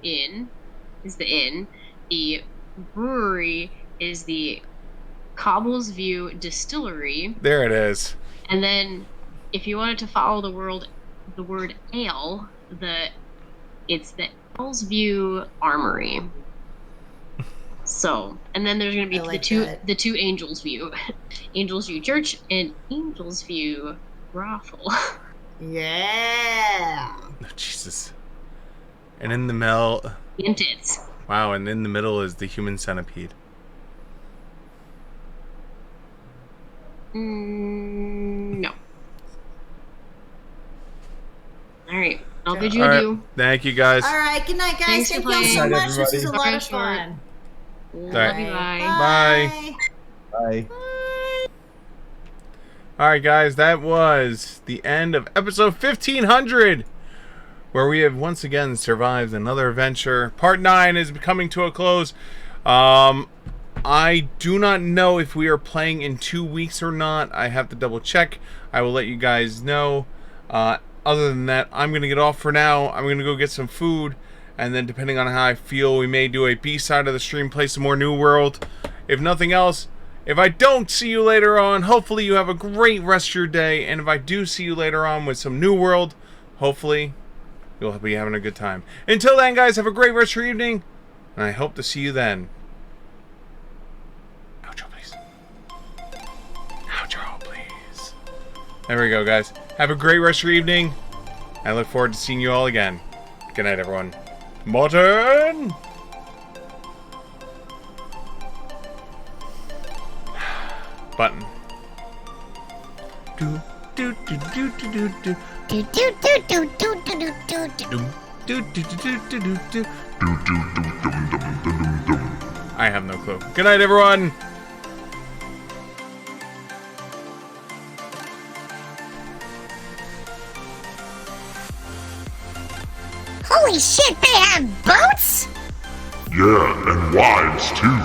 Inn is the inn. The brewery is the Cobble's View Distillery. There it is. And then, if you wanted to follow the word ale, it's the Ales View Armory. So, and then there's going to be the two Angels View, Angels View Church and Angels View Brothel. Yeah. Oh, Jesus. And in the middle. And tits. Wow, and in the middle is the human centipede. No. All right. I'll bid you All right. adieu. Thank you, guys. All right. Good night, guys. Thanks for Thank you all so playing. much. This was a lot Okay, of fun. Love right. you. Bye. Bye. Bye. Alright, guys, that was the end of episode 1500, where we have once again survived another adventure. Part 9 is coming to a close. I do not know if we are playing in 2 weeks or not. I have to double check. I will let you guys know. Other than that, I'm going to get off for now. I'm going to go get some food. And then depending on how I feel, we may do a B-side of the stream, play some more New World. If nothing else, if I don't see you later on, hopefully you have a great rest of your day. And if I do see you later on with some New World, hopefully you'll be having a good time. Until then, guys, have a great rest of your evening. And I hope to see you then. Outro, please. Outro, please. There we go, guys. Have a great rest of your evening. I look forward to seeing you all again. Good night, everyone. Martin! Button. Do do do do do do do. Do do do do do do do do do. Do do do do do do do. Do-do-do-dum-dum-dum-dum-dum. I have no clue. Good night, everyone. Holy shit, they have boats? Yeah, and wives too.